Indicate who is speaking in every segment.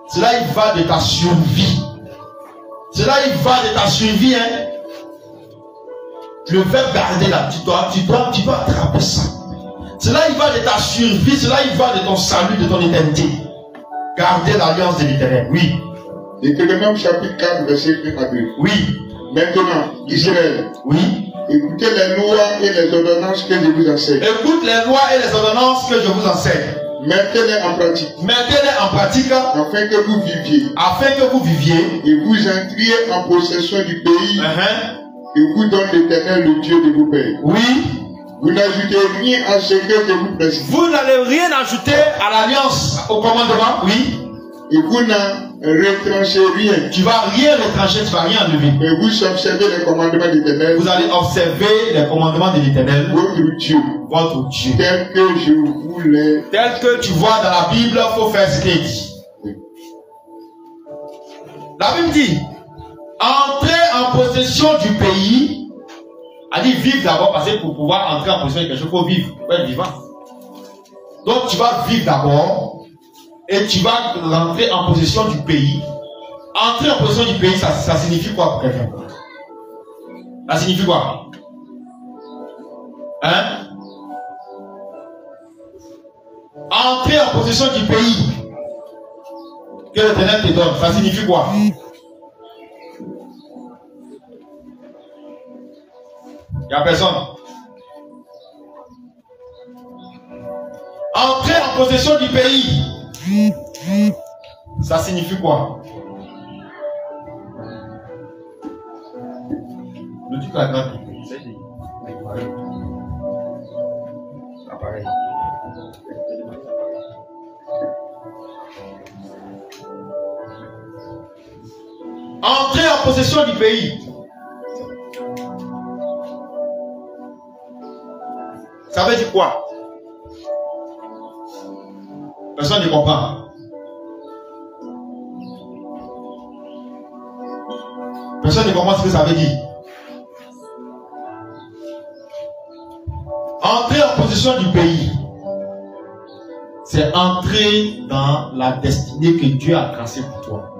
Speaker 1: Cela il va de ta survie. Cela il va de ta survie. Hein. Le verbe garder là, tu dois attraper ça. Cela il va de ta survie. Cela il va de ton salut, de ton éternité. Garder l'alliance de l'Éternel. Oui.
Speaker 2: Deutéronome chapitre 4, verset 1 à 2.
Speaker 1: Oui.
Speaker 2: Maintenant, Israël.
Speaker 1: Oui.
Speaker 2: Écoutez les lois et les ordonnances que je vous enseigne.
Speaker 1: Écoute les lois et les ordonnances que je vous enseigne.
Speaker 2: Mettez-les en pratique.
Speaker 1: Mettez-les en pratique.
Speaker 2: Afin que vous viviez.
Speaker 1: Afin que vous viviez.
Speaker 2: Et vous entriez en possession du pays. Et vous donne l'Éternel, le Dieu de vos pères.
Speaker 1: Oui.
Speaker 2: Vous n'ajoutez rien à ce que je vous prescris.
Speaker 1: Vous n'allez rien ajouter à l'alliance, au commandement. Oui.
Speaker 2: Et vous n'en retranchez rien.
Speaker 1: Tu vas rien retrancher, tu vas rien enlever.
Speaker 2: Mais vous observez les commandements de l'Éternel.
Speaker 1: Vous allez observer les commandements de l'Éternel.
Speaker 2: Votre Dieu.
Speaker 1: Votre Dieu.
Speaker 2: Tel que je vous l'ai.
Speaker 1: Tel que tu vois dans la Bible, il faut faire ce qu'il dit.
Speaker 2: Oui.
Speaker 1: La Bible dit, entrer en possession du pays, a dit vivre d'abord, parce que pour pouvoir entrer en possession de quelque chose, il faut vivre. Il faut être vivant. Donc tu vas vivre d'abord. Et tu vas rentrer en possession du pays. Entrer en possession du pays, ça signifie quoi pour quelqu'un? Ça signifie quoi? Hein? Entrer en possession du pays que l'Éternel te donne, ça signifie quoi? Il n'y a personne. Entrer en possession du pays, ça signifie quoi? Le dit que la grande appareil. Entrer en possession du pays. Ça veut dire quoi? Personne ne comprend. Personne ne comprend ce que ça veut dire. Entrer en possession du pays, c'est entrer dans la destinée que Dieu a tracée pour toi.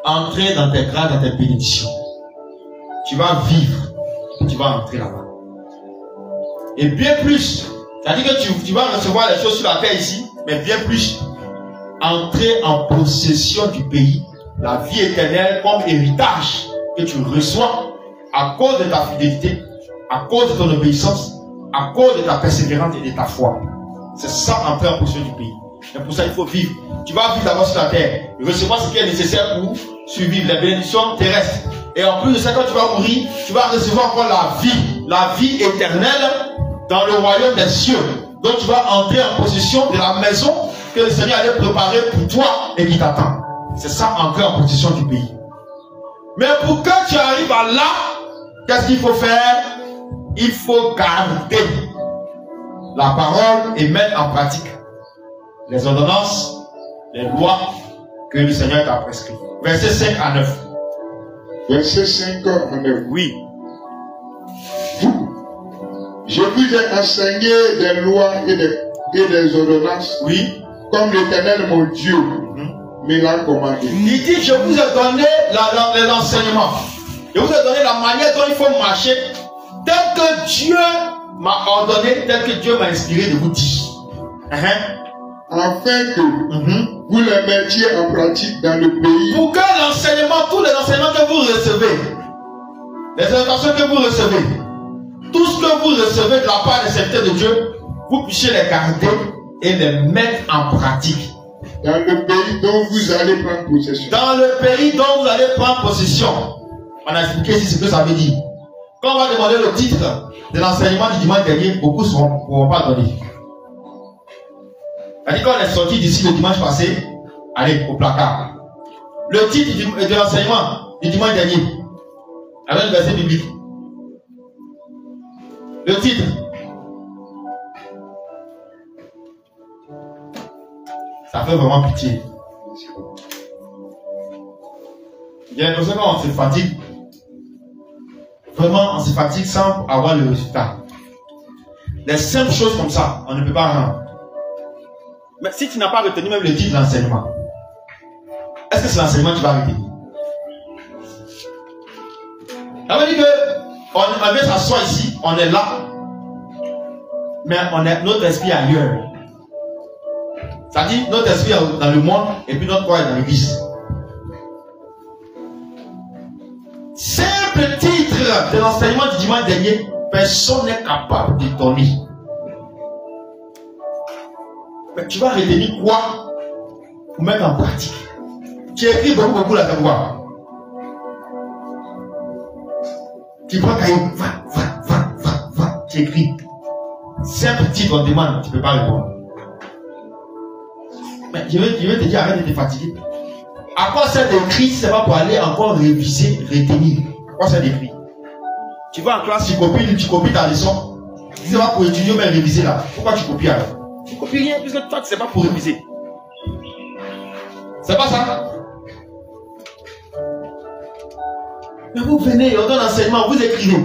Speaker 1: Entrer dans tes grâces, dans tes bénédictions. Tu vas vivre, tu vas entrer là-bas. Et bien plus, c'est-à-dire que tu vas recevoir les choses sur la terre ici, mais bien plus, entrer en possession du pays, la vie éternelle comme héritage que tu reçois à cause de ta fidélité, à cause de ton obéissance, à cause de ta persévérance et de ta foi. C'est ça, entrer en possession du pays. Et pour ça, il faut vivre. Tu vas vivre d'abord sur la terre, recevoir ce qui est nécessaire pour survivre les bénédictions terrestres. Et en plus de ça, quand tu vas mourir, tu vas recevoir encore la vie éternelle dans le royaume des cieux. Donc tu vas entrer en possession de la maison que le Seigneur allait préparer pour toi et qui t'attend. C'est ça, entrer en possession du pays. Mais pour que tu arrives à là, qu'est-ce qu'il faut faire? Il faut garder la parole et mettre en pratique les ordonnances, les lois que le Seigneur t'a prescrites. Verset 5 à 9.
Speaker 2: Verset 5 à 9.
Speaker 1: Oui.
Speaker 2: Je vous ai enseigné des lois et des ordonnances.
Speaker 1: Oui.
Speaker 2: Comme l'Éternel mon Dieu me l'a commandé.
Speaker 1: Il dit, je vous ai donné les enseignements. Je vous ai donné la manière dont il faut marcher, tel que Dieu m'a ordonné, tel que Dieu m'a inspiré de vous dire.
Speaker 2: Afin que vous les mettiez en pratique dans le pays.
Speaker 1: Pour que l'enseignement, tous les enseignements que vous recevez, les exhortations que vous recevez, tout ce que vous recevez de la part des serviteurs de Dieu, vous puissiez les garder et les mettre en pratique.
Speaker 2: Dans le pays dont vous allez prendre possession.
Speaker 1: Dans le pays dont vous allez prendre possession. On a expliqué ici ce que ça veut dire. Quand on va demander le titre de l'enseignement du dimanche dernier, beaucoup ne pourront pas donner. C'est-à-dire qu'on est sorti d'ici le dimanche passé, allez, au placard. Le titre de l'enseignement du dimanche dernier, avec le verset biblique. Le titre. Ça fait vraiment pitié. Il y a l'impression qu'on se fatigue. Vraiment, on se fatigue sans avoir le résultat. Les simples choses comme ça, on ne peut pas rendre. Mais si tu n'as pas retenu même le titre de l'enseignement, Est-ce que c'est l'enseignement qui va arrêter? Ça veut dire que on vient s'asseoir ici, on est là, mais notre esprit est ailleurs. Ça dit, notre esprit est dans le monde et puis notre corps est dans l'église. Simple titre de l'enseignement du dimanche dernier, personne n'est capable de donner. Mais tu vas retenir quoi pour mettre en pratique? Tu écris beaucoup là, c'est quoi? Tu prends cahier, va, tu écris. Simple titre, on demande, tu ne peux pas répondre. Mais je vais te dire, arrête de te fatiguer. À quoi ça d'écrit si ce n'est pas pour aller encore réviser, retenir? À quoi ça d'écrit? Tu vas en classe, tu copies ta leçon. Si ce n'est pas pour étudier, mais réviser là. Pourquoi tu copies alors? Tu ne copies rien, puisque toi, ce n'est pas pour réviser. C'est pas ça? Mais vous venez, on donne l'enseignement, vous écrivez.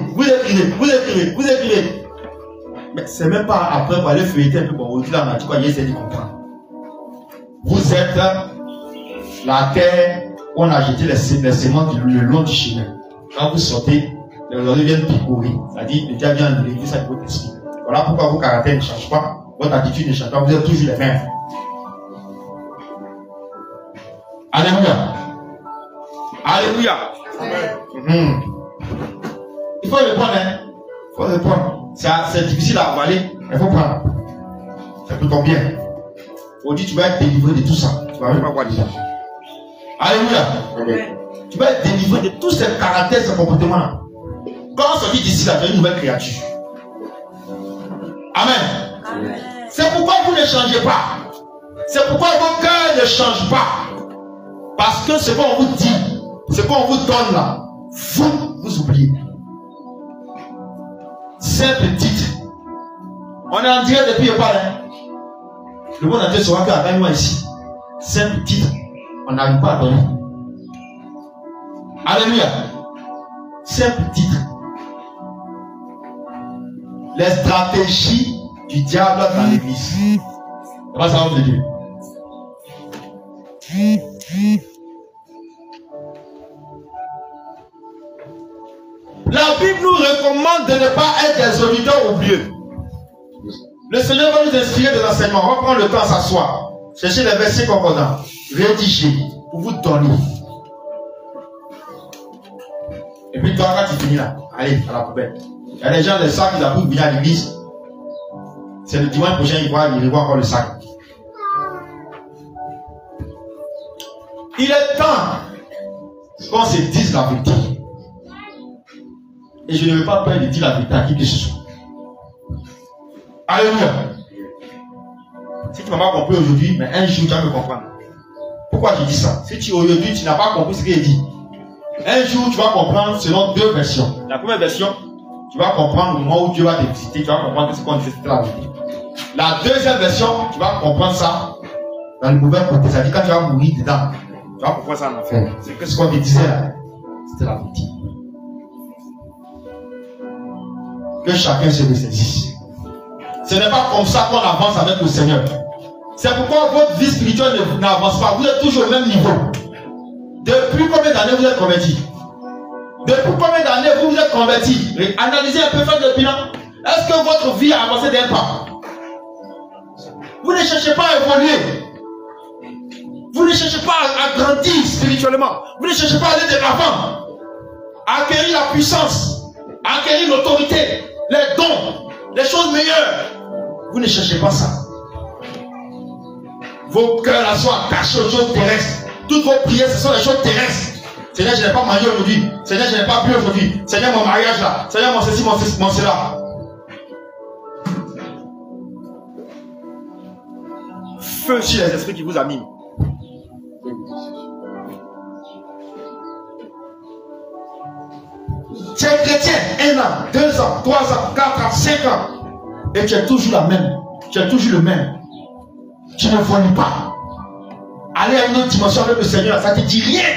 Speaker 1: Mais c'est même pas après pour aller feuilleter un peu pour vous dire là, tu crois, essayer de comprendre. Vous êtes la terre où on a jeté les semences le long du chemin. Quand vous sortez, les oiseaux viennent picorer. C'est-à-dire, le diable vient enlever ça de votre esprit. Voilà pourquoi vos caractères ne changent pas, votre attitude ne change pas, vous êtes toujours les mêmes. Alléluia. Alléluia. Amen. Il faut répondre, hein. Il faut répondre. C'est difficile à avaler, mais il faut prendre. Ça peut tomber bien. Aujourd'hui, tu vas être délivré de tout ça. Tu vas même pas voir déjà. Alléluia. Amen. Tu vas être délivré de tous ces caractères, ces comportements-là. Quand on sortit d'ici, là, tu as une nouvelle créature. Amen. Amen. C'est pourquoi vous ne changez pas. C'est pourquoi vos cœurs ne changent pas. Parce que ce qu'on vous dit, ce qu'on vous donne là, vous oubliez. Simple titre. On est en direct depuis le palais. Le monde entier saura qu'à moi ici. Simple titre. On n'arrive pas à donner. Alléluia. Simple titre. Les stratégies du diable dans l'église. C'est pas ça, on veut dire. La Bible nous recommande de ne pas être des auditeurs oublieux. Le Seigneur va nous inspirer de l'enseignement. On va prendre le temps à s'asseoir. Cherchez les versets concordants. Rédigez pour vous donner. Et puis toi, quand tu finis là, allez à la poubelle. Il y a des gens, les sacs, ils apprennent venir à l'église. C'est le dimanche prochain, ils voient encore le sac. Il est temps qu'on se dise la vérité. Et je ne veux pas peur de dire la vérité à qui que ce soit. Alléluia. Si tu ne m'as pas compris aujourd'hui, mais un jour tu vas me comprendre. Pourquoi je dis ça? Si aujourd'hui tu n'as pas compris ce qu'il dit, un jour tu vas comprendre selon deux versions. La première version, tu vas comprendre le moment où Dieu va te visiter, tu vas comprendre que ce qu'on dit c'est la vérité. La deuxième version, tu vas comprendre ça dans le mauvais côté. C'est-à-dire quand tu vas mourir dedans, tu vas comprendre ça en enfer. C'est que ce qu'on te disait là, c'était la vérité. Que chacun se ressaisisse. Ce n'est pas comme ça qu'on avance avec le Seigneur. C'est pourquoi votre vie spirituelle n'avance pas. Vous êtes toujours au même niveau. Depuis combien d'années vous êtes convertis? Depuis combien d'années vous vous êtes convertis? Analysez un peu, faites le bilan. Est-ce que votre vie a avancé d'un pas? Vous ne cherchez pas à évoluer. Vous ne cherchez pas à grandir spirituellement. Vous ne cherchez pas à aller de l'avant. À acquérir la puissance. À acquérir l'autorité. Les dons. Les choses meilleures. Vous ne cherchez pas ça. Vos cœurs là sont attachés aux choses terrestres. Toutes vos prières, ce sont les choses terrestres. Seigneur, je n'ai pas mangé aujourd'hui. Seigneur, je n'ai pas bu aujourd'hui. Seigneur, mon mariage là. Seigneur, mon ceci, mon cela. Feu sur les esprits qui vous animent. Tu es chrétien 1 an, 2 ans, 3 ans, 4 ans, 5 ans. Et tu es toujours la même. Tu es toujours le même. Tu ne voles pas. Aller à une autre dimension avec le Seigneur, ça ne te dit rien.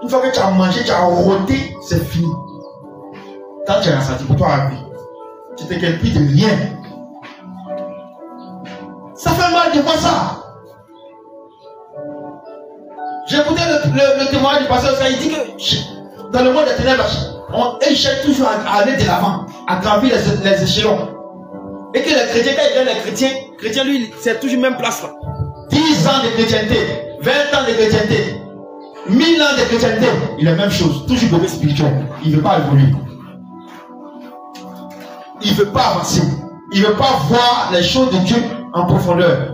Speaker 1: Une fois que tu as mangé, tu as rôté, c'est fini. Quand tu as senti pour toi à vie, tu ne te qualifies de rien. Ça fait mal de voir ça. J'ai écouté le témoignage du pasteur, ça, il dit que dans le monde des ténèbres, il cherche toujours à aller de l'avant, à gravir les échelons. Et que les chrétiens, quand ils viennent les chrétiens, lui, c'est toujours même place là. 10 ans de chrétienté, 20 ans de chrétienté, 1000 ans de chrétienté, il est la même chose, toujours bébé spirituel. Il ne veut pas évoluer. Il ne veut pas avancer. Il ne veut pas voir les choses de Dieu en profondeur.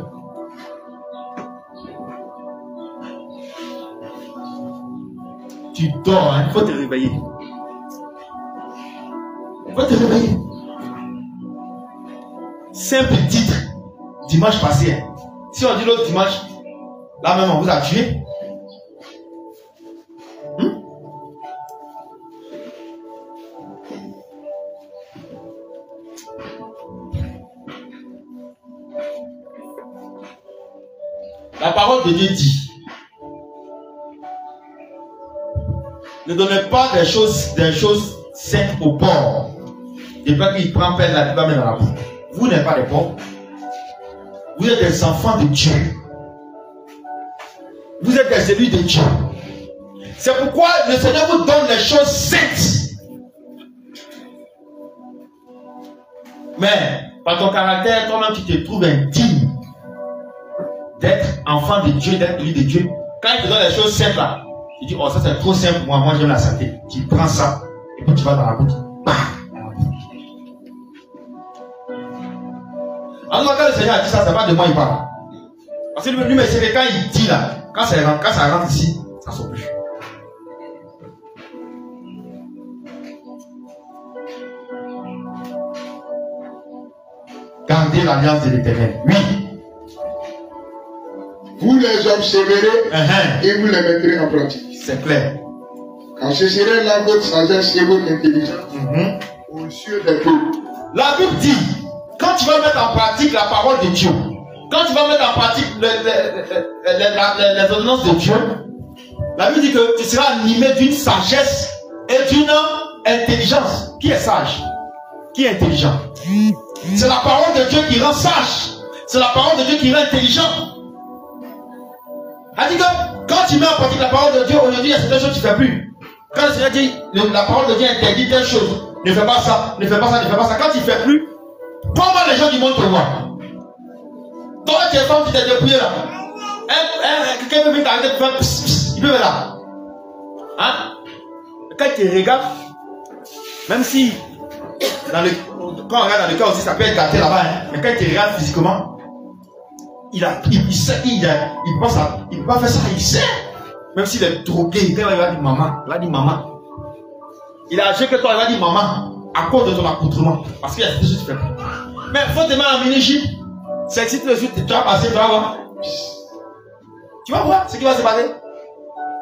Speaker 1: Tu dors, hein? Il faut te réveiller. Il faut te réveiller. Simple titre, dimanche passé. Hein. Si on dit l'autre dimanche, là même on vous a tué. La parole de Dieu dit, ne donnez pas des choses saintes aux pauvres. Et pas qu'il prend peine là, il va mettre dans la bouche. Vous n'êtes pas des pauvres. Vous êtes des enfants de Dieu. Vous êtes des élus de Dieu. C'est pourquoi le Seigneur vous donne les choses saintes. Mais par ton caractère, toi-même tu te trouves indigne d'être enfant de Dieu, d'être élu de Dieu. Quand il te donne les choses simples là, tu dis, oh ça c'est trop simple pour moi, j'aime la santé. Tu prends ça, et puis tu vas dans la bouche. Alors quand le Seigneur a dit ça, c'est pas de moi il parle. Parce que lui, c'est que quand il dit là, quand ça rentre ici, ça sort plus. Gardez l'alliance de l'Éternel. Oui.
Speaker 2: Vous les observerez et vous les mettrez en pratique.
Speaker 1: C'est clair.
Speaker 2: Car ce serait là votre sagesse et votre intelligence aux cieux des peuples.
Speaker 1: La Bible dit, quand tu vas mettre en pratique la parole de Dieu, quand tu vas mettre en pratique les ordonnances de Dieu, la Bible dit que tu seras animé d'une sagesse et d'une intelligence. Qui est sage? Qui est intelligent? C'est la parole de Dieu qui rend sage. C'est la parole de Dieu qui rend intelligent. Elle dit que quand tu mets en pratique la parole de Dieu, aujourd'hui, il y a certaines choses que tu ne fais plus. Quand le Seigneur dit, la parole de Dieu interdit telle chose, ne fais pas ça, ne fais pas ça, ne fais pas ça. Quand tu ne fais plus, comment les gens du monde te voient? Toi, tu es femme, tu t'es dépouillé là. Quelqu'un peut venir t'arrêter pour faire pss, pss, il peut venir là. Hein? Quand il te regarde, même si, quand on regarde dans le cœur aussi, ça peut être gâté là-bas, hein, mais quand il te regarde physiquement, il sait, il peut pas faire ça, il sait. Même s'il est drogué, quand il va dire maman, il a agi que toi, il va dire maman, à cause de ton accoutrement. Parce qu'il y a des choses que tu fais. Mais il faut te mettre en mini-jupe. C'est que si tu le suis, tu vas passer, tu vas voir. Tu vas voir ce qui va se passer.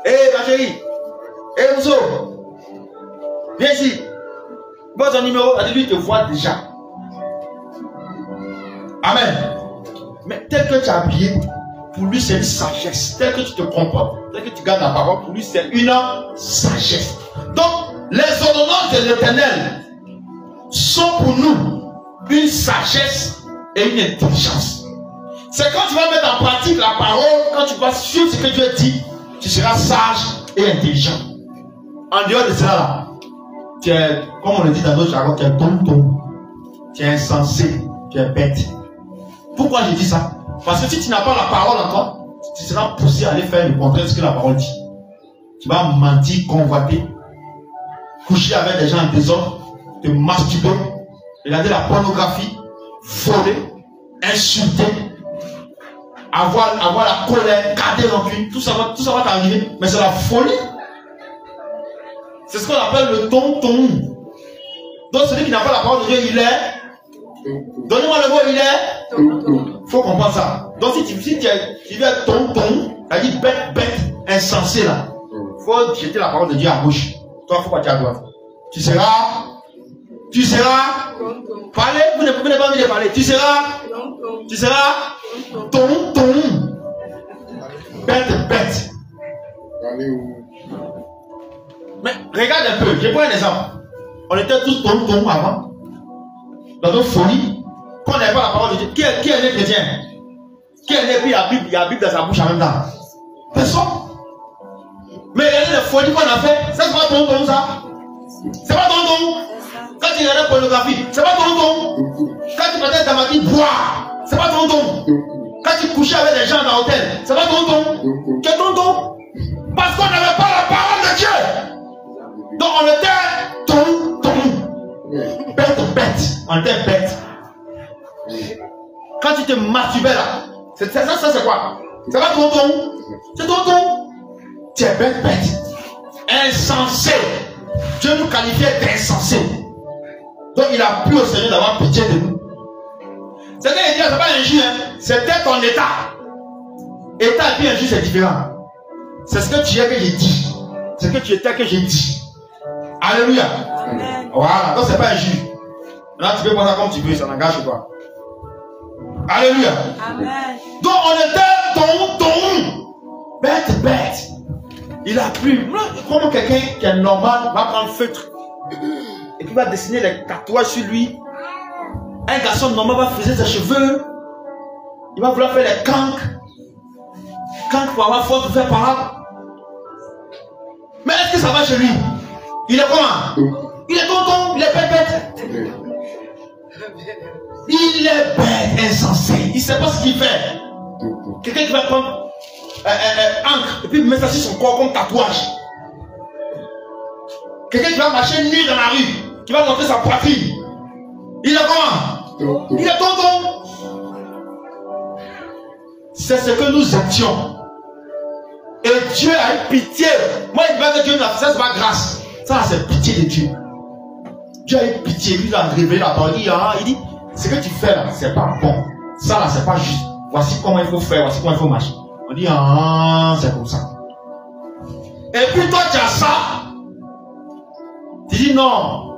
Speaker 1: Hé, ma chérie. Hé, Mousso. Viens ici. Vois ton numéro, lui te voit déjà. Amen. Mais tel que tu es habillé, pour lui c'est une sagesse. Tel que tu te comportes, tel que tu gardes la parole, pour lui c'est une sagesse. Donc, les ordonnances de l'Éternel sont pour nous une sagesse et une intelligence. C'est quand tu vas mettre en pratique la parole, quand tu vas suivre ce que Dieu dit, tu seras sage et intelligent. En dehors de cela, là, tu es, comme on le dit dans d'autres jargons, tu es tonton, tu es insensé, tu es bête. Pourquoi je dis ça? Parce que si tu n'as pas la parole en toi, tu seras poussé à aller faire le contraire de ce que la parole dit. Tu vas mentir, convoiter, coucher avec des gens en désordre, te masturber, regarder la pornographie, voler, insulter, avoir la colère, garder rancune, tout ça va t'arriver, mais c'est la folie. C'est ce qu'on appelle le tonton. Donc celui qui n'a pas la parole de Dieu, il est. Donnez-moi le mot, il est. Il faut comprendre ça. Donc si tu veux être tonton, c'est-à-dire bête, insensé là, il faut jeter la parole de Dieu à gauche. Toi, il faut partir à droite. Tu seras. Parlez, vous n'avez pas envie de parler. Tu seras tonton. Bête. Mais regarde un peu, je prends un exemple. On était tous tonton avant. Dans notre folie. Quand on n'avait pas la parole de Dieu. Qui est né chrétien? Qui est né puis il y a la Bible dans sa bouche en même temps? Personne. folies qu'on a fait, ça c'est pas tonton ça. C'est pas tonton. Quand tu regardes la pornographie, c'est pas tonton. Quand tu partais dans ma vie boire, c'est pas tonton. Quand tu couchais avec des gens dans l'hôtel, c'est pas tonton. Tu es tonton. Parce qu'on n'avait pas la parole de Dieu. Donc on était tonton. Bête. On était bête. Quand tu te masturbais là, ça c'est quoi? C'est pas tonton. C'est tonton. Tu es bête. Insensé. Dieu nous qualifiait d'insensés. Donc il a plu au Seigneur d'avoir pitié de nous. C'est qu'il dit, c'est pas injure, hein? C'était ton état. État et puis injure, c'est différent. C'est ce que tu es que j'ai dit. C'est ce que tu étais que j'ai dit. Alléluia. Amen. Voilà, donc c'est pas injure. Là tu peux voir ça comme tu veux, ça n'engage pas. Alléluia. Amen. Donc on était ton. Bête. Il a plu. Comment quelqu'un qui est normal va prendre feutre et puis va dessiner les tatouages sur lui. Un garçon normal va friser ses cheveux. Il va vouloir faire les cancres. Cancres pour avoir force de faire parade. Mais est-ce que ça va chez lui? Il est comment? Il est tonton, il est bête. Il est bête, insensé. Il ne sait pas ce qu'il fait. Quelqu'un qui va prendre encre et puis mettre ça sur son corps comme tatouage. Quelqu'un qui va marcher nu dans la rue, qui va montrer sa poitrine. Il est comment? Il est tonton. C'est ce que nous étions. Et Dieu a eu pitié. Moi, il dit que Dieu n'a fait ça, c'est pas grâce. Ça, c'est pitié de Dieu. Dieu a eu pitié. Lui, il a révélé la parole. Il dit, ce que tu fais là, c'est pas bon. Ça là, c'est pas juste. Voici comment il faut faire, voici comment il faut marcher. On dit, c'est comme ça. Et puis toi, tu as ça. Tu dis, non.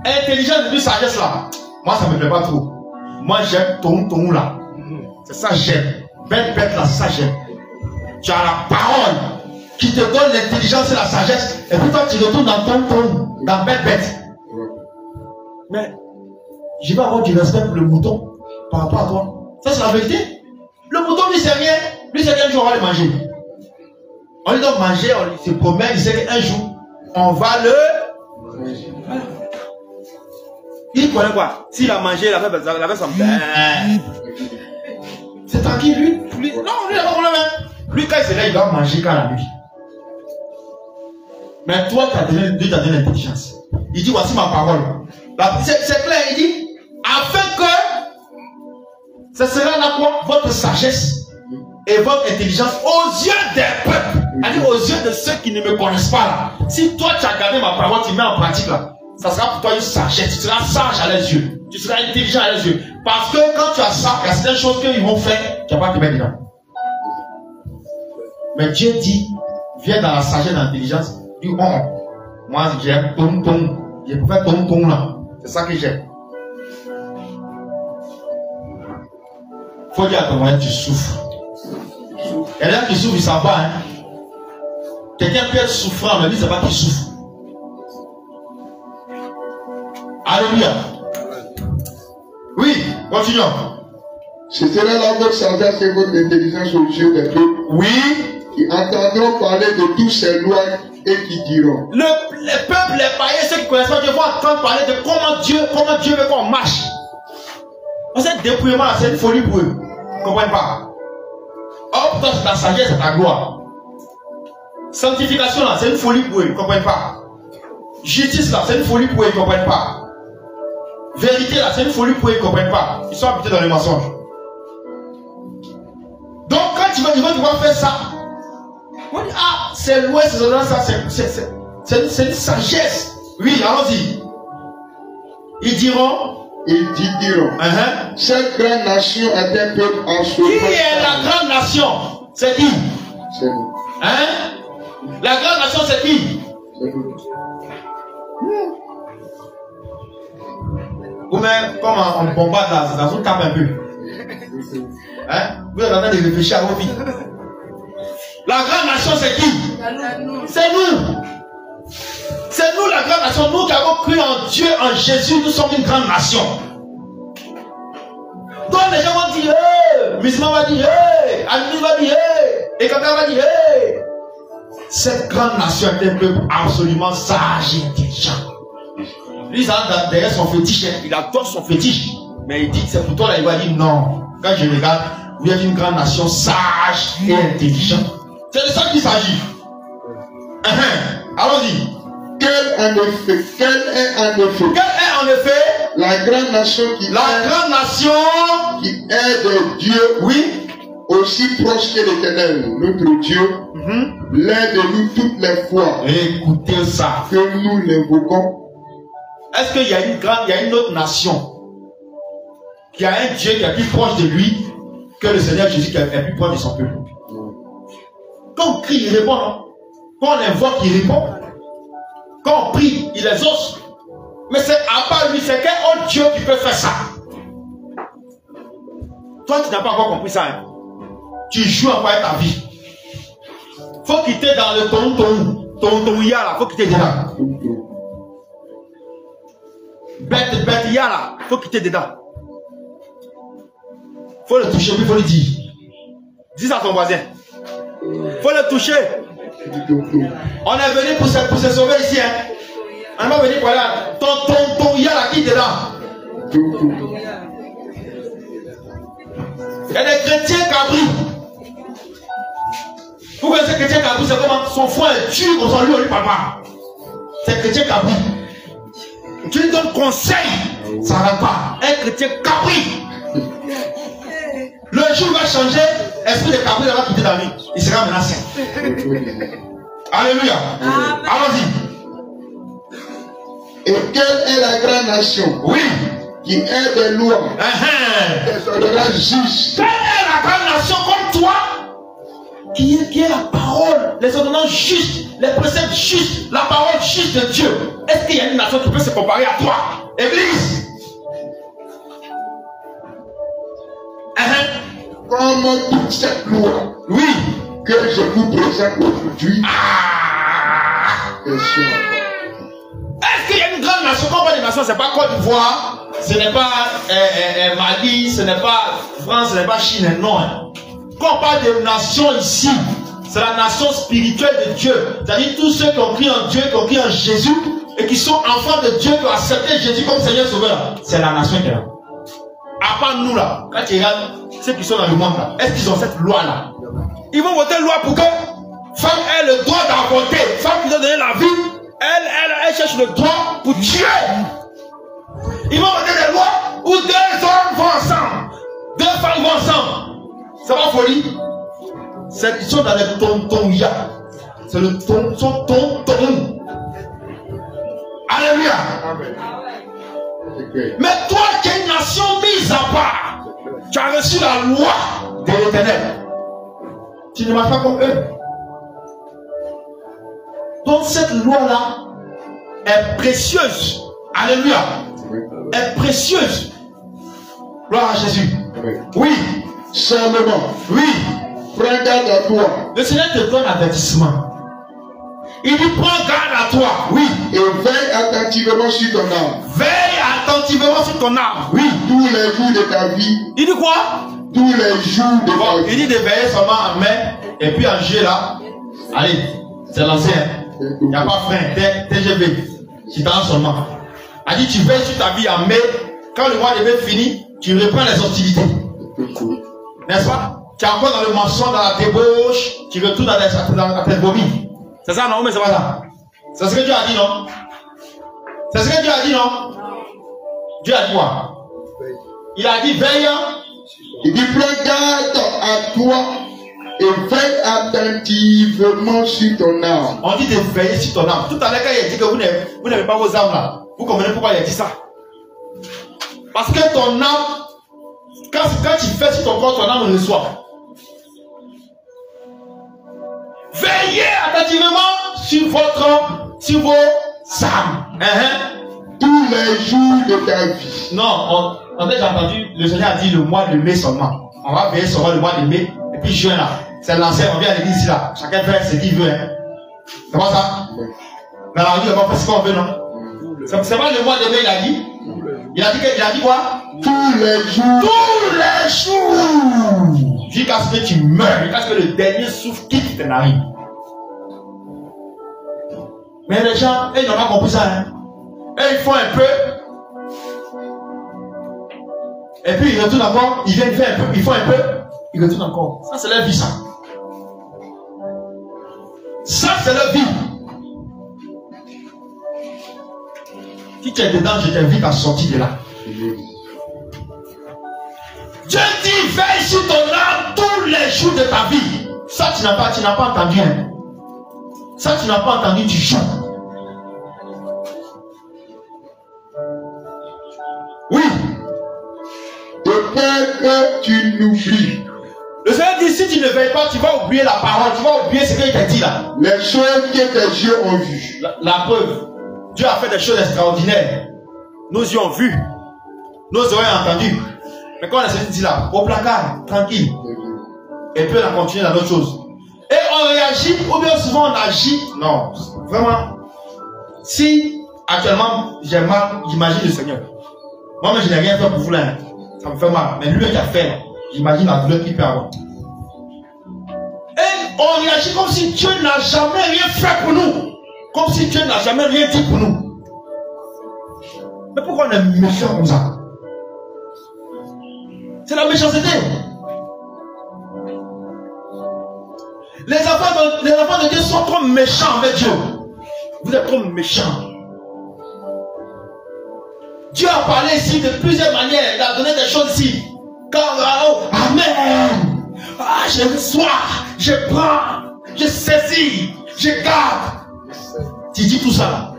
Speaker 1: Intelligence et puis sagesse là. Moi, ça me plaît pas trop. Moi, j'aime ton là. C'est ça, j'aime. Bête là, c'est ça, j'aime. Tu as la parole qui te donne l'intelligence et la sagesse. Et puis toi, tu retournes dans ton, dans bête. Mais, je vais avoir du respect pour le mouton par rapport à toi. Ça, c'est la vérité. Le mouton, lui, c'est rien. Lui, c'est qu'un jour, on va le manger. On lui donne manger, on se promène, il sait qu'un jour, on va le manger. Voilà. Il connaît quoi? S'il a mangé, il a fait son c'est tranquille, lui. Non, lui, il n'a pas de problème. Lui, quand il se lève, il doit manger quand la nuit. Mais toi, Dieu t'a donné l'intelligence. Il dit, voici ma parole. C'est clair, il dit, afin que ce sera là quoi? Votre sagesse et votre intelligence aux yeux des peuples. C'est-à-dire aux yeux de ceux qui ne me connaissent pas là. Si toi, tu as gardé ma parole, tu mets en pratique là, ça sera pour toi une sagesse. Tu seras sage à les yeux. Tu seras intelligent à les yeux. Parce que quand tu as ça, il y a certaines choses qu'ils vont faire, tu ne vas pas te mettre dedans. Mais Dieu dit, viens dans la sagesse et l'intelligence. Dis, oh, moi j'aime ton. Je peux faire ton là. C'est ça que j'aime. Faut dire à ton moyen, tu souffres. Il y a des gens qui souffrent, ils ne savent pas. Hein. Quelqu'un peut être souffrant, mais lui, il ne sait pas qu'il souffre. Alléluia. Oui, continuons.
Speaker 2: Ce sera là votre sagesse et votre intelligence aux yeux des peuples.
Speaker 1: Oui.
Speaker 2: Qui entendront parler de toutes ces lois et qui diront.
Speaker 1: Les peuples, les païens, ceux qui connaissent pas Dieu vont entendre parler de comment Dieu veut qu'on marche. Parce que dépouillement là, c'est une folie pour eux. Ils ne comprennent pas. Or, pour toi, c'est ta sagesse, c'est ta gloire. Sanctification là, c'est une folie pour eux. Ils ne comprennent pas. Justice là, c'est une folie pour eux. Ils ne comprennent pas. Vérité là, c'est une folie pour eux. Ils ne comprennent pas. Ils sont habités dans les mensonges. Donc, quand ils vont devoir faire ça, on dit, ah, c'est loin, c'est ça, c'est une sagesse. Oui, allons-y. Ils diront.
Speaker 2: Cette grande nation est un peuple en soi.
Speaker 1: Qui est la grande nation? C'est qui?
Speaker 2: C'est nous.
Speaker 1: Hein? La grande nation, c'est qui?
Speaker 2: C'est nous.
Speaker 1: Ou même, comme on bombarde là, dans une tape un peu. Hein? Vous êtes en train de réfléchir à vos vies. La grande nation, c'est qui? C'est nous. C'est nous la grande nation. Nous qui avons cru en Dieu, en Jésus, nous sommes une grande nation. Donc les gens vont dire, hey, musulman va dire, hey, Annie va dire, hey, et Kaka va dire, hey. cette grande nation était un peuple absolument sage et intelligent. Lui, derrière son fétiche, il adore son fétiche. Mais il dit, c'est pour toi là, il va dire non. Quand je regarde, vous êtes une grande nation sage et intelligente. C'est de ça qu'il s'agit. Allons-y.
Speaker 2: Quelle est en effet la grande nation qui est de Dieu, oui, aussi proche que l'Éternel, notre Dieu, l'est de nous toutes les fois.
Speaker 1: Écoutez ça.
Speaker 2: Que nous l'invoquons.
Speaker 1: Est-ce qu'il y a une autre nation qui a un Dieu qui est plus proche de lui que le Seigneur Jésus qui est plus proche de son peuple? Quand on crie, il répond, non? Quand on invoque, il répond. Quand on prie, il exauce. Mais c'est à part lui, c'est quel autre Dieu qui peut faire ça? Toi, tu n'as pas encore compris ça. Hein? Tu joues encore avec ta vie. Faut quitter dans le ton là. Faut quitter dedans. Bête ya là. Faut quitter dedans. Faut le toucher, puis faut le dire. Dis ça à ton voisin. Faut le toucher. On est venu pour se sauver ici. Hein? On n'est pas venu pour aller. Ton ya là qui est dedans. Il y a des chrétiens cabris. Vous connaissez chrétien cabri, c'est comment son foie est dur comme son lui, papa. C'est chrétien cabri. Tu lui donnes conseil, ça ne va pas. Un chrétien cabri. Le jour où il va changer, l'esprit de cabri va quitter la vie. Il sera menacé. Alléluia. Allons-y.
Speaker 2: Et quelle est la grande nation?
Speaker 1: Oui.
Speaker 2: Qui est des lois, des ordonnances justes.
Speaker 1: Quelle est la grande nation comme toi qui est la parole, les ordonnances justes, les préceptes justes, la parole juste de Dieu? Est-ce qu'il y a une nation qui peut se comparer à toi, Église?
Speaker 2: Comme toute cette loi,
Speaker 1: oui,
Speaker 2: que je vous présente aujourd'hui.
Speaker 1: Est-ce qu'il y a une grande nation? Quand on parle de nation, ce n'est pas Côte d'Ivoire, ce n'est pas Mali, ce n'est pas France, ce n'est pas Chine, non. Quand on parle de nation ici, c'est la nation spirituelle de Dieu. C'est-à-dire tous ceux qui ont cru en Dieu, qui ont cru en Jésus, et qui sont enfants de Dieu, qui ont accepté Jésus comme Seigneur Sauveur. C'est la nation qui est là. À part nous là, quand tu regardes ceux qui sont dans le monde là, est-ce qu'ils ont cette loi-là? Ils vont voter loi pour que femme ait le droit d'avorter. Femme qui doit donner la vie, elle cherche le droit pour tuer. Ils vont voter des lois où deux hommes vont ensemble, deux femmes vont ensemble. C'est pas folie. Ils sont dans le tonton-ya. C'est le tonton. Alléluia.
Speaker 2: Amen.
Speaker 1: Mais toi qui es une nation mise à part, tu as reçu la loi de l'Éternel. Tu ne marches pas comme eux. Donc cette loi-là est précieuse. Alléluia. Est précieuse. Gloire à Jésus. Oui.
Speaker 2: Seulement.
Speaker 1: Oui.
Speaker 2: Prends garde à toi.
Speaker 1: Le Seigneur te donne avertissement. Il dit prends garde à toi. Oui.
Speaker 2: Et veille attentivement sur ton âme.
Speaker 1: Veille attentivement sur ton âme. Oui.
Speaker 2: Tous les jours de ta vie.
Speaker 1: Il dit quoi?
Speaker 2: Tous les jours de ta vie.
Speaker 1: Il dit de veiller seulement en mai. Et puis en juillet là. Allez. C'est l'ancien. Il n'y a pas frein. TGV. Tu t'en seulement. Il dit tu veilles sur ta vie en mai. Quand le mois de mai finit, tu reprends les hostilités. N'est-ce pas? Tu es encore dans le mensonge, dans la débauche. Tu retournes dans tes vomis. C'est ça, non? Mais c'est pas ça. C'est ce que Dieu a dit, non? C'est ce que Dieu a dit, non? Dieu a dit quoi? Il a dit veille.
Speaker 2: Il dit prends garde à toi et veille attentivement sur ton âme.
Speaker 1: On dit de veiller sur ton âme. Tout à l'heure, quand il a dit que vous n'avez pas vos âmes là, vous comprenez pourquoi il a dit ça? Parce que ton âme, quand tu fais sur ton corps, ton âme reçoit. Veillez attentivement sur vos âmes.
Speaker 2: Tous les jours de ta vie.
Speaker 1: Non, on a déjà entendu, le Seigneur a dit le mois de mai seulement. On va veiller seulement le mois de mai, et puis juin là. C'est l'ancien, on vient à l'église ici là. Chacun fait ce qu'il veut. Hein. C'est pas ça? Dans la rue, on va faire ce qu'on veut, non? C'est pas le mois de mai, il a dit. Il a dit quoi?
Speaker 2: Tous les jours.
Speaker 1: Tous les jours. Jusqu'à ce que tu meurs, jusqu'à ce que le dernier souffle quitte tes narines. Mais les gens, ils n'ont pas compris ça. Hein. Et ils font un peu. Et puis ils retournent encore. Ils viennent faire un peu. Ils font un peu. Ils retournent encore. Ça, c'est leur vie, ça. Ça, c'est leur vie. Si tu es dedans, je t'invite à sortir de là. Dieu dit, veille sur ton âme tous les jours de ta vie. Ça, tu n'as pas entendu. Hein. Ça, tu n'as pas entendu du jour. Oui.
Speaker 2: De peur que tu n'oublies.
Speaker 1: Le Seigneur dit, si tu ne veilles pas, tu vas oublier la parole, tu vas oublier ce qu'il t'a dit là.
Speaker 2: Les choses que tes yeux ont vues.
Speaker 1: La preuve, Dieu a fait des choses extraordinaires. Nous y avons vu. Nous y avons entendu. Mais quand on a dit là, au placard, tranquille. Et puis on a continué dans d'autres choses. Et on réagit, ou bien souvent on agit. Non, vraiment. Si actuellement j'ai mal, j'imagine le Seigneur. Moi-même, je n'ai rien fait pour vous là. Hein. Ça me fait mal. Mais lui qui a fait là, j'imagine la douleur qu'il peut avoir. Et on réagit comme si Dieu n'a jamais rien fait pour nous. Comme si Dieu n'a jamais rien dit pour nous. Mais pourquoi on est méchant comme ça? C'est la méchanceté. Les enfants de Dieu sont trop méchants avec Dieu. Vous êtes trop méchants. Dieu a parlé ici de plusieurs manières. Il a donné des choses ici. Quand, amen. Ah, je reçois, je prends, je saisis, je garde. Tu dis tout ça.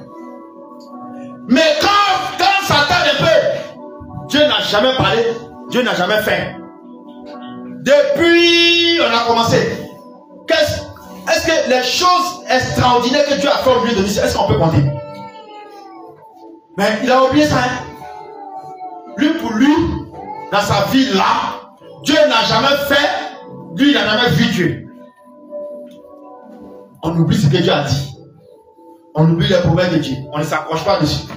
Speaker 1: Mais quand ça tarde un peu, Dieu n'a jamais parlé, Dieu n'a jamais fait. Depuis, on a commencé. Est-ce que les choses extraordinaires que Dieu a fait au milieu de nous, est-ce qu'on peut compter? Mais il a oublié ça. Hein? Lui, pour lui, dans sa vie là, Dieu n'a jamais fait, lui, il n'a jamais vu Dieu. On oublie ce que Dieu a dit. On oublie les promesses de Dieu. On ne s'accroche pas dessus.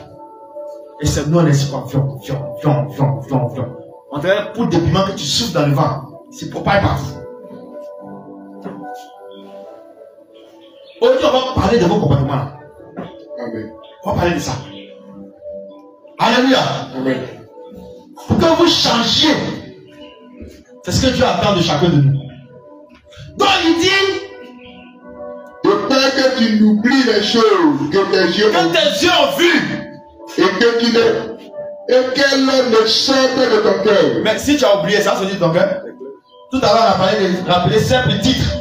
Speaker 1: Et c'est nous, on est si confiants. On dirait pour des piments que tu souffles dans le vent. C'est pour pas y partir. Aujourd'hui, on va parler de vos comportements.
Speaker 2: Amen.
Speaker 1: On va parler de ça. Alléluia.
Speaker 2: Amen.
Speaker 1: Pour que vous changiez. C'est ce que Dieu attend de chacun de nous. Donc il dit,
Speaker 2: de peur que tu n'oublies les choses que tes yeux
Speaker 1: ont vues.
Speaker 2: Et qu'elles ne sortent de ton cœur.
Speaker 1: Mais si tu as oublié ça, c'est dit ton cœur. Tout à l'heure, on a parlé de rappeler simples titres.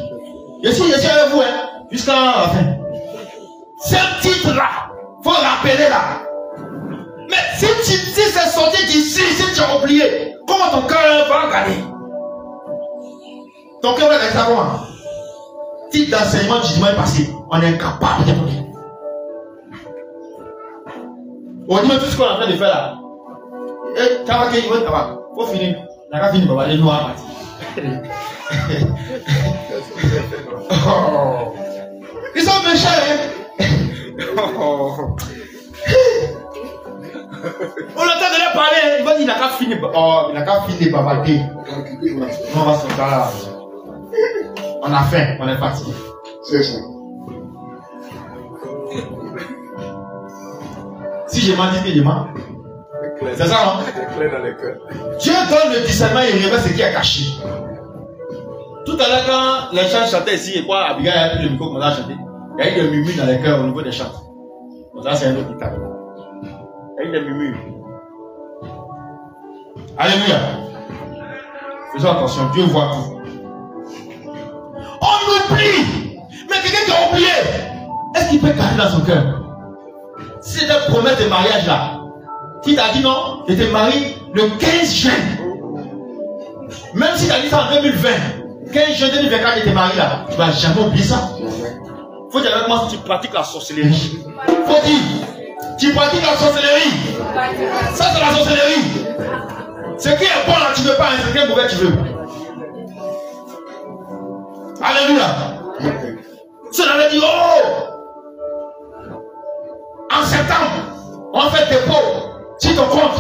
Speaker 1: Je suis avec vous, hein, jusqu'à la fin. Ces titres-là, il faut rappeler là. Mais si c'est sorti d'ici, si tu as oublié, comment ton cœur va gagner? Ton cœur va gagner ça comment? Titre d'enseignement du dimanche passé, on est incapable de répondre. On dit tout ce qu'on est en train de faire là. Et ça va qu'il faut finir. On n'a pas fini, on va aller noir. Ils sont méchants, hein? On entend de leur parler, il va dire il n'a qu'à finir. Oh, il n'a qu'à finir babader. On va se faire là. On a faim, on est fatigué.
Speaker 2: C'est ça.
Speaker 1: Si je m'en dis que je mens, c'est ça, non? Dieu donne le discernement et il révèle ce qui est caché. Tout à l'heure, quand les chants chantaient ici, et quoi, Abigail a pris le micro qu'on a chanté, il y a eu des murmures dans les cœurs au niveau des chants. Donc ça, c'est un autre état. Il y a eu des murmures. Alléluia. Faisons attention, Dieu voit tout. On oublie. Mais quelqu'un qui a oublié, est-ce qu'il peut garder dans son cœur? Si c'est une promesse de mariage là, si tu as dit non, je te marie le 15 juin. Même si tu as dit ça en 2020, 15 juin 2024, je te marie là, tu ne vas jamais oublier ça. Faut dire avec moi si tu pratiques la sorcellerie. Faut dire, tu pratiques la sorcellerie. Ça c'est la sorcellerie. Ce qui est bon là, tu ne veux pas, ce qui est mauvais, tu veux. Alléluia. Cela veut dire, oh! En septembre, on fait tes pots. Si ton compte,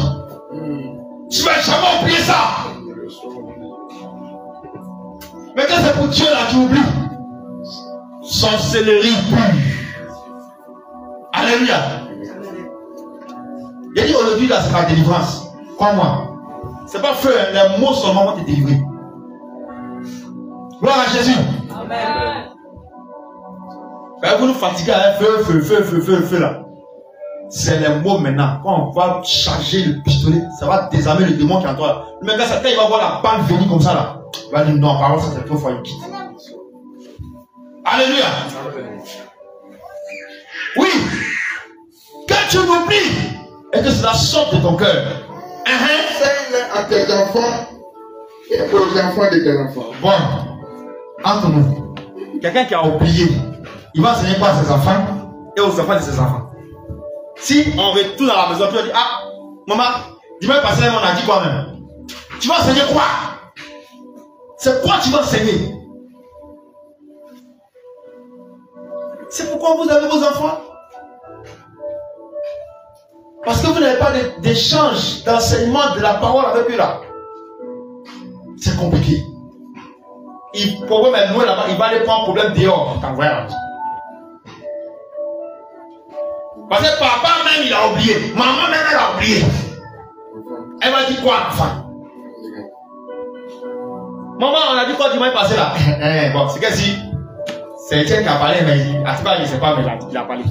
Speaker 1: tu ne vas jamais oublier ça. Mais quand c'est pour Dieu là, tu oublies. Sorcellerie pure. Alléluia. Il a dit aujourd'hui, là, c'est la délivrance. Crois-moi. C'est pas feu, hein. Les mots seulement vont te délivrer. Gloire à Jésus. Amen. Ben, vous nous fatiguez à feu là. C'est les mots maintenant. Quand on va charger le pistolet, ça va désarmer le démon qui est en toi là. Le mec, quand il va voir la balle venir comme ça là, il va dire non, par contre, ça c'est trop fort, il quitte. Alléluia. Oui. Quand tu m'oublies et que cela sorte de ton cœur,
Speaker 2: enseigne à tes enfants et aux enfants de tes enfants.
Speaker 1: Bon, entre nous, quelqu'un qui a oublié, il va enseigner quoi à ses enfants et aux enfants de ses enfants. Si on retourne à la maison, tu vas dire, ah, maman, dimanche passé, on a dit quoi même? Tu vas enseigner quoi? C'est quoi tu vas enseigner? C'est pourquoi vous avez vos enfants. Parce que vous n'avez pas d'échange, d'enseignement de la parole avec eux là. C'est compliqué. Il problème est loin là-bas, il va aller prendre problème dehors. Parce que papa même il a oublié, maman même elle a oublié. Elle va dire quoi enfin? Maman, on a dit quoi dimanche passé là? Bon, c'est que si c'est Etienne qui a parlé, mais il ne sait pas, mais il a parlé.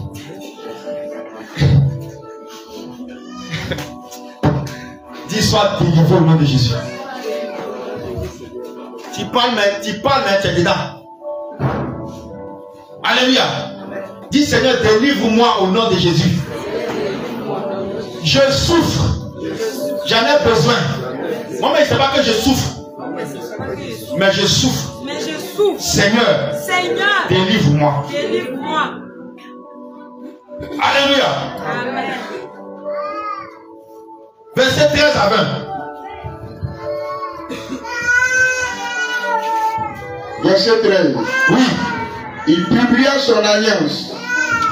Speaker 1: Dis sois délivré au nom de Jésus. Tu parles, mais tu es dedans. Alléluia. Dis Seigneur, délivre-moi au nom de Jésus. Je souffre. J'en ai besoin. Moi, mais il ne sait pas que je souffre. Mais je souffre. Seigneur, délivre-moi. Alléluia. Amen. Verset 13 à 20.
Speaker 2: Verset 13.
Speaker 1: Oui.
Speaker 2: Il publia son alliance.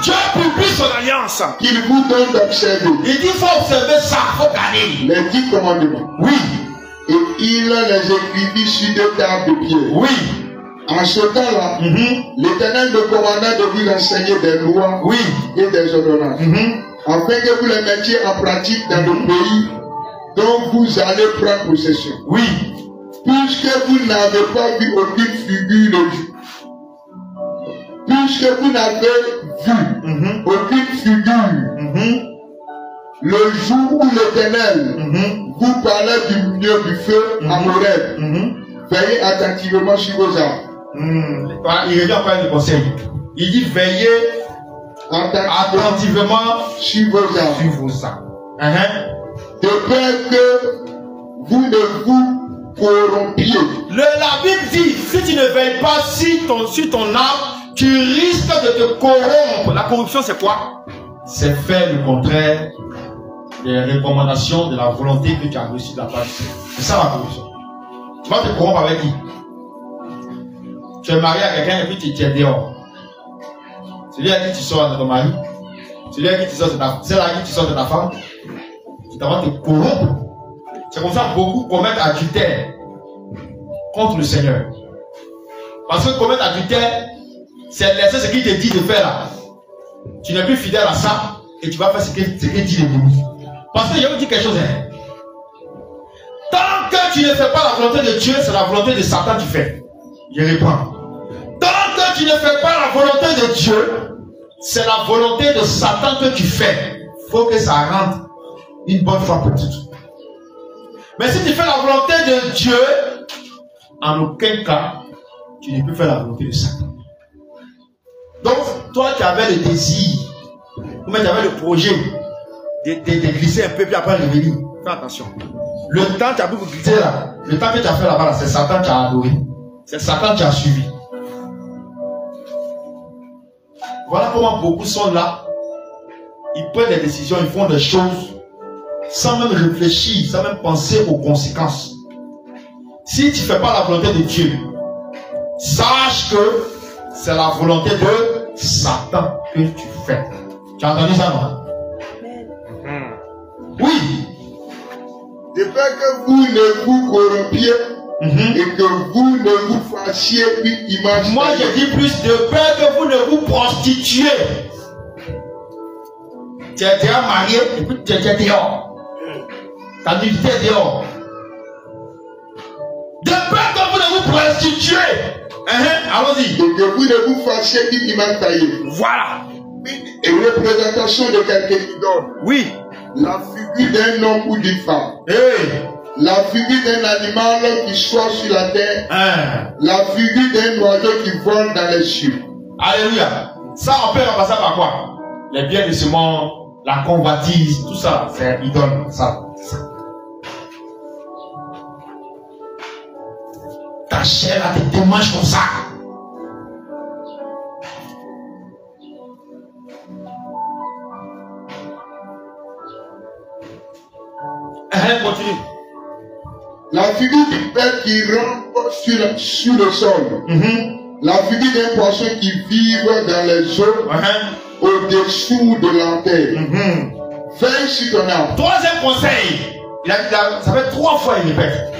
Speaker 1: Dieu publie son alliance.
Speaker 2: Qu'il vous donne d'observer.
Speaker 1: Il dit il faut observer ça, il faut garder.
Speaker 2: Les 10 commandements.
Speaker 1: Oui.
Speaker 2: Et il les écrivit sur 2 tables de pierre.
Speaker 1: Oui.
Speaker 2: En ce temps-là, l'Éternel me commanda de vous enseigner des lois et des ordonnances, afin que vous les mettiez en pratique dans le pays dont vous allez prendre possession.
Speaker 1: Oui.
Speaker 2: Puisque vous n'avez pas vu aucune figure de Dieu. Puisque vous n'avez vu aucune figure. Le jour où l'Éternel vous parlait du milieu du feu à Moreb, veillez attentivement sur vos armes.
Speaker 1: Il revient encore le conseil. Il dit veillez attentivement
Speaker 2: sur vos armes. De peur que vous ne vous corrompiez.
Speaker 1: La Bible dit, si tu ne veilles pas sur ton âme, tu risques de te corrompre. La corruption c'est quoi? C'est faire le contraire des recommandations de la volonté que tu as reçue de la part de Dieu. C'est ça la corruption. Tu vas te corrompre avec qui? Tu es marié à quelqu'un et puis tu es dehors. Celui à qui tu sors de ton mari, celui à qui tu sors de ta femme, tu vas te corrompre. C'est comme ça que beaucoup commettent adultère contre le Seigneur. Parce que commettre adultère, c'est laisser ce qu'il te dit de faire là. Tu n'es plus fidèle à ça et tu vas faire ce qu'il dit l'ennemi. Parce que je vais vous dire quelque chose. Tant que tu ne fais pas la volonté de Dieu, c'est la volonté de Satan que tu fais. Je reprends. Tant que tu ne fais pas la volonté de Dieu, c'est la volonté de Satan que tu fais. Il faut que ça rentre une bonne fois pour toutes. Mais si tu fais la volonté de Dieu, en aucun cas, tu ne peux faire la volonté de Satan. Donc, toi qui avais le désir, ou même tu avais le projet de glisser un peu, puis après revenir, fais attention. Le temps que tu as pu glisser là, le temps que tu as fait là-bas, c'est Satan qui a adoré. C'est Satan qui a suivi. Voilà comment beaucoup sont là. Ils prennent des décisions, ils font des choses sans même réfléchir, sans même penser aux conséquences. Si tu ne fais pas la volonté de Dieu, sache que c'est la volonté de Satan que tu fais. Tu as entendu ça, non? Oui.
Speaker 2: De peur que vous ne vous corrompiez et que vous ne vous fassiez une image.
Speaker 1: Moi je dis plus, de peur que vous ne vous prostituiez. Tu es déjà marié et puis tu es dehors. Ta nudité est dehors. De peur que vous ne vous prostituez. Allons-y.
Speaker 2: Et que vous ne vous fassiez une image taillée.
Speaker 1: Voilà.
Speaker 2: Une représentation de quelqu'un qui donne.
Speaker 1: Oui.
Speaker 2: La figure d'un homme ou d'une femme.
Speaker 1: Hey.
Speaker 2: La figure d'un animal qui soit sur la terre. La figure d'un oiseau qui vole dans les cieux.
Speaker 1: Alléluia. Ça, on peut remplacer par quoi? Les biens de ce monde, la convoitise, tout ça, c'est idole. Ça. Ta chair là te démange comme ça. Continue.
Speaker 2: La figure du père qui rampe sur le sol. La figure d'un poisson qui vit dans les eaux au-dessous de la terre. Veille sur ton âme.
Speaker 1: Troisième conseil. Ça fait 3 fois il répète.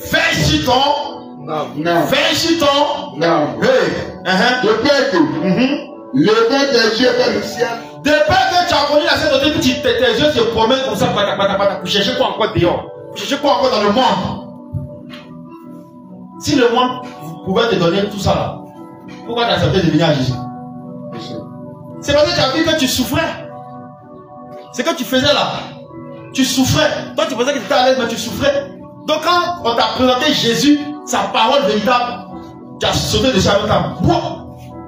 Speaker 1: Veille sur ton. Veille sur ton.
Speaker 2: De peur que levant tes yeux vers le ciel.
Speaker 1: De peur que tu as connu la scène de tes yeux se promènent comme ça, pour chercher quoi encore dehors, pour chercher quoi encore dans le monde. Si le monde pouvait te donner tout ça là, pourquoi tu as accepté de venir à Jésus? C'est parce que tu as vu que tu souffrais. C'est que tu faisais là. Tu souffrais. Toi tu pensais que tu étais à l'aise, mais tu souffrais. Donc quand on t'a présenté Jésus, sa parole véritable, tu as sauté de sa table.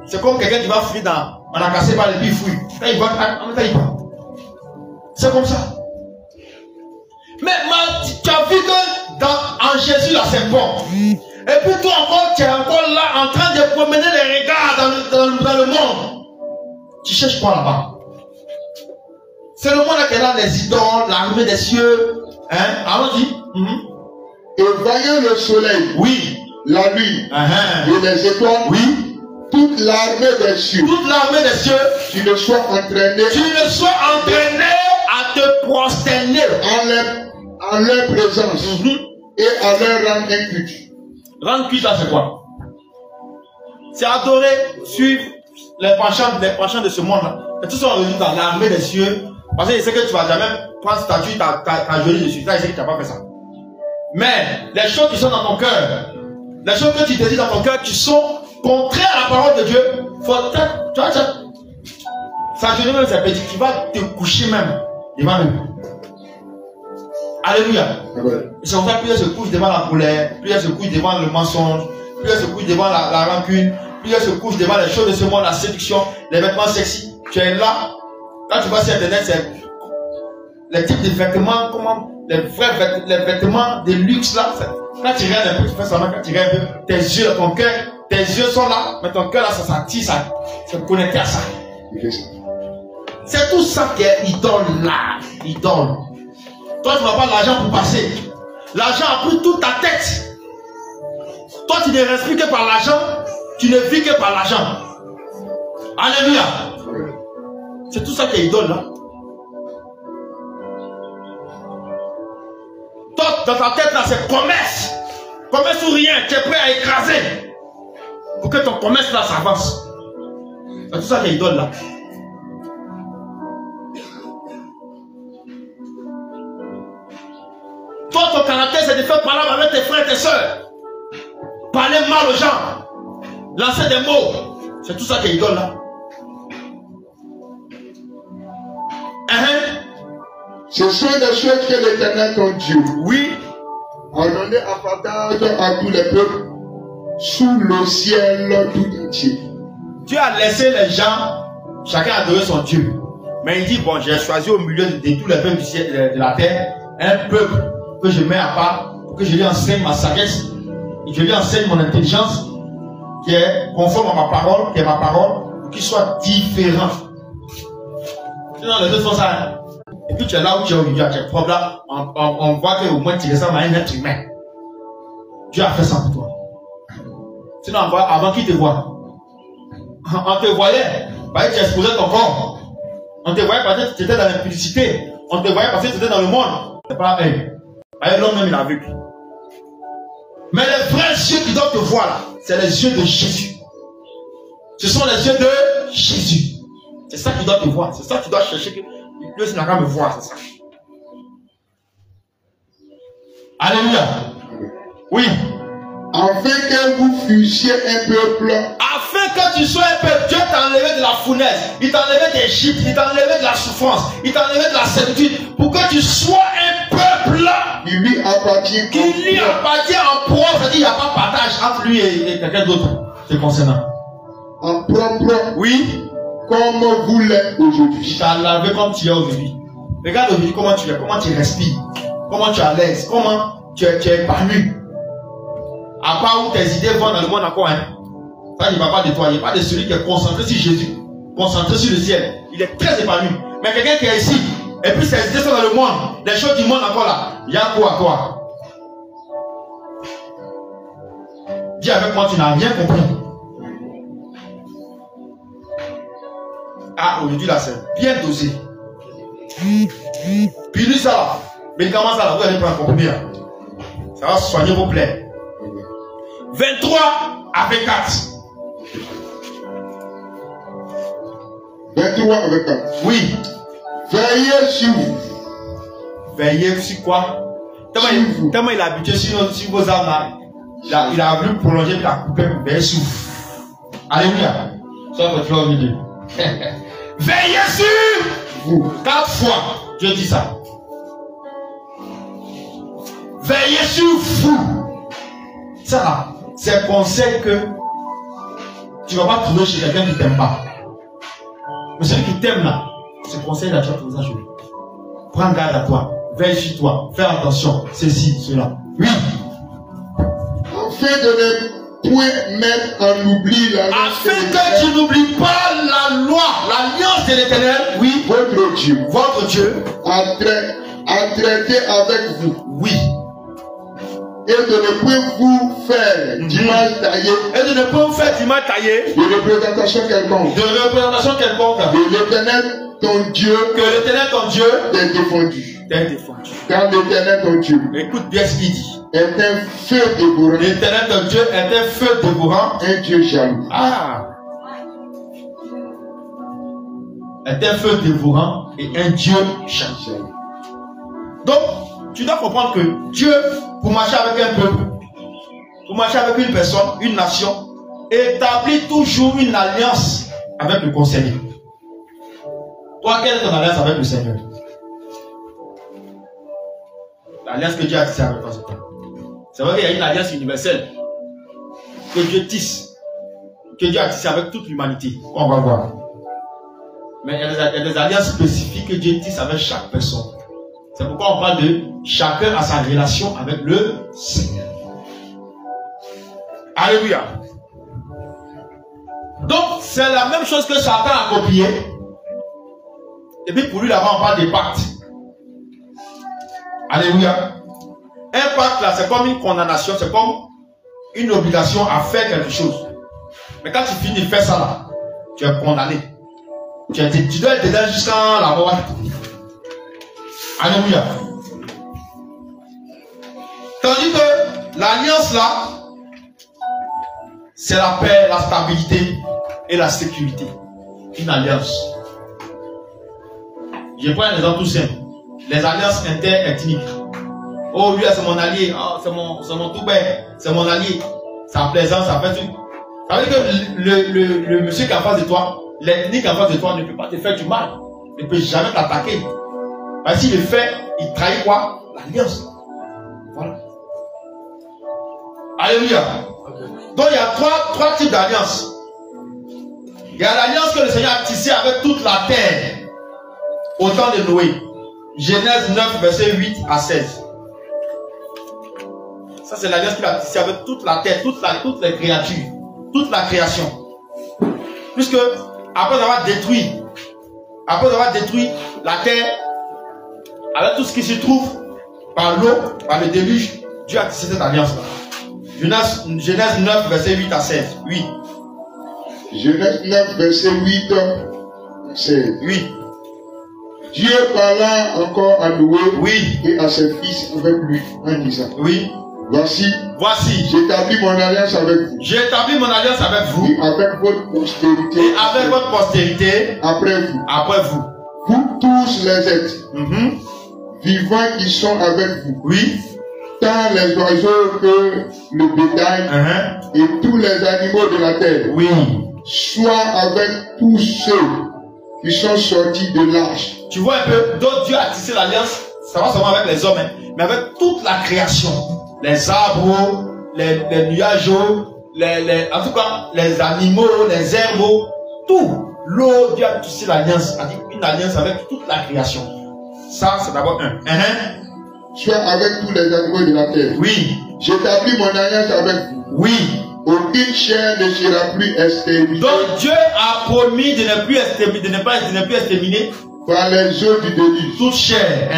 Speaker 1: C'est comme quelqu'un qui va fuir dans. On a cassé par les pieds, il fouille. Quand il va, en même temps il part. C'est comme ça. Mais tu as vu que en Jésus là c'est bon. Et puis toi encore, tu es encore là en train de promener les regards dans le monde. Tu cherches quoi là-bas? C'est le monde qui est là, les idoles, l'armée des cieux. Allons-y.
Speaker 2: Et voyant le soleil,
Speaker 1: oui,
Speaker 2: la nuit, et les étoiles,
Speaker 1: oui.
Speaker 2: Toute l'armée des cieux.
Speaker 1: Toute l'armée des cieux.
Speaker 2: Tu ne sois entraîné.
Speaker 1: Tu ne sois entraîné à te prosterner.
Speaker 2: En leur présence. Et à leur rendre inculte.
Speaker 1: Rendre culte, ça c'est quoi? C'est adorer, suivre les penchants de ce monde-là. Et tout ça on réunit dans l'armée des cieux. Parce que je sais que tu vas jamais prendre statut, ta jolie dessus. Ça, je sais que tu n'as pas fait ça. Mais les choses qui sont dans ton cœur, les choses que tu te dis dans ton cœur, qui sont contraire à la parole de Dieu, tu vois, sa journée même c'est petit, tu vas te coucher même devant lui. Alléluia. C'est comme ça, plusieurs se couchent devant la colère, plusieurs se couchent devant le mensonge, plusieurs se couchent devant la rancune, plusieurs se couchent devant les choses de ce monde, la séduction, les vêtements sexy. Tu es là, quand tu vas sur internet, c'est les types de vêtements, les vrais vêtements de luxe là. Quand tu regardes un peu, tu fais ça, quand tu regardes un peu, tes yeux, ton cœur, tes yeux sont là, mais ton cœur là, ça s'attire, ça c'est connecté à ça. C'est tout ça qui est idole là, idole. Toi, tu n'as pas l'argent pour passer. L'argent a pris toute ta tête. Toi, tu ne respires que par l'argent, tu ne vis que par l'argent. Alléluia. C'est tout ça qui est idole là. Toi, dans ta tête là, c'est commerce. Commerce ou rien, tu es prêt à écraser. Pour que ton commerce là s'avance. C'est tout ça qui est idole là. Toi, ton caractère, c'est de faire parler avec tes frères et tes soeurs. Parler mal aux gens. Lancer des mots. C'est tout ça qui est idole là.
Speaker 2: Ce sont des choses que l'Éternel, ton Dieu,
Speaker 1: oui,
Speaker 2: a donné en partage à tous les peuples sous le ciel tout entier.
Speaker 1: Dieu a laissé les gens, chacun adorer son Dieu. Mais il dit, bon, j'ai choisi au milieu de tous les peuples du ciel, de la terre, un peuple que je mets à part, pour que je lui enseigne ma sagesse, et que je lui enseigne mon intelligence, qui est conforme à ma parole, qui est ma parole, pour qu'il soit différent. Sinon, les autres font ça. Hein? Et puis tu es là où tu es aujourd'hui, tu es propre là, on voit qu'au moins tu ressembles à un être humain. Dieu a fait ça pour toi. Sinon, avant qu'il te voie, on te voyait, parce que tu exposais ton corps. On te voyait parce que tu étais dans l'impudicité. On te voyait parce que tu étais dans le monde. C'est pas l'homme même il a vu. Mais les vrais yeux qui doivent te voir là, c'est les yeux de Jésus. Ce sont les yeux de Jésus. C'est ça qui doit te voir. C'est ça que tu dois chercher. Lui aussi n'a qu'à me voir, c'est ça. Alléluia. Oui.
Speaker 2: Afin que vous fussiez un peuple.
Speaker 1: Afin que tu sois un peuple, Dieu t'a enlevé de la fournaise, il t'a enlevé d'Égypte, il t'a enlevé de la souffrance, il t'a enlevé de la servitude, pour que tu sois un peuple
Speaker 2: qui lui appartient
Speaker 1: en propre. C'est-à-dire qu'il n'y a pas de partage entre lui et quelqu'un d'autre. C'est concernant.
Speaker 2: En propre.
Speaker 1: Oui.
Speaker 2: Comme vous l'êtes aujourd'hui.
Speaker 1: Il t'a lavé comme tu es aujourd'hui. Regarde aujourd'hui comment tu es, comment tu respires, comment tu es à l'aise, comment tu es épanoui. À part où tes idées vont dans le monde encore, hein. Ça, il ne va pas de toi. Il n'y a pas de celui qui est concentré sur Jésus, concentré sur le ciel. Il est très épanoui. Mais quelqu'un qui est ici, et puis ses idées sont dans le monde, les choses du monde encore là, il y a quoi à toi? Dis avec moi, tu n'as rien compris. Ah, aujourd'hui là, c'est bien dosé. Puis lui, ça là, médicament ça là, vous allez prendre combien? Ça va soigner vos plaies. 23 à 24.
Speaker 2: 23 à 24.
Speaker 1: Oui.
Speaker 2: Veillez sur vous.
Speaker 1: Veillez sur quoi? Tellement il a habitué sur vos armes là. Il a voulu prolonger, il a coupé. Veillez sur vous. Alléluia. Ça va être là au milieu. Veillez sur vous. 4 fois. Dieu dit ça. Veillez sur vous. Ça là, c'est un conseil que tu ne vas pas trouver chez quelqu'un qui ne t'aime pas. Mais celui qui t'aime là, ce conseil là, tu vas trouver ça chez lui. Prends garde à toi. Veille sur toi. Fais attention. Ceci, cela. Oui.
Speaker 2: Afin de ne point mettre en oubli l'alliance.
Speaker 1: Afin que tu n'oublies pas la loi, l'alliance de l'Éternel. Oui.
Speaker 2: Votre Dieu.
Speaker 1: Votre Dieu.
Speaker 2: A traité avec vous.
Speaker 1: Oui.
Speaker 2: Et de ne point vous faire d'image taillée.
Speaker 1: Et de ne pas vous faire d'image taillée.
Speaker 2: De représentation quelconque.
Speaker 1: De représentation quelconque.
Speaker 2: De l'Éternel ton Dieu.
Speaker 1: Que l'Éternel ton Dieu
Speaker 2: t'est défendu.
Speaker 1: T'est défendu.
Speaker 2: Car l'Éternel ton Dieu.
Speaker 1: Écoute bien ce qu'il dit.
Speaker 2: Est un feu dévorant.
Speaker 1: L'Éternel ton Dieu est un feu dévorant.
Speaker 2: Un Dieu jaloux.
Speaker 1: Ah. Est un feu dévorant et un Dieu jaloux. Donc, tu dois comprendre que Dieu, pour marcher avec un peuple, pour marcher avec une personne, une nation, établit toujours une alliance avec le conseiller. Toi, quelle est ton alliance avec le Seigneur? L'alliance que Dieu a tissée avec toi, c'est quoi? C'est vrai qu'il y a une alliance universelle que Dieu tisse, que Dieu a tissée avec toute l'humanité. On va voir. Mais il y a des alliances spécifiques que Dieu tisse avec chaque personne. C'est pourquoi on parle de chacun a sa relation avec le Seigneur. Alléluia. Donc, c'est la même chose que Satan a copié. Et puis pour lui, là-bas, on parle des pactes. Alléluia. Un pacte, là, c'est comme une condamnation, c'est comme une obligation à faire quelque chose. Mais quand tu finis de faire ça, là, tu es condamné. Tu dois être dedans jusqu'à la mort. Alléluia. Tandis que l'alliance là, c'est la paix, la stabilité et la sécurité. Une alliance. Je prends un exemple tout simple. Les alliances interethniques. Oh, lui, c'est mon allié. Oh, c'est mon toubé. C'est mon allié. Ça plaisant, ça fait tout. Ça veut dire que le monsieur qui est en face de toi, l'ethnique en face de toi ne peut pas te faire du mal. Ne peut jamais t'attaquer. Parce que s'il le fait, il trahit quoi? L'alliance. Voilà. Alléluia. Donc il y a trois types d'alliances. Il y a l'alliance que le Seigneur a tissée avec toute la terre au temps de Noé. Genèse 9, verset 8 à 16. Ça, c'est l'alliance qu'il a tissée avec toute la terre, toutes les créatures, toute la création. Puisque, après avoir détruit la terre, avec tout ce qui se trouve par l'eau, par le déluge, Dieu a tissé cette alliance-là. Genèse 9, verset 8 à 16. Oui.
Speaker 2: Genèse 9, verset 8 à 16.
Speaker 1: Oui.
Speaker 2: Dieu parla encore à Noé,
Speaker 1: oui,
Speaker 2: et à ses fils avec lui en disant,
Speaker 1: oui.
Speaker 2: Voici, j'établis mon alliance avec vous.
Speaker 1: J'établis mon alliance avec vous.
Speaker 2: Et avec votre postérité.
Speaker 1: Et avec votre postérité.
Speaker 2: Après vous.
Speaker 1: Après vous.
Speaker 2: vous tous les êtres vivants qui sont avec vous.
Speaker 1: Oui.
Speaker 2: Tant les oiseaux que le bétail et tous les animaux de la terre.
Speaker 1: Oui.
Speaker 2: Soit avec tous ceux qui sont sortis de l'arche.
Speaker 1: Tu vois un peu, donc Dieu a tissé l'alliance, ça va seulement avec les hommes, mais avec toute la création. Les arbres, les nuages, en tout cas, les animaux, les herbes, tout. L'eau, Dieu a tissé l'alliance, une alliance avec toute la création. Ça, c'est d'abord un.
Speaker 2: Soit avec tous les animaux de la terre.
Speaker 1: Oui.
Speaker 2: J'établis mon alliance avec vous.
Speaker 1: Oui.
Speaker 2: Aucune chair ne sera plus exterminée.
Speaker 1: Donc Dieu a promis de ne plus exterminer
Speaker 2: par les eaux du déluge.
Speaker 1: Toute chair.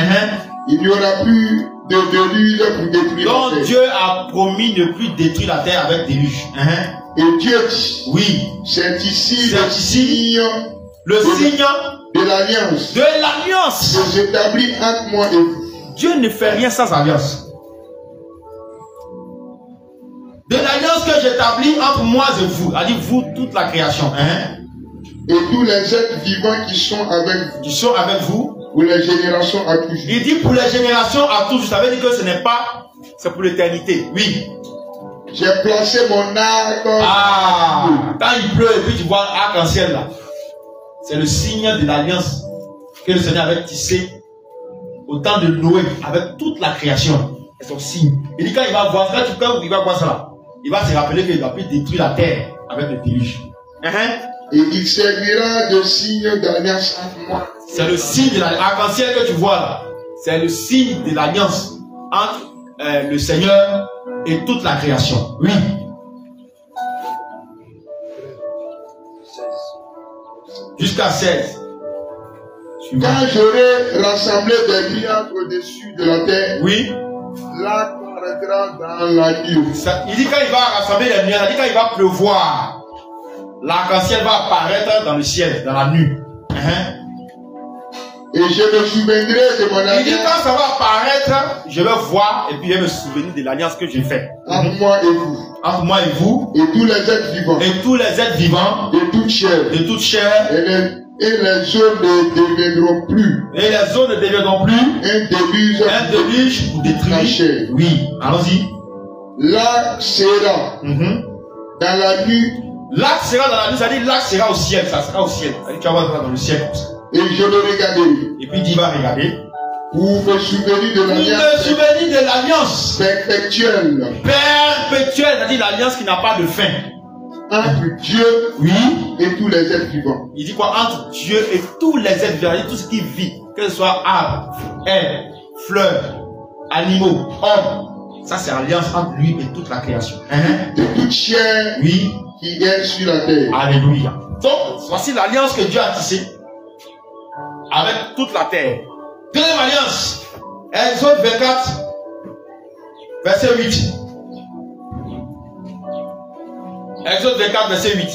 Speaker 2: Il n'y aura plus de déluge pour détruire la terre.
Speaker 1: Donc Dieu a promis de ne plus détruire la terre avec déluge.
Speaker 2: Et Dieu dit,
Speaker 1: oui,
Speaker 2: c'est ici
Speaker 1: le signe
Speaker 2: de l'alliance.
Speaker 1: De l'alliance.
Speaker 2: Que j'établis entre moi et vous.
Speaker 1: Dieu ne fait rien sans alliance. De l'alliance que j'établis entre moi et vous, c'est-à-dire vous, toute la création.
Speaker 2: Et tous les êtres vivants qui sont avec vous.
Speaker 1: Qui sont avec vous.
Speaker 2: Pour les générations à toujours.
Speaker 1: Il dit pour les générations à toujours. Ça veut dire que ce n'est pas, c'est pour l'éternité. Oui.
Speaker 2: J'ai placé mon arc.
Speaker 1: Quand il pleut et puis tu vois l'arc-en-ciel là. C'est le signe de l'alliance que le Seigneur avait tissé au temps de Noé avec toute la création. C'est son signe. Il dit quand il va voir, quand il va voir ça là, il va se rappeler qu'il va plus détruire la terre avec le déluge.
Speaker 2: Et il servira de signe d'alliance entre moi.
Speaker 1: C'est le signe de l'arc-en-ciel que tu vois là. C'est le signe de l'alliance entre le Seigneur et toute la création. Oui. Jusqu'à 16.
Speaker 2: Quand j'aurai rassemblé des nuages au-dessus de la terre,
Speaker 1: oui,
Speaker 2: là paraîtra dans la nuit.
Speaker 1: Il dit quand il va rassembler les nuages, il dit quand il va pleuvoir, l'arc-en-ciel va apparaître dans le ciel, dans la nuit.
Speaker 2: Et je me souviendrai de mon alliance.
Speaker 1: Il dit quand ça va apparaître, je vais voir et puis je vais me souvenir de l'alliance que j'ai faite.
Speaker 2: Entre moi et vous.
Speaker 1: Entre moi et vous.
Speaker 2: Et tous les êtres vivants.
Speaker 1: Et tous les êtres vivants.
Speaker 2: De toute chair.
Speaker 1: De toute chair.
Speaker 2: Et les eaux ne deviendront plus.
Speaker 1: Et les eaux ne deviendront plus.
Speaker 2: Un déluge
Speaker 1: pour détruire
Speaker 2: la chair.
Speaker 1: Oui, allons-y.
Speaker 2: L'arc sera dans la nuit.
Speaker 1: L'arc sera dans la nuit, c'est-à-dire l'arc sera au ciel. Ça sera au ciel. Tu vas voir dans le ciel comme ça.
Speaker 2: Et je le regarderai.
Speaker 1: Et puis il va regarder.
Speaker 2: Pour me souvenir de l'alliance.
Speaker 1: Pour me souvenir de l'alliance.
Speaker 2: Perpétuelle.
Speaker 1: Perpétuelle, c'est-à-dire l'alliance qui n'a pas de fin.
Speaker 2: Entre Dieu et tous les êtres vivants.
Speaker 1: Il dit quoi? Entre Dieu et tous les êtres vivants, tout ce qui vit, que ce soit arbres, herbes, fleurs, animaux, hommes. Ça c'est l'alliance entre lui et toute la création.
Speaker 2: De toute chair qui est sur la terre.
Speaker 1: Alléluia. Donc, voici l'alliance que Dieu a tissée avec toute la terre. Deuxième alliance, Exode 24, verset 8. Exode 24, verset 8.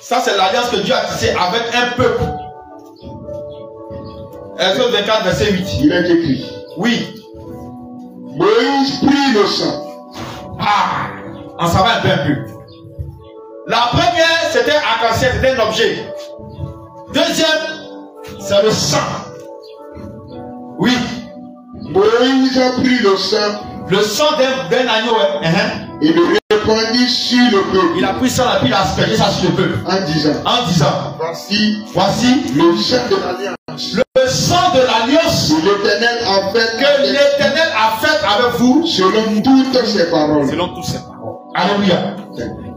Speaker 1: Ça, c'est l'alliance que Dieu a tissée avec un peuple. Exode 24, verset 8.
Speaker 2: Il est écrit.
Speaker 1: Oui.
Speaker 2: Moïse prit le sang.
Speaker 1: On s'en va un peu. La première, c'était arc-en-ciel, c'était un objet. Deuxième, c'est le sang. Oui.
Speaker 2: Moïse a pris le sang.
Speaker 1: Le sang d'un agneau.
Speaker 2: Et le répandit sur le peuple.
Speaker 1: Il a pris ça et puis il a aspergé ça sur le peuple.
Speaker 2: En disant.
Speaker 1: Voici
Speaker 2: le sang de l'alliance.
Speaker 1: Le sang de l'alliance
Speaker 2: que
Speaker 1: l'Éternel a fait avec vous.
Speaker 2: Selon toutes ses paroles.
Speaker 1: Selon toutes ses paroles. Alléluia.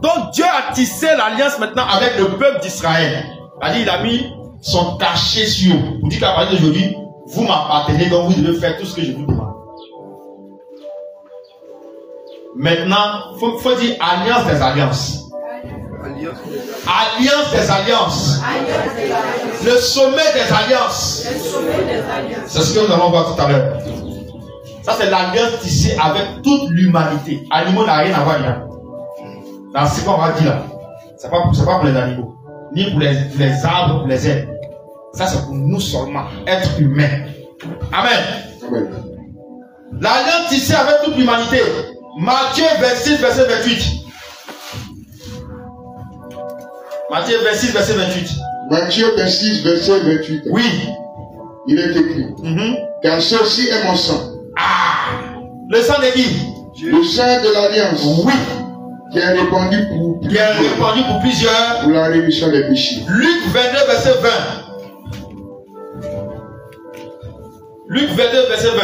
Speaker 1: Donc Dieu a tissé l'alliance maintenant avec le peuple d'Israël. C'est-à-dire il a mis son cachet sur vous. Vous dites qu'à partir d'aujourd'hui, vous m'appartenez, donc vous devez faire tout ce que je vous demande. Maintenant, il faut dire alliance des alliances. Alliance des alliances. Le sommet des alliances. C'est ce que nous allons voir tout à l'heure. Ça, c'est l'alliance tissée avec toute l'humanité. Animaux n'a rien à voir là. Dans ce qu'on va dire là, c'est pas pour les animaux, ni pour les arbres, pour les herbes. Ça, c'est pour nous seulement, êtres humains. Amen. L'alliance tissée avec toute l'humanité. Matthieu 26, verset 28. Matthieu 26, verset 28.
Speaker 2: Matthieu 26, verset 28.
Speaker 1: Oui.
Speaker 2: Il est écrit. Car ceci est mon sang.
Speaker 1: Ah. Le sang de qui?
Speaker 2: Le sang de l'alliance.
Speaker 1: Oui.
Speaker 2: Qui est répandu pour plusieurs.
Speaker 1: Qui est répandu pour plusieurs.
Speaker 2: Pour la rémission des péchés.
Speaker 1: Luc 22, verset 20. Luc 22, verset 20.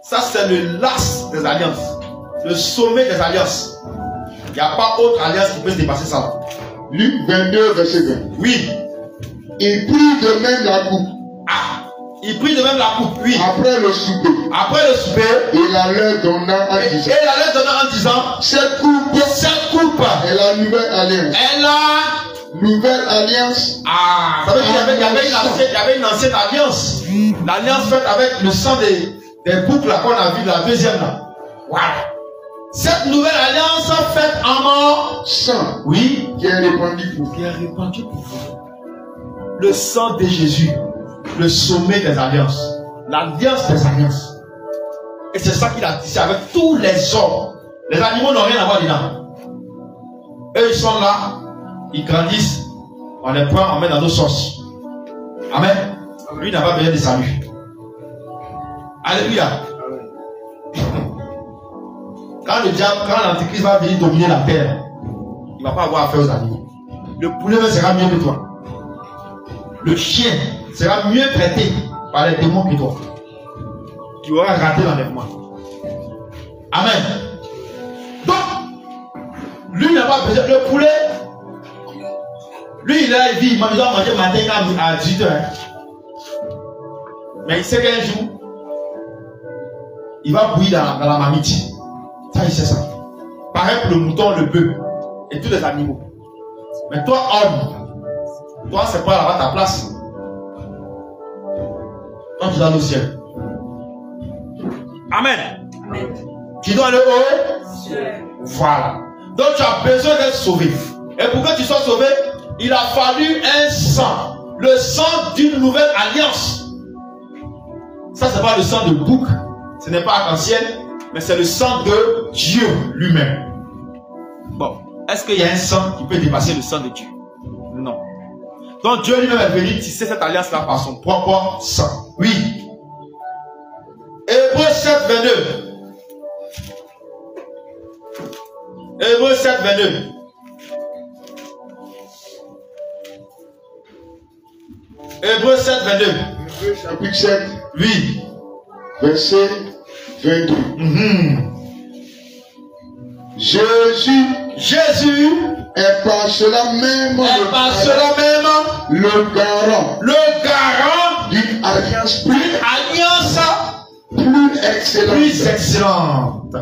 Speaker 1: Ça, c'est le las des alliances. Le sommet des alliances. Il n'y a pas autre alliance qui peut se dépasser ça.
Speaker 2: Luc 22, verset 20.
Speaker 1: Oui.
Speaker 2: Il prit de même la coupe.
Speaker 1: Ah. Il prit de même la coupe, oui.
Speaker 2: Après le souper.
Speaker 1: Après le souper.
Speaker 2: Et la leur donna en disant.
Speaker 1: Et la leur donna en disant. Cette coupe est
Speaker 2: la nouvelle alliance.
Speaker 1: Et la
Speaker 2: nouvelle alliance.
Speaker 1: Ah. Ça veut dire qu'il y avait une ancienne alliance. L'alliance faite avec le sang des boucles qu'on a vu, la deuxième là. Voilà. Cette nouvelle alliance faite en mort.
Speaker 2: Sang.
Speaker 1: Oui.
Speaker 2: Qui est répandu pour vous.
Speaker 1: Qui est répandu pour vous. Le sang de Jésus. Le sommet des alliances. L'alliance des alliances. Et c'est ça qu'il a tissé avec tous les hommes. Les animaux n'ont rien à voir dedans. Eux, ils sont là. Ils grandissent. On les prend, on met dans nos sauces. Amen. Lui n'a pas besoin de salut. Alléluia. Quand le diable, quand l'antéchrist va venir dominer la terre, il ne va pas avoir affaire aux animaux. Le poulet sera mieux que toi. Le chien sera mieux traité par les démons que toi. Tu auras raté l'enlèvement. Amen. Donc, lui n'a pas besoin. Le poulet, lui il est là, il vit, il doit manger matin à 18h. Mais il sait qu'un jour, il va bouillir dans la marmite. Ça, il sait ça. Pareil pour le mouton, le bœuf et tous les animaux. Mais toi, homme, toi, c'est pas là-bas ta place. Toi, tu dois aller au ciel. Amen. Amen. Tu dois aller au ciel. Voilà. Donc, tu as besoin d'être sauvé. Et pour que tu sois sauvé, il a fallu un sang. Le sang d'une nouvelle alliance. Ça, c'est pas le sang de bouc. Ce n'est pas arc-en-ciel. Mais c'est le sang de Dieu lui-même. Bon. Est-ce qu'il y a un sang qui peut dépasser le sang de Dieu? Non. Donc Dieu lui-même est venu tisser cette alliance-là par son propre sang. Oui. Hébreux 7, 22. Hébreux 7, 22. Hébreux 7, 22.
Speaker 2: Hébreux chapitre 7.
Speaker 1: Oui.
Speaker 2: Verset 22. Jésus est par cela même le garant d'une alliance plus excellente.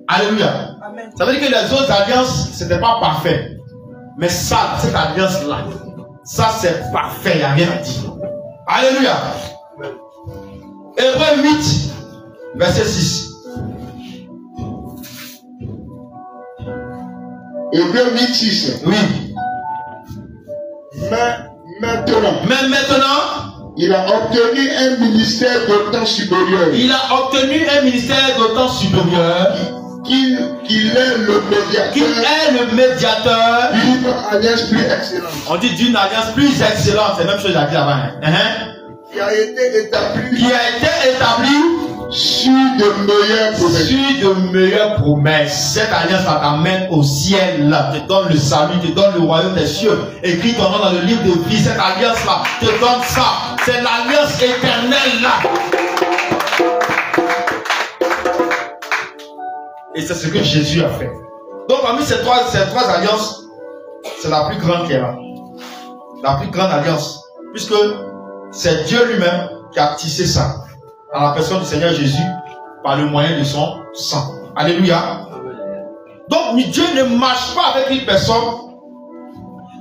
Speaker 1: Alléluia. Amen. Ça veut dire que les autres alliances, ce n'était pas parfait. Mais ça, cette alliance-là, ça c'est parfait, il n'y a rien à dire. Alléluia. Hébreux 8, verset 6.
Speaker 2: Hébreux 8, 6.
Speaker 1: Oui.
Speaker 2: Mais maintenant, il a obtenu un ministère d'autant supérieur.
Speaker 1: Il a obtenu un ministère d'autant supérieur.
Speaker 2: Qu'il est le médiateur. D'une alliance plus excellente.
Speaker 1: On dit d'une alliance plus excellente. C'est la même chose que j'ai dit là-bas.
Speaker 2: Qui a été établie.
Speaker 1: Sur de meilleures promesses. Cette alliance-là t'amène au ciel, là, te donne le salut, te donne le royaume des cieux. Écris ton nom dans le livre de vie. Cette alliance-là te donne ça. C'est l'alliance éternelle là. Et c'est ce que Jésus a fait. Donc parmi ces trois alliances, c'est la plus grande qui est là. La plus grande alliance. Puisque c'est Dieu lui-même qui a tissé ça. Dans la personne du Seigneur Jésus, par le moyen de son sang. Alléluia. Donc Dieu ne marche pas avec une personne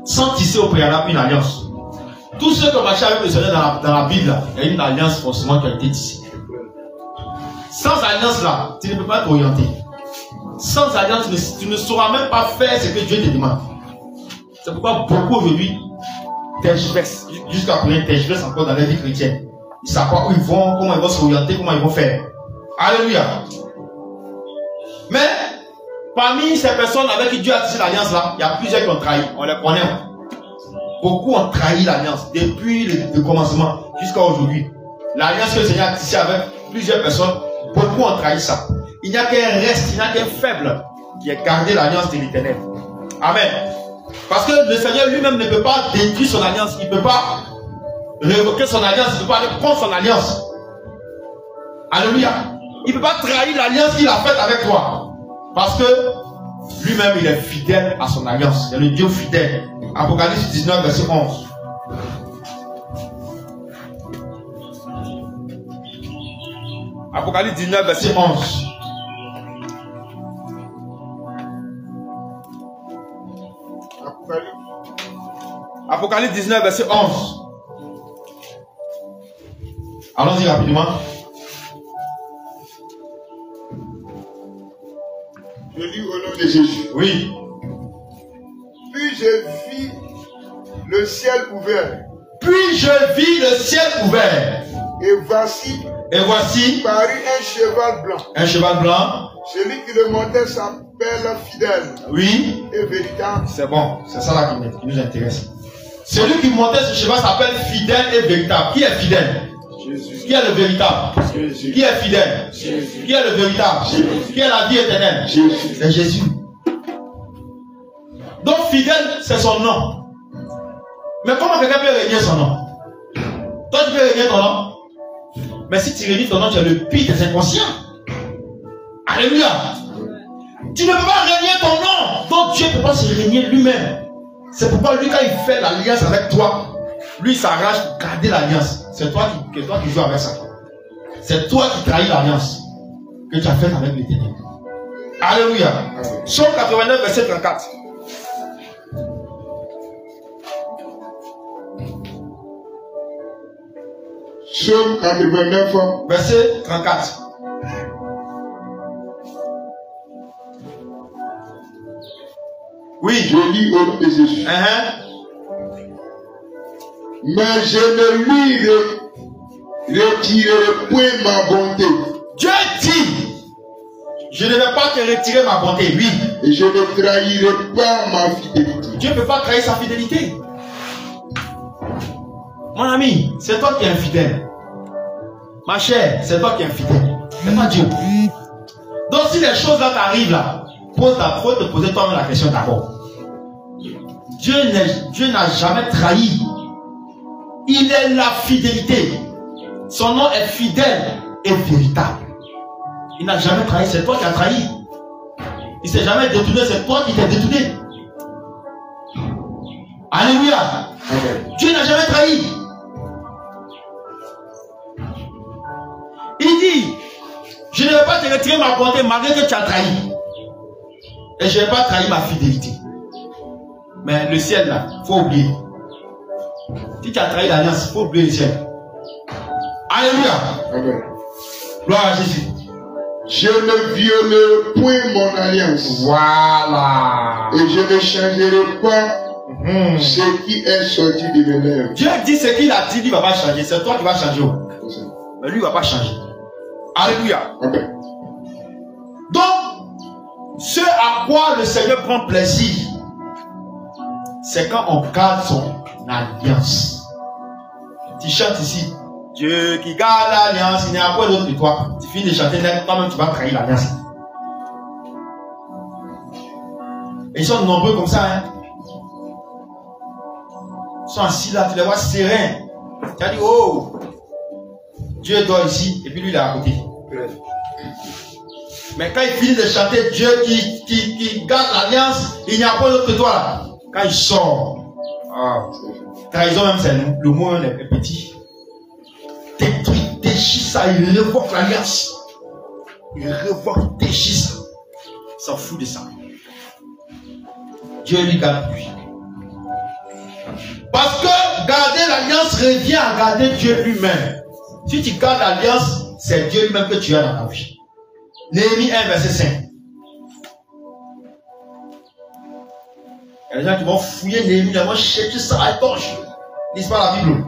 Speaker 1: sans tisser au préalable une alliance. Tous ceux qui ont marché avec le Seigneur dans la Bible, il y a une alliance forcément qui a été tissée. Sans alliance là, tu ne peux pas t'orienter. Sans alliance, tu ne sauras même pas faire ce que Dieu te demande. C'est pourquoi beaucoup aujourd'hui tergiversent, jusqu'à présent tergiversent encore dans la vie chrétienne. Ils ne savent pas où ils vont, comment ils vont s'orienter, comment ils vont faire. Alléluia. Mais parmi ces personnes avec qui Dieu a tissé l'alliance là, il y a plusieurs qui ont trahi. On les connaît. beaucoup ont trahi l'alliance depuis le commencement jusqu'à aujourd'hui. L'alliance que le Seigneur a tissée avec plusieurs personnes, beaucoup ont trahi ça. Il n'y a qu'un reste, il n'y a qu'un faible qui a gardé l'alliance de l'Éternel. Amen. Parce que le Seigneur lui-même ne peut pas détruire son alliance, il ne peut pas révoquer son alliance, il ne peut pas prendre son alliance. Alléluia. Il ne peut pas trahir l'alliance qu'il a faite avec toi. Parce que lui-même, il est fidèle à son alliance. C'est le Dieu fidèle. Apocalypse 19, verset 11. Apocalypse 19, verset 11. Apocalypse 19, verset 11. Allons-y rapidement.
Speaker 2: Je lis au nom de Jésus.
Speaker 1: Oui.
Speaker 2: Puis je vis le ciel ouvert.
Speaker 1: Puis je vis le ciel ouvert.
Speaker 2: Et voici parut un cheval blanc.
Speaker 1: Un cheval blanc.
Speaker 2: Celui qui le montait s'appelle fidèle.
Speaker 1: Oui.
Speaker 2: Et véritable.
Speaker 1: C'est bon. C'est ça là qui nous intéresse. Celui qui montait ce cheval s'appelle fidèle et véritable. Qui est fidèle?
Speaker 2: Jésus.
Speaker 1: Qui est le véritable?
Speaker 2: Jésus.
Speaker 1: Qui est fidèle?
Speaker 2: Jésus.
Speaker 1: Qui est le véritable?
Speaker 2: Jésus.
Speaker 1: Qui est la vie éternelle?
Speaker 2: Jésus.
Speaker 1: C'est Jésus. Donc fidèle, c'est son nom. Mais comment quelqu'un peut régner son nom? Toi, tu peux régner ton nom. Mais si tu régnes ton nom, tu es le pire des inconscients. Alléluia. Tu ne peux pas régner ton nom. Donc Dieu ne peut pas se régner lui-même. C'est pourquoi lui, quand il fait l'alliance avec toi, lui, il s'arrange pour garder l'alliance. C'est toi qui joues avec ça. C'est toi qui trahis l'alliance que tu as faite avec l'Éternel. Alléluia. Psaume 89, verset 34.
Speaker 2: Psaume 89,
Speaker 1: verset 34. Oui.
Speaker 2: Je lis au nom de Jésus. Mais je ne lui retirerai point ma bonté.
Speaker 1: Dieu dit, je ne vais pas te retirer ma bonté, oui.
Speaker 2: Et je ne trahirai pas ma fidélité.
Speaker 1: Dieu ne peut pas trahir sa fidélité. Mon ami, c'est toi qui es infidèle. Ma chère, c'est toi qui es infidèle. C'est pas Dieu. Donc si les choses là t'arrivent là, faut te poser toi-même la question d'abord. Dieu n'a jamais trahi. Il est la fidélité. Son nom est fidèle et véritable. Il n'a jamais trahi, c'est toi qui as trahi. Il ne s'est jamais détourné, c'est toi qui t'es détourné. Alléluia. Dieu n'a jamais trahi. Il dit, je ne vais pas te retirer ma bonté malgré que tu as trahi. Et je ne vais pas trahir ma fidélité. Mais le ciel là, il faut oublier. Si tu as trahi l'alliance, il faut oublier le ciel. Alléluia.
Speaker 2: Amen.
Speaker 1: Gloire à Jésus.
Speaker 2: Je ne violerai point mon alliance.
Speaker 1: Voilà.
Speaker 2: Et je ne changerai pas ce qui est sorti de mes lèvres.
Speaker 1: Dieu dit ce qu'il a dit, lui ne va pas changer. C'est toi qui vas changer. Mais lui ne va pas changer. Alléluia.
Speaker 2: Amen.
Speaker 1: Donc, ce à quoi le Seigneur prend plaisir, c'est quand on garde son alliance. Tu chantes ici, Dieu qui garde l'alliance, il n'y a pas d'autre que toi. Tu finis de chanter, toi-même tu vas trahir l'alliance. Et ils sont nombreux comme ça. Hein? Ils sont assis là, tu les vois sereins. Tu as dit, oh, Dieu dort ici, et puis lui il est à côté. Mais quand il finit de chanter Dieu qui garde l'alliance, il n'y a pas d'autre que toi là. Quand il sort, trahison même, c'est le mot est petit. Détruit, déchire ça, il révoque l'alliance. Il révoque, déchire ça. Il s'en fout de ça. Dieu lui garde lui. Parce que garder l'alliance revient à garder Dieu lui-même. Si tu gardes l'alliance, c'est Dieu lui-même que tu as dans ta vie. Néhémie 1, verset 5. Il y a des gens qui vont fouiller Néhémie, ils vont chercher ça à la torche. Lisent pas la Bible.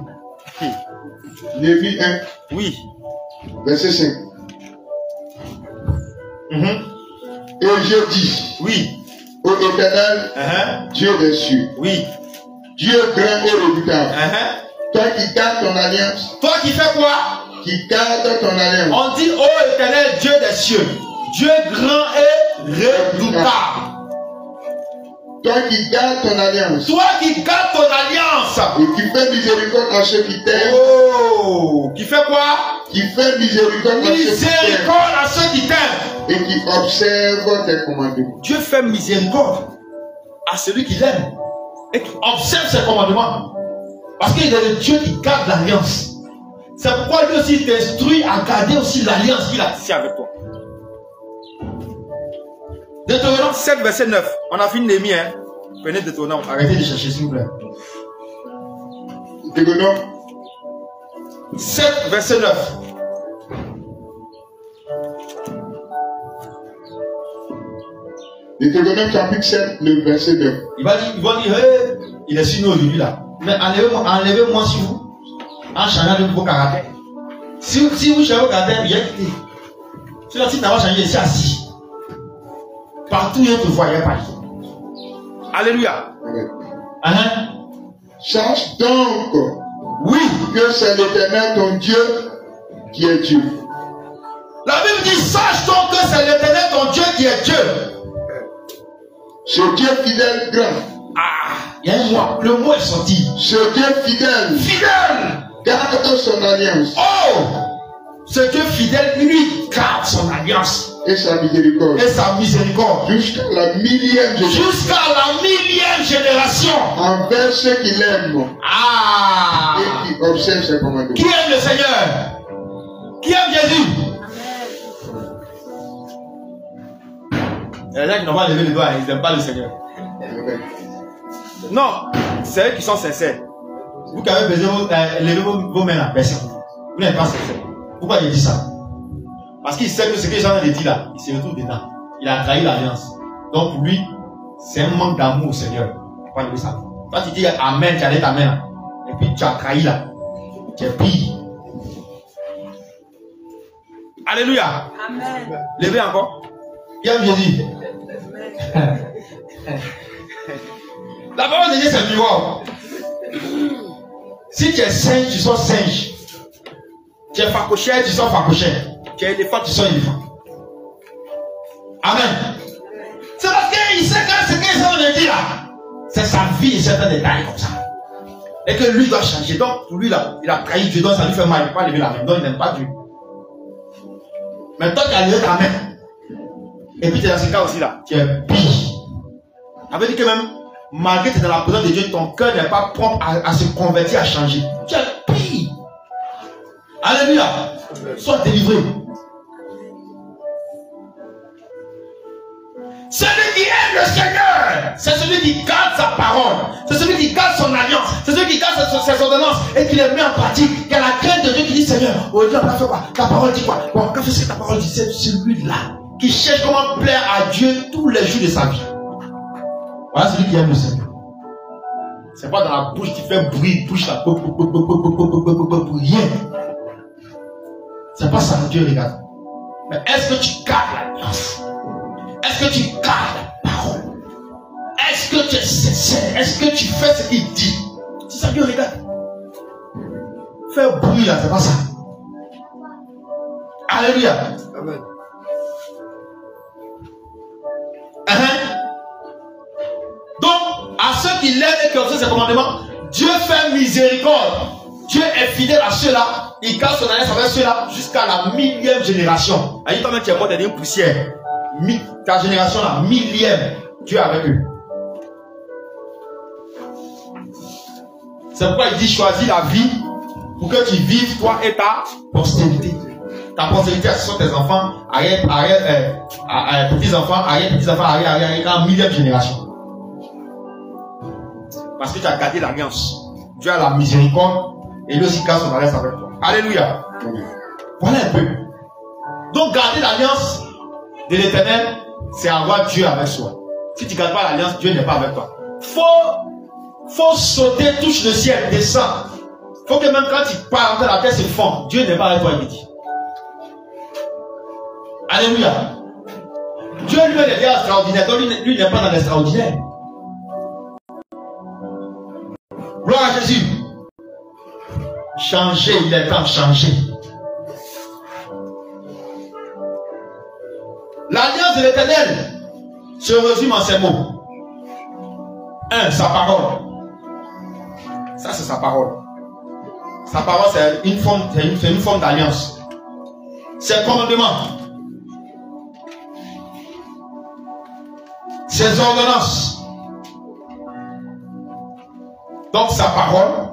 Speaker 2: Néhémie 1.
Speaker 1: Oui.
Speaker 2: Verset 5. Et je dis,
Speaker 1: oui,
Speaker 2: ô Éternel, Dieu des cieux,
Speaker 1: oui,
Speaker 2: Dieu grand et redoutable. Toi qui gardes ton alliance.
Speaker 1: Toi qui fais quoi?
Speaker 2: Qui garde ton alliance.
Speaker 1: On dit, ô Éternel, Dieu des cieux, Dieu grand et redoutable.
Speaker 2: Toi qui gardes ton alliance.
Speaker 1: Toi qui gardes ton alliance.
Speaker 2: Et qui fait miséricorde à ceux qui t'aiment.
Speaker 1: Oh, qui fait quoi?
Speaker 2: Qui fait miséricorde
Speaker 1: à ceux qui t'aiment.
Speaker 2: Et qui observe tes commandements.
Speaker 1: Dieu fait miséricorde à celui qui l'aime et qui observe ses commandements. Parce qu'il est le Dieu qui garde l'alliance. C'est pourquoi lui aussi t'instruit à garder aussi l'alliance qu'il a tissée avec toi. Deutéronome 7, verset 9. On a fini Néhémie, hein. Prenez Deutéronome. Arrêtez de chercher, s'il vous plaît.
Speaker 2: Deutéronome
Speaker 1: 7, verset 9.
Speaker 2: Deutéronome chapitre 7, le verset 9.
Speaker 1: Il va dire, hey, il est sur nous aujourd'hui là. Mais enlevez-moi sur vous. En changeant de vos caractères. Si vous changez vos caractères, il y a quitté. Si tu n'as pas changé, ici assis. Partout où tu vois, il y a pas. Alléluia.
Speaker 2: Amen. Sache donc,
Speaker 1: oui,
Speaker 2: que c'est l'Éternel ton Dieu qui est Dieu.
Speaker 1: La Bible dit, sache donc que c'est l'Éternel ton Dieu qui est Dieu.
Speaker 2: Ce Dieu fidèle grand.
Speaker 1: Ah, il y a un mot, le mot est sorti.
Speaker 2: Ce Dieu fidèle.
Speaker 1: Fidèle.
Speaker 2: Garde son alliance.
Speaker 1: Oh, ce Dieu fidèle, lui, garde son alliance.
Speaker 2: Et sa miséricorde.
Speaker 1: Et sa miséricorde.
Speaker 2: Jusqu'à la millième génération.
Speaker 1: Jusqu'à la millième génération.
Speaker 2: Envers ceux qui l'aiment.
Speaker 1: Ah.
Speaker 2: Et qui observent ses commandements.
Speaker 1: Qui aime le Seigneur? Qui aime Jésus? Il y a des gens qui n'ont pas levé le doigt, ils n'aiment pas le Seigneur. Non, c'est eux qui sont sincères. Vous qui avez besoin de lever vos mains là, personne. Vous n'êtes pas sincères. Pourquoi il dit ça? Parce qu'il sait que ce que les gens ont dit là, il se retrouve dedans. Il a trahi l'alliance. Donc pour lui, c'est un manque d'amour au Seigneur. Pourquoi il dit ça? Quand tu dis Amen, tu as dit ta main là. Et puis tu as trahi là. Tu es pire. Alléluia. Amen. Levez encore. Qui aime Jésus? La parole de Dieu c'est miroir. Si tu es singe, tu sois singe. Tu es facochère, tu sois facochère. Tu es éléphant, tu sois éléphant. Amen. C'est parce qu'il sait que ce qu'ils ont dit là, c'est sa vie et certains détails comme ça. Et que lui doit changer. Donc pour lui là, il a trahi Dieu, donc ça lui fait mal. Il ne peut pas lever la main. Donc il n'aime pas Dieu. Mais toi tu as levé ta main. Et puis tu es dans ce cas aussi là, tu es pire. Ça veut dire que même, malgré que tu es dans la présence de Dieu, ton cœur n'est pas prompt à se convertir, à changer. Tu es pire. Alléluia. Sois délivré. Celui qui aime le Seigneur, c'est celui qui garde sa parole. C'est celui qui garde son alliance. C'est celui qui garde ses ordonnances et qui les met en pratique. Il y a la crainte de Dieu qui dit, Seigneur, aujourd'hui on va faire quoi? Ta parole dit quoi? Bon, quand c'est ce que ta parole dit, c'est celui-là qui cherche comment plaire à Dieu tous les jours de sa vie. Voilà celui qui aime le Seigneur. C'est pas dans la bouche qui fait bruit, bouche là, rien. C'est pas ça que Dieu regarde. Mais est-ce que tu gardes l'alliance? Est-ce que tu gardes la parole? Est-ce que tu es sincère? Est-ce que tu fais ce qu'il dit? C'est ça que Dieu regarde. Faire bruit là, c'est pas ça. Alléluia. Amen. Donc, à ceux qui l'aiment et qui observent ses commandements, Dieu fait miséricorde. Dieu est fidèle à ceux-là. Il garde son alliance avec ceux-là jusqu'à la millième génération. Aïe, toi-même, tu es mort derrière une poussière. Ta génération, la millième, Dieu est avec eux. C'est pourquoi il dit choisis la vie pour que tu vives toi et ta postérité. Ta postérité, ce sont tes enfants, petits-enfants, petits-enfants, arrière, millième génération. Parce que tu as gardé l'alliance. Dieu a la miséricorde et lui aussi garde son alliance avec toi. Alléluia. Voilà un peu. Donc garder l'alliance de l'Éternel, c'est avoir Dieu avec soi. Si tu ne gardes pas l'alliance, Dieu n'est pas avec toi. Faut sauter, touche le ciel, descend. Faut que même quand tu parles, la terre se fond. Dieu n'est pas avec toi, il dit. Alléluia. Dieu lui est extraordinaire. Donc lui n'est pas dans l'extraordinaire. Gloire à Jésus. Changer, il est temps de changer. L'alliance de l'Éternel se résume en ces mots. 1. Sa parole. Ça, c'est sa parole. Sa parole, c'est une forme d'alliance. Ses commandements. Ses ordonnances. Donc, sa parole,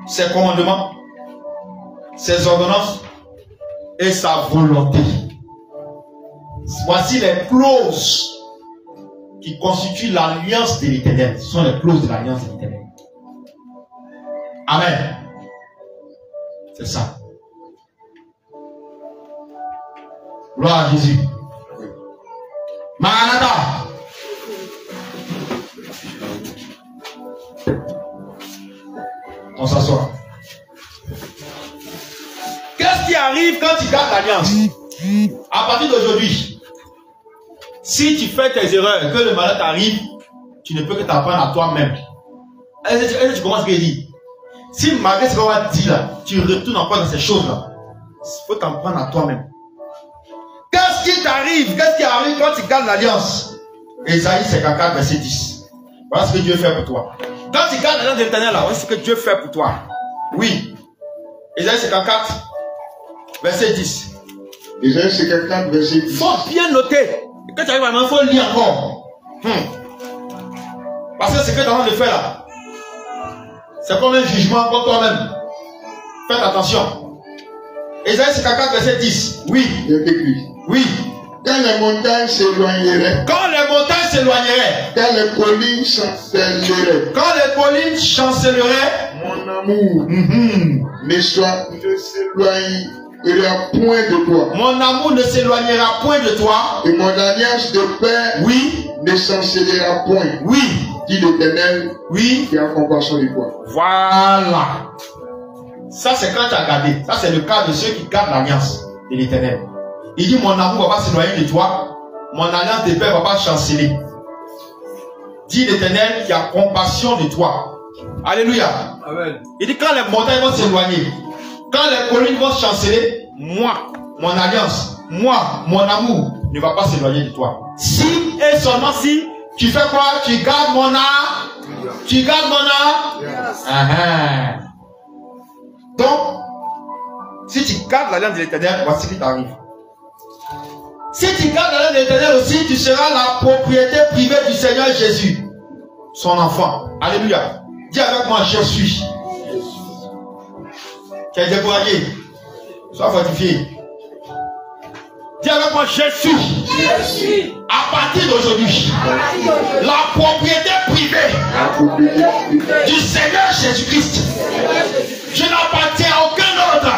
Speaker 1: ses commandements, ses ordonnances et sa volonté. Voici les clauses qui constituent l'alliance de l'Éternel. Ce sont les clauses de l'alliance de l'Éternel. Amen. C'est ça. Gloire à Jésus. Maranatha. On s'assoit. Qu'est-ce qui arrive quand tu gardes l'alliance? À partir d'aujourd'hui, si tu fais tes erreurs et que le malheur t'arrive, tu ne peux que t'apprendre à toi-même. Est-ce que tu comprends ce qu'il dit? Si malgré ce qu'on va dire là, tu retournes encore dans ces choses-là, il faut t'en prendre à toi-même. Qu'est-ce qui t'arrive? Qu'est-ce qui arrive quand tu gardes l'alliance? Ésaïe 54, verset 10. Voilà ce que Dieu fait pour toi. Quand tu gardes l'alliance de l'Éternel là, voilà ce que Dieu fait pour toi. Oui. Ésaïe 54, verset 10.
Speaker 2: Ésaïe 54, verset 10.
Speaker 1: Il faut bien noter. Et quand tu arrives à il faut lire encore. Parce que ce que tu es en train de faire là, c'est comme un jugement pour toi-même. Faites attention. Ésaïe 54, verset 10. Oui.
Speaker 2: Il est écrit.
Speaker 1: Oui.
Speaker 2: Quand les montagnes s'éloigneraient.
Speaker 1: Quand les montagnes s'éloigneraient.
Speaker 2: Quand les collines chancelleraient.
Speaker 1: Quand les collines chancelleraient.
Speaker 2: Mon amour ne s'éloignera point de toi.
Speaker 1: Mon amour ne s'éloignera point de toi.
Speaker 2: Et mon alliance de paix ne chancellera point.
Speaker 1: Oui.
Speaker 2: Dit l'Éternel, qui a compassion de toi.
Speaker 1: Voilà. Ça, c'est quand tu as gardé. Ça, c'est le cas de ceux qui gardent l'alliance de l'Éternel. Il dit, mon amour ne va pas s'éloigner de toi. Mon alliance de paix ne va pas chanceler. Dit l'Éternel qui a compassion de toi. Alléluia. Amen. Il dit, quand les montagnes vont s'éloigner, quand les collines vont chanceler, moi, mon alliance, moi, mon amour ne va pas s'éloigner de toi. Si et seulement si, tu fais quoi? Tu gardes mon âme. Tu gardes mon âme. Yes. Donc, si tu gardes l'alliance de l'Éternel, voici ce qui t'arrive. Si tu gardes l'alliance de l'Éternel aussi, tu seras la propriété privée du Seigneur Jésus, son enfant. Alléluia. Dis avec moi, je suis. Tu es découragé. Sois fortifié. Dis avec moi, je suis. À partir d'aujourd'hui, la propriété privée du Seigneur Jésus-Christ. Je n'appartiens à aucun autre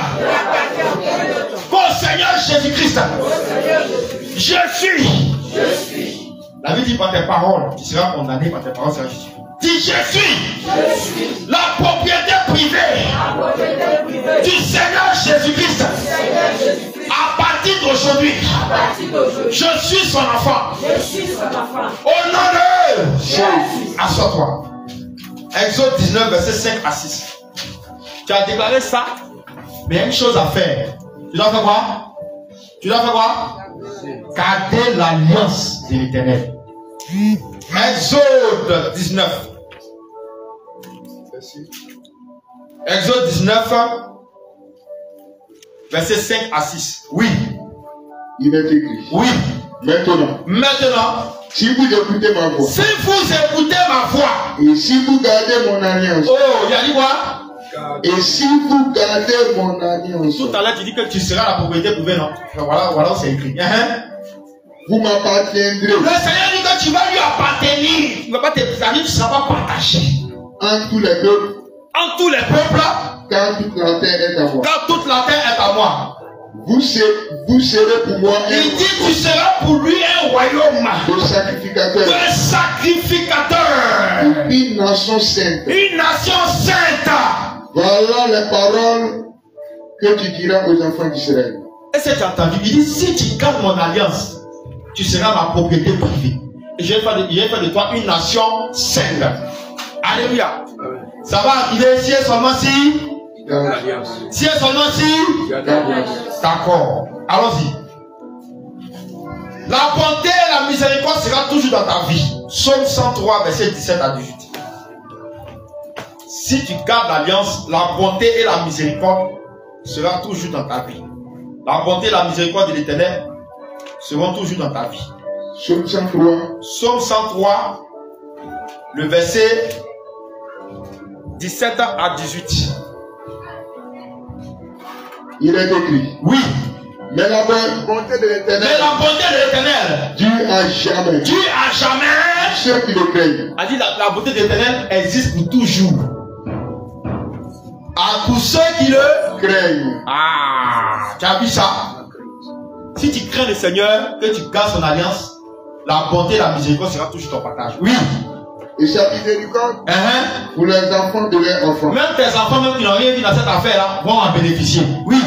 Speaker 1: qu'au Seigneur Jésus-Christ. Je suis. La Bible dit par tes paroles, tu seras condamné, par tes paroles, tu seras justifié. Dis je suis. La propriété privée du Seigneur Jésus-Christ. À partir d'aujourd'hui, je suis son enfant. Au nom de Jésus. Assois-toi. Exode 19, verset 5 à 6. Tu as déclaré ça, mais il y a une chose à faire. Tu dois faire quoi? Tu dois faire quoi? Garder l'alliance de l'Éternel. Exode 19. Exode 19, verset 5 à 6. Oui.
Speaker 2: Il est écrit.
Speaker 1: Oui.
Speaker 2: Maintenant, si vous écoutez ma voix.
Speaker 1: Si vous écoutez ma voix.
Speaker 2: Et si vous gardez mon alliance.
Speaker 1: Oh, il a dit quoi?
Speaker 2: Et si vous gardez mon alliance.
Speaker 1: Tout à l'heure, tu dis que tu seras la propriété privée, non? Voilà, c'est écrit.
Speaker 2: Vous m'appartiendrez.
Speaker 1: Le Seigneur dit que tu vas lui appartenir. Tu ne vas pas te tu ne seras pas partagé.
Speaker 2: En tous les peuples.
Speaker 1: En tous les peuples.
Speaker 2: Car toute la terre est à moi.
Speaker 1: Car toute la terre est à moi.
Speaker 2: Vous serez pour moi un.
Speaker 1: Il dit tu seras pour lui un royaume.
Speaker 2: De sacrificateur.
Speaker 1: De sacrificateur.
Speaker 2: Une nation sainte.
Speaker 1: Une nation sainte.
Speaker 2: Voilà les paroles que tu diras aux enfants d'Israël.
Speaker 1: Est-ce que tu as entendu? Il dit si tu gardes mon alliance, tu seras ma propriété privée. Et je vais faire de toi une nation sainte. Alléluia. Ça va arriver si et seulement si. Si et seulement si. D'accord. Allons-y. La bonté et la miséricorde sera toujours dans ta vie. Psaume 103, verset 17 à 18. Si tu gardes l'alliance, la bonté et la miséricorde sera toujours dans ta vie. La bonté et la miséricorde de l'Éternel seront toujours dans ta vie.
Speaker 2: Psaume 103.
Speaker 1: Psaume 103, le verset 17 à 18.
Speaker 2: Il est écrit.
Speaker 1: Oui.
Speaker 2: Mais la bonté de l'Éternel.
Speaker 1: Mais la bonté de l'Éternel.
Speaker 2: Dure à jamais.
Speaker 1: Dure à jamais.
Speaker 2: Ceux qui le craignent.
Speaker 1: A dit la bonté de l'Éternel existe pour toujours. Pour ceux qui le
Speaker 2: craignent.
Speaker 1: Ah, tu as vu ça? Si tu crains le Seigneur, que tu gardes son alliance, la bonté et la miséricorde sera toujours ton partage. Oui.
Speaker 2: Et sa miséricorde pour les enfants de leurs enfants.
Speaker 1: Même tes enfants, même qui n'ont rien vu dans cette affaire-là, vont en bénéficier. Oui.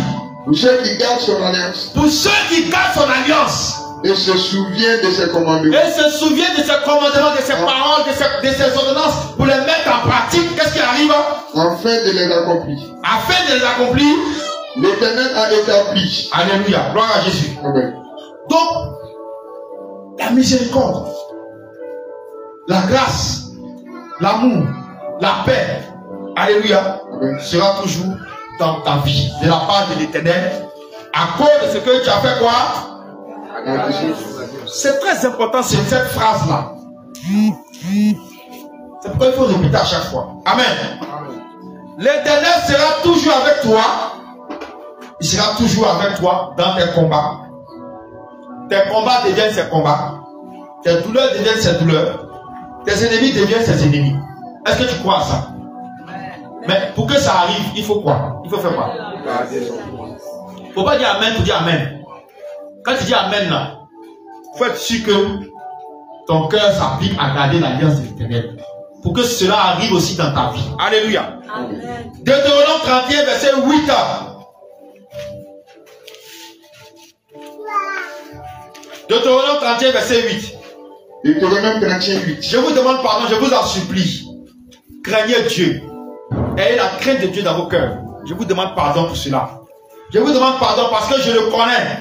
Speaker 2: Pour ceux qui gardent son alliance.
Speaker 1: Pour ceux qui gardent son alliance.
Speaker 2: Et se souviennent de ses commandements.
Speaker 1: Et se souviennent de ses commandements, de ses paroles, de ses ordonnances, pour les mettre en pratique. Qu'est-ce qui arrive?
Speaker 2: Afin de les accomplir.
Speaker 1: Afin de les accomplir.
Speaker 2: L'Éternel a établi.
Speaker 1: Alléluia. Gloire à Jésus.
Speaker 2: Amen.
Speaker 1: Donc, la miséricorde, la grâce, l'amour, la paix, alléluia,
Speaker 2: Amen,
Speaker 1: sera toujours dans ta vie, de la part de l'Éternel, à cause de ce que tu as fait quoi? C'est très important, c'est cette phrase-là. C'est pourquoi il faut répéter à chaque fois. Amen. L'Éternel sera toujours avec toi. Il sera toujours avec toi dans tes combats. Tes combats deviennent ses combats. Tes douleurs deviennent ses douleurs. Tes ennemis deviennent ses ennemis. Est-ce que tu crois à ça? Mais pour que ça arrive, il faut quoi? Il faut faire quoi? Il ne faut pas dire Amen pour dire Amen. Quand tu dis Amen là, il faut être sûr que ton cœur s'applique à garder l'alliance de l'Éternel. Pour que cela arrive aussi dans ta vie. Alléluia. Amen. Deutéronome 31, verset 8. Deutéronome 31, verset 8.
Speaker 2: Deutéronome 31, 8.
Speaker 1: Je vous demande pardon, je vous en supplie. Craignez Dieu. Ayez la crainte de Dieu dans vos cœurs. Je vous demande pardon pour cela. Je vous demande pardon parce que je le connais.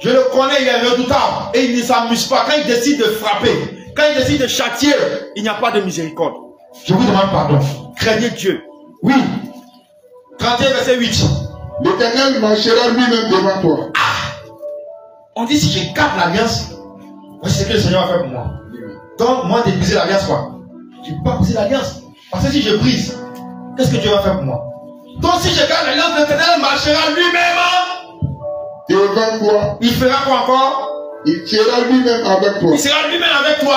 Speaker 1: Je le connais, il est redoutable. Et il ne s'amuse pas. Quand il décide de frapper, quand il décide de châtier, il n'y a pas de miséricorde. Je vous demande pardon. Craignez Dieu. Oui. 31, verset 8.
Speaker 2: L'Éternel marchera lui-même devant toi.
Speaker 1: On dit si je garde l'alliance, voici ce que le Seigneur va faire pour moi. Donc, moi, de briser l'alliance, quoi. Je ne peux pas briser l'alliance. Parce que si je brise, qu'est-ce que Dieu va faire pour moi? Donc, si je garde l'alliance, l'Éternel marchera lui-même
Speaker 2: devant toi.
Speaker 1: Il fera quoi encore?
Speaker 2: Il sera lui-même avec toi.
Speaker 1: Il sera lui-même avec toi.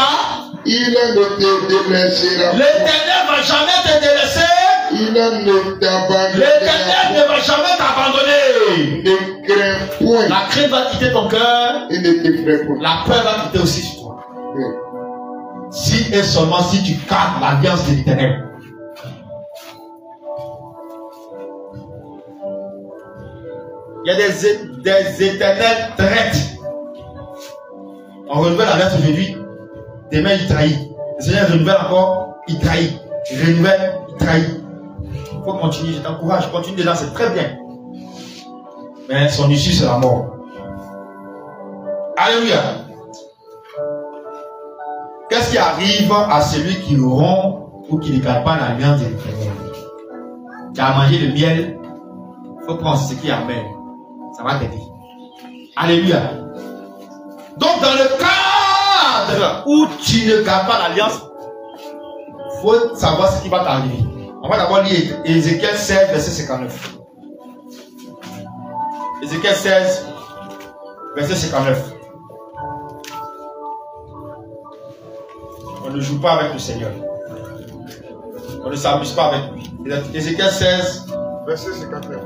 Speaker 2: Il ne te délaissera.
Speaker 1: L'Éternel ne va jamais te délaisser.
Speaker 2: Il ne t'abandonnera.
Speaker 1: L'Éternel ne va jamais t'abandonner.
Speaker 2: Ne crains point.
Speaker 1: La crainte va quitter ton cœur.
Speaker 2: Et ne t'effraie point.
Speaker 1: La peur va quitter aussi sur toi.
Speaker 2: Oui.
Speaker 1: Si et seulement si tu gardes l'alliance de l'Éternel. Il y a des éternels traites. On renouvelle l'alliance aujourd'hui. Demain, il trahit. Le Seigneur renouvelle encore, il trahit. Il renouvelle, il trahit. Il faut continuer, je t'encourage. Continue dedans, c'est très bien. Mais son issue, c'est la mort. Alléluia. Qu'est-ce qui arrive à celui qui rompt ou qui ne garde pas l'alliance de l'Éternel? Tu as mangé le miel, il faut prendre ce qui amène. Ça va t'aider. Alléluia. Donc, dans le cadre où tu ne gardes pas l'alliance, il faut savoir ce qui va t'arriver. On va d'abord lire Ézéchiel 16, verset 59. Ézéchiel 16, verset 59. On ne joue pas avec le Seigneur. On ne s'amuse pas avec lui. Ézéchiel 16,
Speaker 2: verset 59.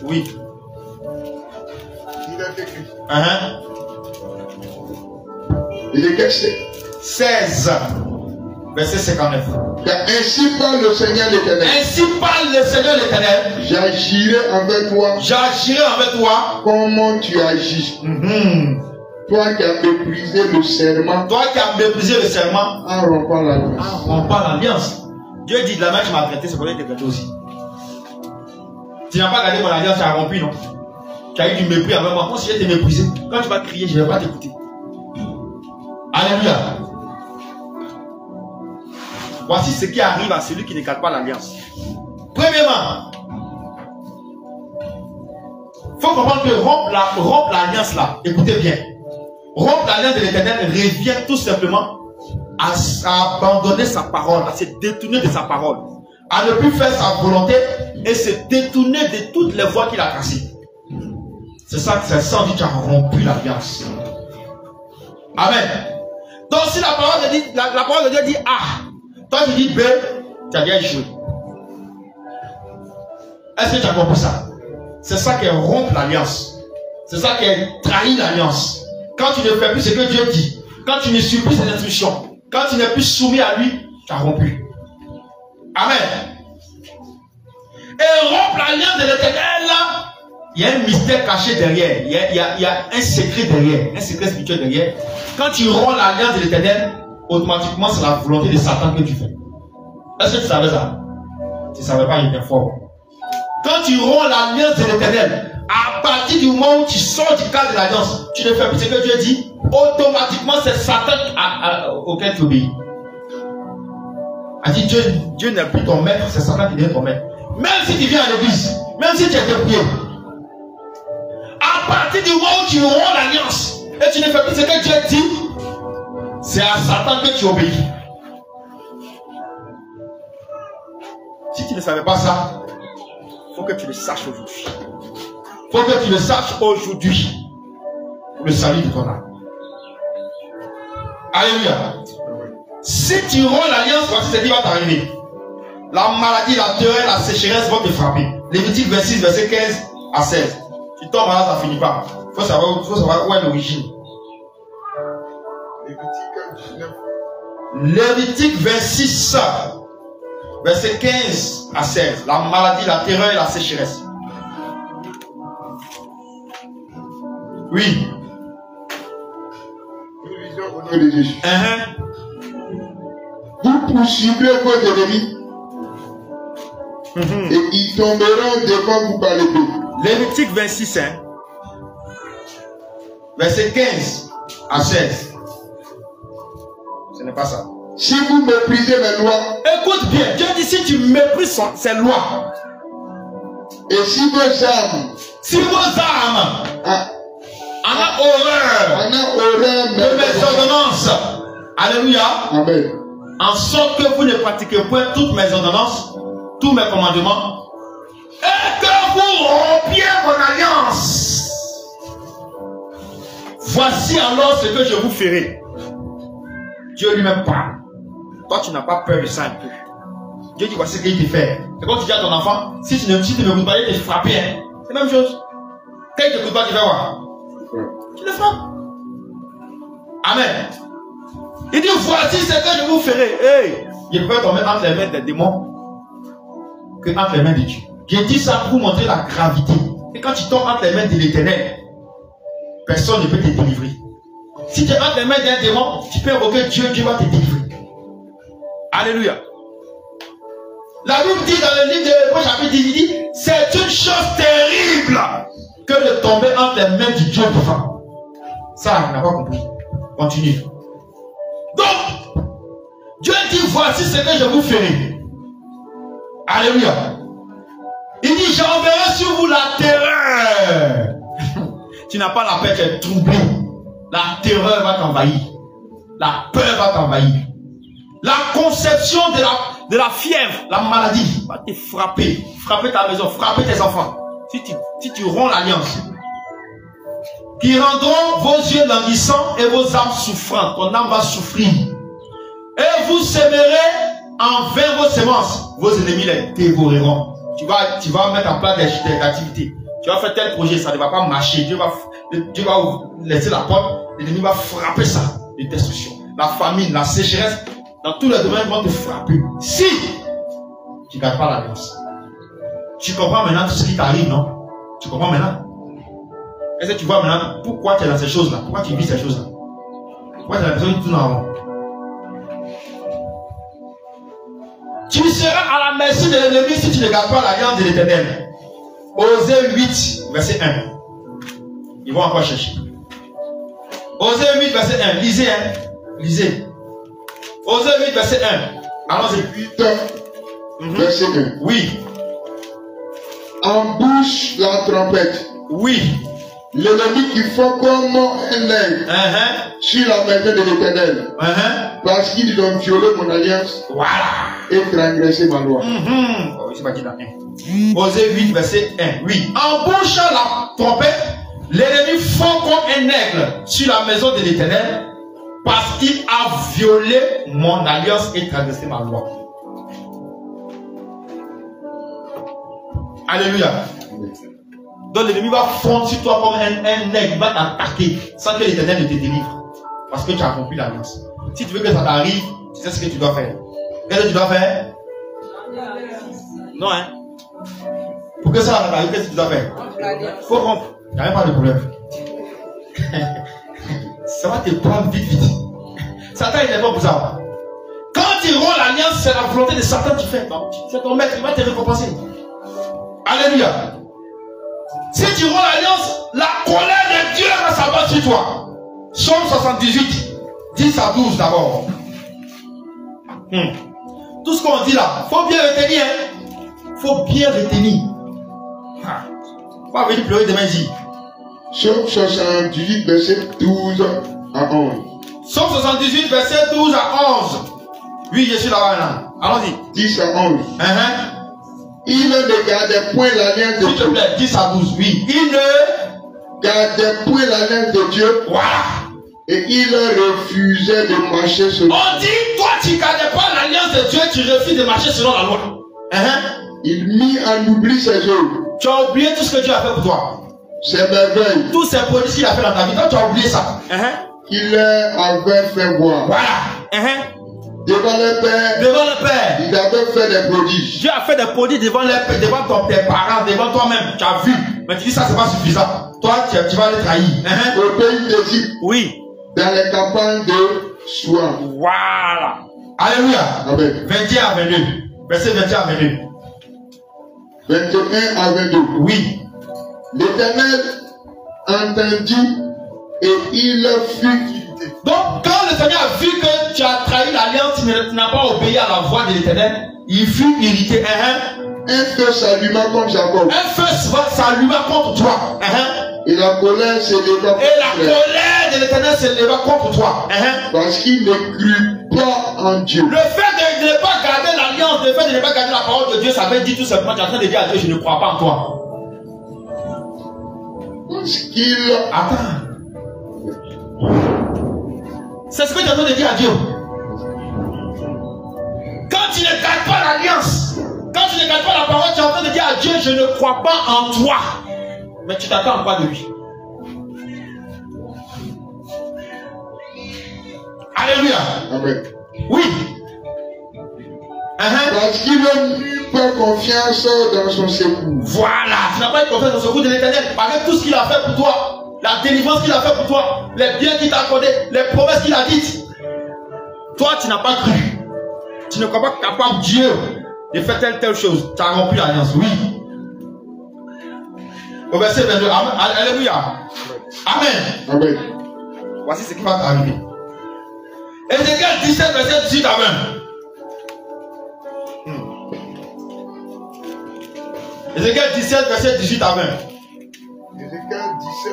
Speaker 1: Oui.
Speaker 2: Il est écrit.
Speaker 1: Ézéchiel 16, verset 59.
Speaker 2: Car ainsi parle le Seigneur l'Éternel.
Speaker 1: Ainsi parle le Seigneur l'Éternel.
Speaker 2: J'agirai avec toi.
Speaker 1: J'agirai avec toi.
Speaker 2: Comment tu agis. Toi qui as méprisé le serment.
Speaker 1: Toi qui as méprisé le serment.
Speaker 2: En rompant l'alliance.
Speaker 1: En rompant l'alliance. Dieu dit de la main tu m'as traité, c'est pour ça que tu es traité aussi. Tu n'as pas gardé mon alliance, tu as rompu, non? Tu as eu du mépris avec moi. Moi, si je t'ai méprisé, quand tu vas crier, je ne vais pas t'écouter. Alléluia. Voici ce qui arrive à celui qui ne garde pas l'alliance. Premièrement, il faut comprendre que rompre l'alliance là, écoutez bien. Rompre l'alliance de l'Éternel revient tout simplement à abandonner sa parole, à se détourner de sa parole, à ne plus faire sa volonté et se détourner de toutes les voies qu'il a tracées. C'est ça que c'est ça dit tu as rompu l'alliance. Amen. Donc si la parole de Dieu dit A, toi tu dis B, tu as déjà échoué. Est-ce que tu as compris ça? C'est ça qui est rompre l'alliance. C'est ça qui est trahir l'alliance. Quand tu ne fais plus ce que Dieu dit, quand tu ne suis plus ses instructions, quand tu n'es plus soumis à lui, tu as rompu. Amen. Et rompre l'alliance de l'Éternel, là, il y a un mystère caché derrière. Il y a un secret derrière, un secret spirituel derrière. Quand tu romps l'alliance de l'Éternel, automatiquement, c'est la volonté de Satan que tu fais. Est-ce que tu savais ça? Tu ne savais pas, il était fort. Quand tu romps l'alliance de l'Éternel, à partir du moment où tu sors du cadre de l'alliance, tu ne fais plus ce que Dieu dit, automatiquement, c'est Satan auquel tu obéis. A dit Dieu n'est plus ton maître, c'est Satan qui devient ton maître. Même si tu viens à l'église, même si tu es dépouillé, à partir du moment où tu romps l'alliance et tu ne fais plus ce que Dieu dit, c'est à Satan que tu obéis. Si tu ne savais pas ça, il faut que tu le saches aujourd'hui. Il faut que tu le saches aujourd'hui pour le salut de ton âme. Alléluia. Si tu romps l'alliance, voici ce qui va t'arriver. La maladie, la terreur, la sécheresse vont te frapper. Lévitique 26, verset 15 à 16. Tu tombes malade, ça ne finit pas. Il faut savoir où est l'origine. Lévitique 26, verset 15 à 16. La maladie, la terreur et la sécheresse. Oui.
Speaker 2: Nous lisons au nom de Jésus. Vous poursuivrez vos ennemis. Et ils tomberont devant vous par l'épée.
Speaker 1: Lévitique 26, verset 15 à 16. Ce n'est pas ça.
Speaker 2: Si vous méprisez mes lois.
Speaker 1: Écoute bien, Dieu dit si tu méprises ses lois.
Speaker 2: Et si vos âmes.
Speaker 1: En a horreur de mes ordonnances. Alléluia.
Speaker 2: Amen.
Speaker 1: En sorte que vous ne pratiquez point toutes mes ordonnances, tous mes commandements, et que vous rompiez mon alliance. Voici alors ce que je vous ferai. Dieu lui-même parle. Toi, tu n'as pas peur de ça un peu. Dieu dit voici ce qu'il te fait. C'est comme tu dis à ton enfant, si tu ne m'écoutes pas, il te frappe. Hein. C'est la même chose. Quand il ne t'écoute pas, tu fais quoi? Tu le frappes. Amen. Il dit voici ce que je vous ferai. Hey, il peut tomber entre les mains des démons que entre les mains de Dieu. J'ai dit ça pour montrer la gravité. Et quand tu tombes entre les mains de l'Éternel, personne ne peut te délivrer. Si tu es entre les mains d'un démon, tu peux invoquer Dieu, Dieu va te délivrer. Alléluia. La Bible dit dans le livre de Hébreux chapitre 10, il dit, c'est une chose terrible que de tomber entre les mains du Dieu vivant. Ça, on n'a pas compris. Continue. Donc, Dieu dit, voici ce que je vous ferai. Alléluia. Il dit, j'enverrai sur vous la terreur. Tu n'as pas la peur, tu es troublé. La terreur va t'envahir. La peur va t'envahir. La conception de la fièvre, la maladie va te frapper. Frapper ta maison, frapper tes enfants. Si tu romps l'alliance. Qui rendront vos yeux languissants et vos âmes souffrantes. Ton âme va souffrir. Et vous sèmerez en vain vos semences. Vos ennemis les dévoreront. Tu vas mettre en place des activités. Tu vas faire tel projet, ça ne va pas marcher. Dieu va laisser la porte. L'ennemi va frapper ça. Les destructions. La famine, la sécheresse. Dans tous les domaines, ils vont te frapper. Si tu ne gardes pas l'alliance. Tu comprends maintenant tout ce qui t'arrive, non? Tu comprends maintenant? Est-ce que tu vois maintenant pourquoi tu es dans ces choses-là? Pourquoi tu vis ces choses-là? Pourquoi tu as l'impression que tu tournes en rond? Tu seras à la merci de l'ennemi si tu ne gardes pas l'alliance de l'Éternel. Osée 8, verset 1. Ils vont encore chercher. Osée 8, verset 1. Lisez, hein. Lisez. Osée 8, verset 1. Allons-y.
Speaker 2: 8, verset 1.
Speaker 1: Oui.
Speaker 2: Embouche la trompette.
Speaker 1: Oui.
Speaker 2: L'ennemi qui font comme un aigle sur la maison de l'Éternel. Parce qu'ils ont violé mon alliance.
Speaker 1: Voilà.
Speaker 2: Et transgressé ma loi.
Speaker 1: Oh, c'est pas dit dans 1. Osée 8, verset 1. Oui. Embouche la trompette. L'ennemi fond comme un aigle sur la maison de l'Éternel. Parce qu'il a violé mon alliance et transgressé ma loi. Alléluia. Donc l'ennemi va fondre sur toi comme un aigle, il va t'attaquer sans que l'Éternel ne te délivre. Parce que tu as accompli l'alliance. Si tu veux que ça t'arrive, tu sais ce que tu dois faire. Qu'est-ce que tu dois faire? Non, hein? Pour que ça t'arrive, qu'est-ce que tu dois faire? Il faut rompre. Il n'y a même pas de problème. Ça va te prendre vite, vite. Satan, il n'est pas pour ça. Quand tu romps l'alliance, c'est la volonté de Satan qui fait. C'est ton maître, il va te récompenser. Alléluia. Si tu romps l'alliance, la colère de Dieu va s'abattre sur toi. Psaume 78, 10 à 12 d'abord. Tout ce qu'on dit là, il faut bien retenir. Il faut bien retenir. Pas venir pleurer demain ici.
Speaker 2: Psaume 78, verset 12 à 11.
Speaker 1: Psaume 78, verset 12 à 11. Oui, je suis là-bas. Allons-y.
Speaker 2: 10 à 11. Il ne gardait point l'alliance de Dieu.
Speaker 1: S'il te plaît, 10 à 12, oui. Il ne
Speaker 2: gardait point l'alliance de Dieu.
Speaker 1: Voilà.
Speaker 2: Et il refusait de marcher selon.
Speaker 1: On dit, toi tu ne gardais pas l'alliance de Dieu, tu refuses de marcher selon la loi.
Speaker 2: Il mit en oubli ses œuvres.
Speaker 1: Tu as oublié tout ce que Dieu a fait pour toi.
Speaker 2: Ses merveilles.
Speaker 1: Tous ces produits qu'il a fait dans ta vie, toi tu as oublié ça.
Speaker 2: Il avait fait voir.
Speaker 1: Voilà.
Speaker 2: Devant le Père.
Speaker 1: Devant le Père.
Speaker 2: Il avait fait des prodiges.
Speaker 1: Dieu a fait des prodiges devant tes parents, devant toi-même. Tu as vu. Mais tu dis ça, c'est pas suffisant. Toi, tu vas les trahir.
Speaker 2: Au pays d'Égypte.
Speaker 1: Oui.
Speaker 2: Dans les campagnes de Soie.
Speaker 1: Voilà. Alléluia.
Speaker 2: Amen.
Speaker 1: 21 à 22. Verset 21 à 22.
Speaker 2: 21 à 22.
Speaker 1: Oui.
Speaker 2: L'Éternel entendit et il fut quitté.
Speaker 1: Donc, quand le Seigneur a vu que tu as trahi l'alliance, tu n'as pas obéi à la voix de l'Éternel, il fut irrité.
Speaker 2: Un feu s'alluma contre Jacob.
Speaker 1: Un feu s'alluma contre toi.
Speaker 2: Et la colère s'éleva.
Speaker 1: Et la colère de l'Éternel s'éleva contre toi.
Speaker 2: Parce qu'il ne crut pas en Dieu.
Speaker 1: Le fait de ne pas garder l'alliance, le fait de ne pas garder la parole de Dieu, ça veut dire tout simplement, tu es en train de dire à Dieu, je ne crois pas en toi.
Speaker 2: Parce qu'il...
Speaker 1: Attends. C'est ce que tu es en train de dire à Dieu. Quand tu ne gardes pas l'alliance, quand tu ne gardes pas la parole, tu es en train de dire à Dieu, je ne crois pas en toi. Mais tu t'attends pas de lui. Alléluia.
Speaker 2: Amen.
Speaker 1: Oui.
Speaker 2: Parce qu'il n'a pas confiance dans son secours.
Speaker 1: Voilà. Tu n'as pas eu confiance dans le secours de l'Éternel. Avec tout ce qu'il a fait pour toi, la délivrance qu'il a fait pour toi, les biens qu'il t'a accordés, les promesses qu'il a dites. Toi, tu n'as pas cru. Tu ne crois pas capable Dieu de faire telle chose. Tu as rompu l'alliance. Oui. Au verset 22. Alléluia. Amen.
Speaker 2: Amen.
Speaker 1: Voici ce qui va t'arriver. Ézéchiel 17, verset 18 à 20. Ézéchiel 17, verset 18 à 20.
Speaker 2: Ézéchiel 17,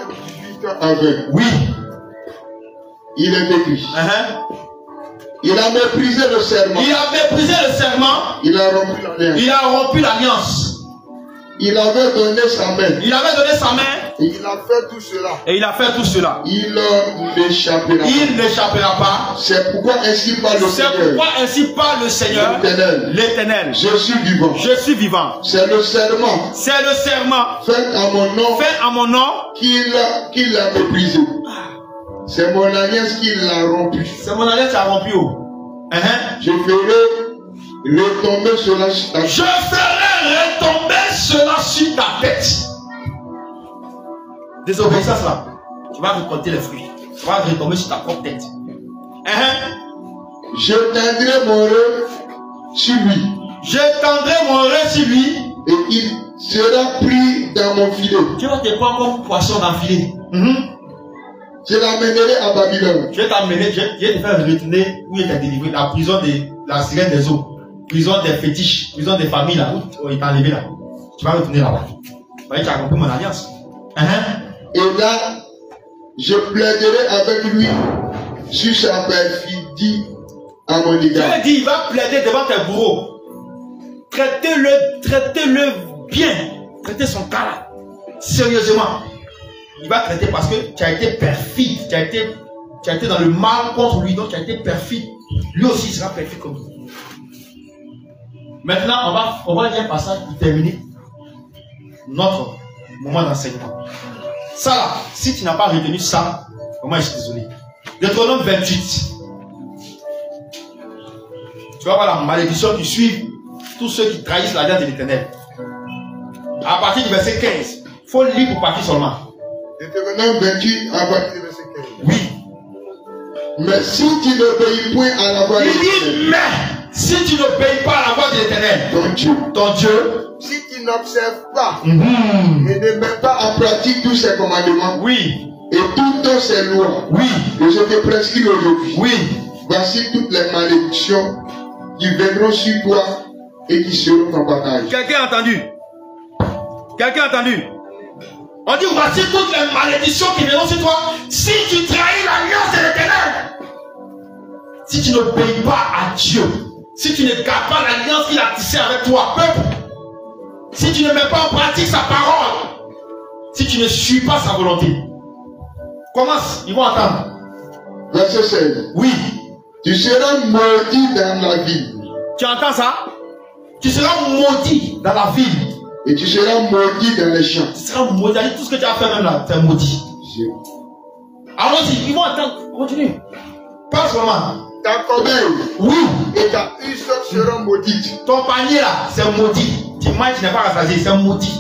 Speaker 2: 18 à 20.
Speaker 1: Oui.
Speaker 2: Il est écrit. Il a méprisé le serment.
Speaker 1: Il a méprisé le serment.
Speaker 2: Il a rompu l'alliance.
Speaker 1: Il a rompu l'alliance.
Speaker 2: Il avait donné sa main.
Speaker 1: Il avait donné sa main.
Speaker 2: Et il a fait tout cela.
Speaker 1: Et il a fait tout cela.
Speaker 2: Il n'échappera pas.
Speaker 1: Il n'échappera pas.
Speaker 2: C'est pourquoi ainsi parle le Seigneur.
Speaker 1: C'est pourquoi ainsi parle le Seigneur. L'Éternel.
Speaker 2: Je suis vivant.
Speaker 1: Je suis vivant.
Speaker 2: C'est le serment.
Speaker 1: C'est le serment.
Speaker 2: Fait à mon nom.
Speaker 1: Fait à mon nom.
Speaker 2: Qu'il a méprisé. C'est mon alliance qu'il a rompu.
Speaker 1: C'est mon alliance qui a rompu.
Speaker 2: Je ferai retomber cela sur ta tête.
Speaker 1: Je ferai retomber cela sur ta tête. désobéissance là, tu vas récolter les fruits. Tu vas retomber sur ta propre tête.
Speaker 2: Je tendrai mon œil sur lui.
Speaker 1: Je tendrai mon œil sur lui.
Speaker 2: Et il sera pris dans mon filet.
Speaker 1: Tu vas te prendre comme poisson dans le filet.
Speaker 2: Je l'amènerai à Babylone.
Speaker 1: Je vais t'amener, je vais te faire retourner où il t'a délivré, la prison de la sirène des eaux, prison des fétiches, prison des familles là, où il t'a enlevé là. Tu vas retourner là-bas. Tu as compris mon alliance.
Speaker 2: Et là, je plaiderai avec lui sur sa perfidie à mon égard.
Speaker 1: Dieu dit, il va plaider devant tes bourreaux. Traitez-le bien. Traitez son cas là. Sérieusement. Il va traiter parce que tu as été perfide. Tu as été dans le mal contre lui. Donc tu as été perfide. Lui aussi sera perfide comme vous. Maintenant, on va lire un passage pour terminer notre moment d'enseignement. Ça là, si tu n'as pas retenu ça, vraiment je suis désolé. Deutéronome 28. Tu vas voir la malédiction qui suit tous ceux qui trahissent l'alliance de l'Éternel. À partir du verset 15. Il faut lire pour partir seulement.
Speaker 2: Deutéronome 28 à partir du verset 15.
Speaker 1: Oui.
Speaker 2: Mais si tu n'obéis point à la voix de l'Éternel.
Speaker 1: Il dit, mais si tu n'obéis pas à la voix de l'Éternel, ton Dieu,
Speaker 2: si tu n'observes pas et ne mets pas en pratique tous ses commandements,
Speaker 1: oui,
Speaker 2: et toutes ses lois,
Speaker 1: oui,
Speaker 2: que je te prescris aujourd'hui,
Speaker 1: oui,
Speaker 2: voici toutes les malédictions qui viendront sur toi et qui seront ton partage.
Speaker 1: Quelqu'un a entendu? Quelqu'un a entendu? On dit voici toutes les malédictions qui viendront sur toi si tu trahis l'alliance de l'Éternel. Si tu n'obéis pas à Dieu, si tu ne gardes pas l'alliance qu'il a tissée avec toi, peuple, si tu ne mets pas en pratique sa parole, si tu ne suis pas sa volonté, commence, ils vont entendre.
Speaker 2: Verset 16.
Speaker 1: Oui.
Speaker 2: Tu seras maudit dans la ville.
Speaker 1: Tu entends ça? Tu seras maudit dans la ville.
Speaker 2: Et tu seras maudit dans les champs.
Speaker 1: Tu seras maudit. Tout ce que tu as fait même là, tu es maudit. Allons-y, ils vont entendre. Continue. Pas seulement.
Speaker 2: Ta corbeille,
Speaker 1: oui,
Speaker 2: et ta husse seront maudites.
Speaker 1: Ton panier là, c'est maudit. Tu manges, tu n'es pas rassasié, c'est maudit.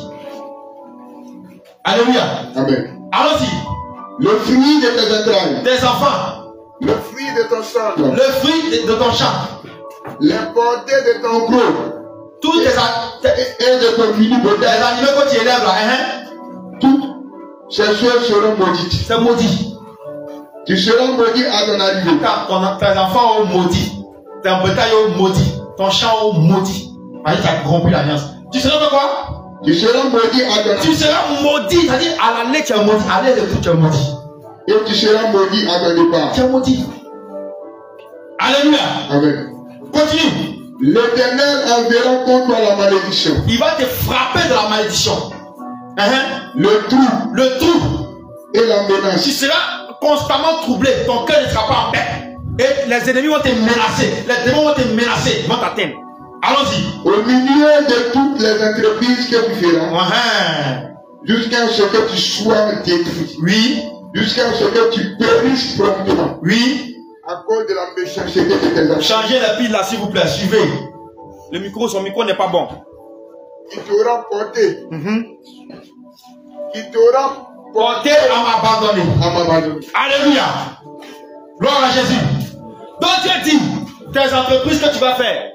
Speaker 1: Alléluia.
Speaker 2: Amen.
Speaker 1: Allons-y.
Speaker 2: Le fruit de tes entrailles.
Speaker 1: Tes enfants.
Speaker 2: Le fruit de ton sang.
Speaker 1: Le fruit de ton champ.
Speaker 2: L'importé de ton gros.
Speaker 1: Tous tes
Speaker 2: et de ton mini beauté.
Speaker 1: Les animaux que tu élèves là,
Speaker 2: toutes ces choses seront maudites.
Speaker 1: C'est maudit.
Speaker 2: Tu seras maudit à ton arrivée.
Speaker 1: Tes enfants ont maudit. Tes bétail ont maudit. Ton champ ont maudit. Parce que tu as rompu l'alliance. Tu seras quoi?
Speaker 2: Tu seras maudit à ton arrivée.
Speaker 1: Tu seras maudit. C'est-à-dire à l'année tu es maudit. À l'année de tout tu es maudit.
Speaker 2: Et tu seras maudit à ton départ.
Speaker 1: Tu es maudit. Alléluia.
Speaker 2: Amen.
Speaker 1: Continue.
Speaker 2: L'Éternel enverra contre toi la malédiction.
Speaker 1: Il va te frapper de la malédiction.
Speaker 2: Le trou.
Speaker 1: Le trou.
Speaker 2: Et la menace.
Speaker 1: Tu seras constamment troublé. Ton cœur ne sera pas en paix. Et les ennemis vont te menacer. Les démons vont te menacer. Ils vont t'atteindre. Allons-y.
Speaker 2: Au milieu de toutes les entreprises que tu feras. Jusqu'à ce que tu sois détruit.
Speaker 1: Oui.
Speaker 2: Jusqu'à ce que tu périsses promptement.
Speaker 1: Oui.
Speaker 2: À cause de la méchanceté de tes actions.
Speaker 1: Changez la pile là, s'il vous plaît. Suivez. Le micro, son micro n'est pas bon.
Speaker 2: Qui t'aura porté. Qui t'aura
Speaker 1: porté à m'abandonner. Alléluia. Gloire à Jésus. Donc Dieu dit, tes entreprises que tu vas faire,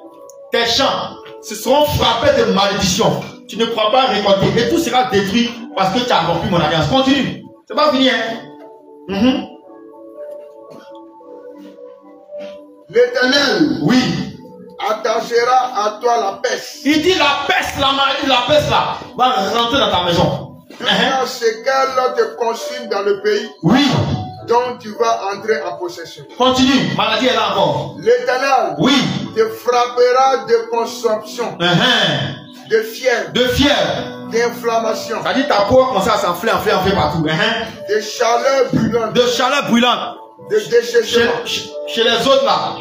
Speaker 1: tes champs, se seront frappés de malédiction. Tu ne pourras pas récolter. Et tout sera détruit parce que tu as rompu mon alliance. Continue. C'est pas fini, hein?
Speaker 2: L'Éternel,
Speaker 1: oui,
Speaker 2: attachera à toi la peste.
Speaker 1: Il dit la peste, la maladie, la peste là, va rentrer dans ta maison.
Speaker 2: Jusqu'à ce qu'elle te consume dans le pays.
Speaker 1: Oui.
Speaker 2: dont tu vas entrer en possession.
Speaker 1: Continue, maladie est là encore.
Speaker 2: L'Éternel,
Speaker 1: oui,
Speaker 2: te frappera de consomption, de fièvre, d'inflammation.
Speaker 1: C'est-à-dire ta peau commence à s'enfler, enfler partout.
Speaker 2: De chaleur brûlante.
Speaker 1: De chaleur brûlante.
Speaker 2: De déchèchement.
Speaker 1: Chez les autres là,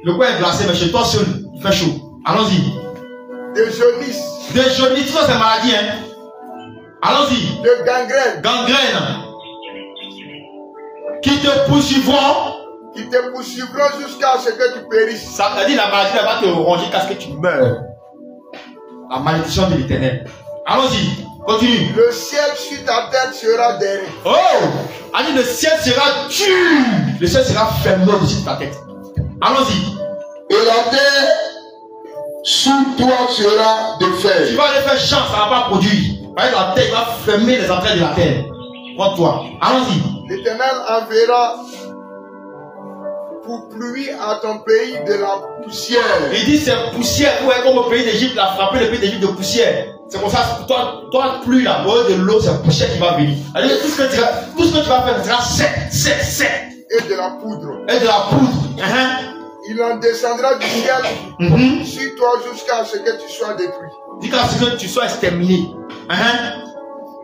Speaker 1: le coin est glacé, mais chez toi seul, il fait chaud. Allons-y.
Speaker 2: De jaunisse.
Speaker 1: De jaunisse, tout ça c'est maladie, hein. Allons-y.
Speaker 2: De gangrène.
Speaker 1: Gangrène. Qui te poursuivront.
Speaker 2: Qui te poursuivront jusqu'à ce que tu périsses.
Speaker 1: Ça veut dire la maladie elle va te ronger jusqu'à ce que tu meurs. La malédiction de l'Éternel. Allons-y. Continue.
Speaker 2: Le ciel sur ta tête sera derrière.
Speaker 1: Oh! A dit le ciel sera dur. Le ciel sera fermé au-dessus de ta tête. Allons-y.
Speaker 2: Et la terre sous toi sera de fer.
Speaker 1: Tu vas aller faire chance, ça ne va pas produire. Parce que la terre va fermer les entrées de la terre. Contre toi. Allons-y.
Speaker 2: L'Éternel enverra pour pluie à ton pays de la poussière.
Speaker 1: Il dit c'est poussière. Ouais, comme au pays d'Égypte, il a frappé le pays d'Égypte de poussière. C'est pour ça que toi pluie là, de l'eau, c'est poussière qui va venir. C'est-à-dire tout ce que tu vas faire sera sec.
Speaker 2: Et de la poudre.
Speaker 1: Et de la poudre.
Speaker 2: Il en descendra du ciel sur toi jusqu'à ce que tu sois détruit.
Speaker 1: Jusqu'à ce que tu sois exterminé.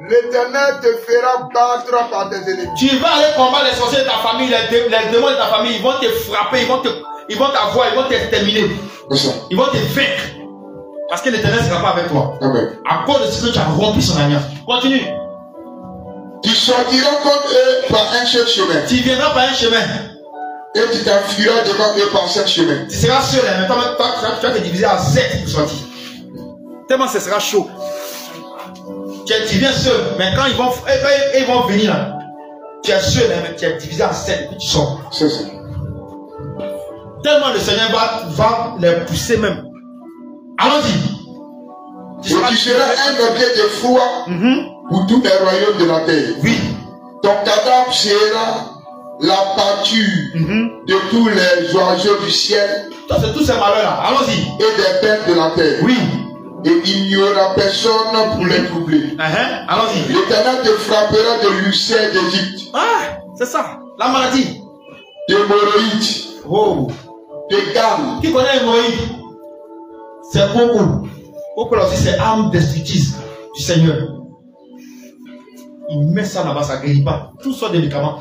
Speaker 2: L'Éternel te fera battre par tes ennemis.
Speaker 1: Tu vas aller combattre les sorciers de ta famille, les démons de ta famille. Ils vont te frapper, ils vont t'avoir, ils vont t'exterminer. Ils vont te vaincre. Parce que l'Éternel ne sera pas avec toi.
Speaker 2: Amen.
Speaker 1: À cause de ce que tu as rompu son alliance. Continue.
Speaker 2: Tu sortiras contre eux par un seul chemin.
Speaker 1: Tu viendras par un chemin.
Speaker 2: Et tu t'enfuiras devant eux par 7 chemins.
Speaker 1: Tu seras seul, mais toi, tu vas te diviser en 7 pour sortir. Tellement ce sera chaud. Tu viens seul, mais quand ils vont venir là, tu es seul, mais tu es divisé en 7 et puis tu sors.
Speaker 2: C'est ça.
Speaker 1: Tellement le Seigneur va les pousser même. Allons-y.
Speaker 2: Tu seras un objet de foi pour tous les royaumes de la terre.
Speaker 1: Oui.
Speaker 2: Ton cadavre sera la pâture de tous les oiseaux du ciel.
Speaker 1: C'est tous ces malheurs-là. Allons-y.
Speaker 2: Et des bêtes de la terre.
Speaker 1: Oui.
Speaker 2: Et il n'y aura personne pour les troubler.
Speaker 1: Allons-y.
Speaker 2: L'Éternel te frappera de l'ulcère d'Égypte.
Speaker 1: Ah, c'est ça. La maladie.
Speaker 2: D'hémorroïdes.
Speaker 1: Oh.
Speaker 2: De gammes.
Speaker 1: Qui connaît l'hémorroïde? C'est beaucoup. Beaucoup là aussi, c'est arme destructrice du Seigneur. Il met ça là-bas, ça ne guérit pas. Tout soit des médicaments.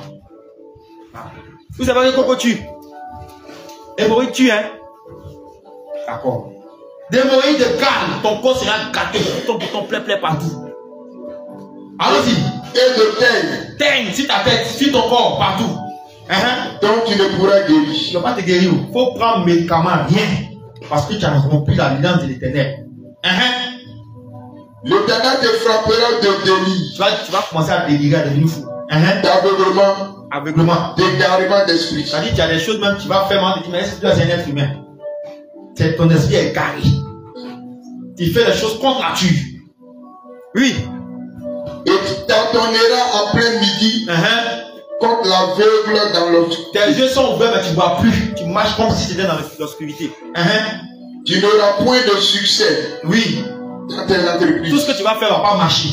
Speaker 1: Vous savez comment tue? Hémorroïde tue, hein? D'accord. D'hémorroïde de calme, ton corps sera gâté, ton plaît partout. Allons-y.
Speaker 2: Et de
Speaker 1: teigne sur ta tête, sur ton corps, partout.
Speaker 2: Donc tu ne pourras guérir.
Speaker 1: Tu ne vas pas te guérir. Il faut prendre médicaments, rien. Parce que tu as rompu l'alliance de l'Éternel.
Speaker 2: L'Éternel te frappera de délit.
Speaker 1: Tu vas commencer à délirer, à devenir fou.
Speaker 2: D'aveuglement. D'égarement d'esprit.
Speaker 1: C'est-à-dire qu'il y a des choses même que tu vas faire, mais est-ce que tu es un être humain? Ton esprit est égaré. Tu fais des choses contre nature. Oui.
Speaker 2: Et tu t'attendras en plein midi contre l'aveugle dans l'obscurité.
Speaker 1: Tes yeux sont ouverts, mais tu ne vois plus. Tu marches comme si tu étais dans l'obscurité.
Speaker 2: Tu n'auras point de succès.
Speaker 1: Oui.
Speaker 2: Dans tes entreprises.
Speaker 1: Tout ce que tu vas faire ne va pas marcher.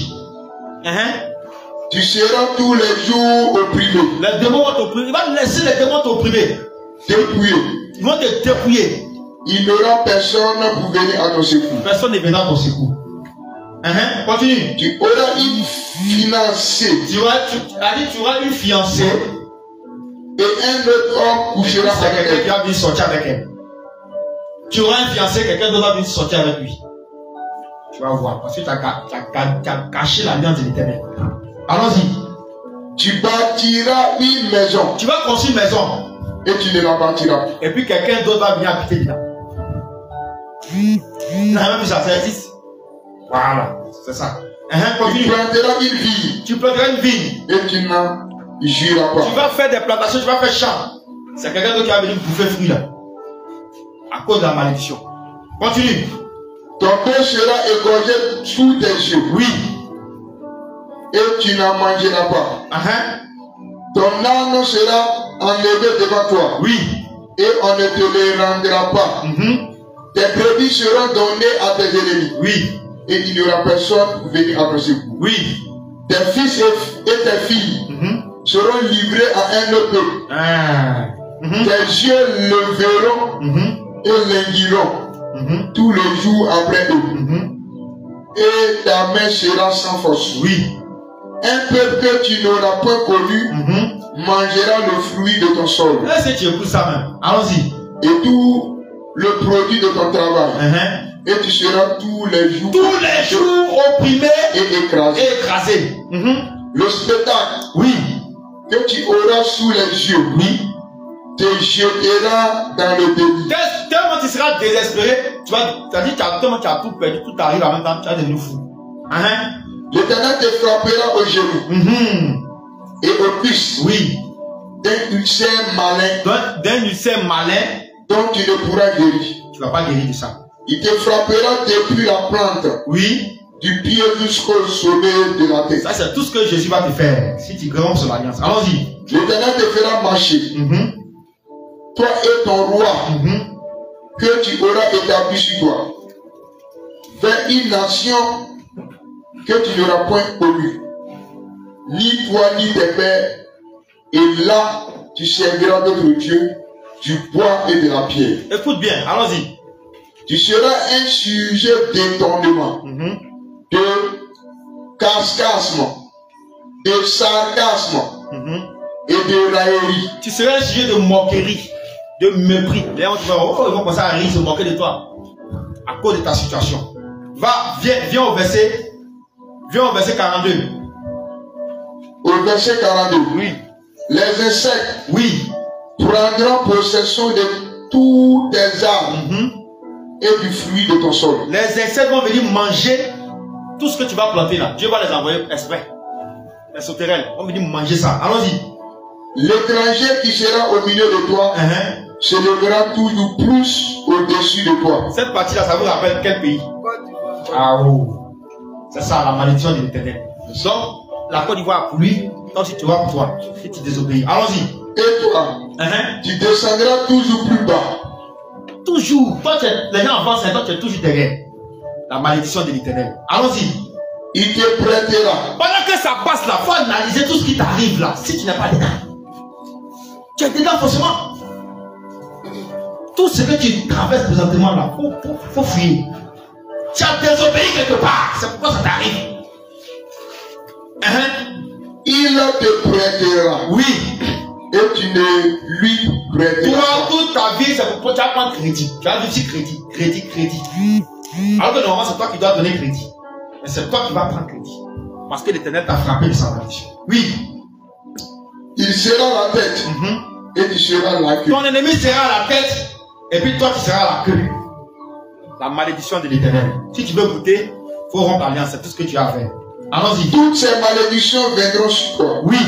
Speaker 2: Tu seras tous les jours opprimé.
Speaker 1: Les démons vont t'opprimer. Il va laisser les démons t'opprimer.
Speaker 2: Dépouillé.
Speaker 1: Ils vont te dépouiller.
Speaker 2: Il n'y aura personne pour venir à ton secours.
Speaker 1: Personne ne viendra à ton secours. Continue.
Speaker 2: Tu auras une fiancée.
Speaker 1: Tu auras une fiancée.
Speaker 2: Et un autre homme couchera avec elle.
Speaker 1: Quelqu'un qui va venir sortir avec elle. Tu auras un fiancé, quelqu'un d'autre va venir sortir avec lui. Tu vas voir. Parce que tu as caché l'alliance de l'Éternel. Allons-y.
Speaker 2: Tu bâtiras une maison.
Speaker 1: Tu vas construire une maison.
Speaker 2: Et tu ne la bâtiras pas.
Speaker 1: Et puis quelqu'un d'autre va venir habiter dedans. Même ça existe. Voilà, c'est ça.
Speaker 2: Tu planteras une vigne.
Speaker 1: Tu planteras une vigne.
Speaker 2: Et tu n'en jureras pas.
Speaker 1: Tu vas faire des plantations, tu vas faire champ. C'est quelqu'un d'autre qui va venir bouffer fruit là. À cause de la malédiction. Continue.
Speaker 2: Ton père sera égorgé sous tes yeux.
Speaker 1: Oui.
Speaker 2: Et tu n'en mangeras pas. Ton âne sera enlevé devant toi.
Speaker 1: Oui.
Speaker 2: Et on ne te le rendra pas. Tes brebis seront données à tes ennemis.
Speaker 1: Oui.
Speaker 2: Et il n'y aura personne pour venir à ton secours.
Speaker 1: Oui.
Speaker 2: Tes fils et tes filles seront livrés à un autre peuple. Tes yeux le verront et l'enguiront tous les jours après eux. Et ta main sera sans force.
Speaker 1: Oui.
Speaker 2: Un peuple que tu n'auras point connu mangera le fruit de ton sol.
Speaker 1: Est-ce que tu écoutes ça même? Allons-y.
Speaker 2: Et tout le produit de ton travail. Et tu seras tous les jours
Speaker 1: opprimé
Speaker 2: et
Speaker 1: écrasé.
Speaker 2: Le spectacle que tu auras sous les yeux te jettera dans le déni.
Speaker 1: Tellement tu seras désespéré, tu vas dire tellement tu as tout perdu, tout arrive en même temps, tu vas devenir fou.
Speaker 2: L'Éternel te frappera au genou et aux cuisses.
Speaker 1: Oui.
Speaker 2: D'un ulcère malin.
Speaker 1: D'un ulcère malin.
Speaker 2: Donc tu ne pourras guérir.
Speaker 1: Tu ne vas pas guérir de ça.
Speaker 2: Il te frappera depuis la plante.
Speaker 1: Oui.
Speaker 2: Du pied jusqu'au sommet de la tête.
Speaker 1: Ça, c'est tout ce que Jésus va te faire. Si tu grimpes sur l'alliance. Allons-y.
Speaker 2: L'Éternel te fera marcher. Toi et ton roi. Que tu auras établi sur toi. Vers une nation que tu n'auras point connue. Ni toi, ni tes pères. Et là, tu serviras d'autres dieux, du bois et de la pierre.
Speaker 1: Écoute bien, allons-y.
Speaker 2: Tu seras un sujet d'étonnement, de cascasme, de sarcasme et de raillerie.
Speaker 1: Tu seras un sujet de moquerie, de mépris. Les gens vont commencer à rire, se moquer de toi à cause de ta situation. Viens au verset 42.
Speaker 2: Au verset 42.
Speaker 1: Oui.
Speaker 2: Les insectes,
Speaker 1: oui,
Speaker 2: prendront possession de tous tes arbres et du fruit de ton sol.
Speaker 1: Les insectes vont venir manger tout ce que tu vas planter là. Dieu va les envoyer exprès. Les sauterelles vont venir manger ça. Allons-y.
Speaker 2: L'étranger qui sera au milieu de toi se lèvera toujours plus au-dessus de toi.
Speaker 1: Cette partie-là, ça vous rappelle quel pays? Ah oh. C'est ça, la malédiction de l'Éternel. Donc, la Côte d'Ivoire pour lui, donc si tu vas pour toi, si tu désobéis. Allons-y.
Speaker 2: Et toi, tu descendras toujours plus bas.
Speaker 1: Toujours. Toi, les gens avancent, toi, tu es toujours derrière. La malédiction de l'Éternel. Allons-y.
Speaker 2: Il te prêtera.
Speaker 1: Pendant que ça passe là, il faut analyser tout ce qui t'arrive là. Si tu n'es pas dedans, tu es dedans forcément. Tout ce que tu traverses présentement là, faut fuir. Tu as désobéi quelque part. C'est pourquoi ça t'arrive.
Speaker 2: Il te prêtera.
Speaker 1: Oui.
Speaker 2: Et tu ne lui prêteras.
Speaker 1: Toi, toute ta vie, c'est pour que tu vas prendre crédit. Tu vas vivre sur crédit. Alors que normalement, c'est toi qui dois donner crédit. Mais c'est toi qui vas prendre crédit. Parce que l'Éternel t'a frappé de sa malédiction. Oui.
Speaker 2: Il sera la tête. Et tu seras la queue.
Speaker 1: Ton ennemi sera la tête. Et puis toi, tu seras la queue. La malédiction de l'Éternel. Si tu veux goûter, il faut rompre l'alliance. C'est tout ce que tu as à faire. Allons-y.
Speaker 2: Toutes ces malédictions viendront sur toi.
Speaker 1: Oui.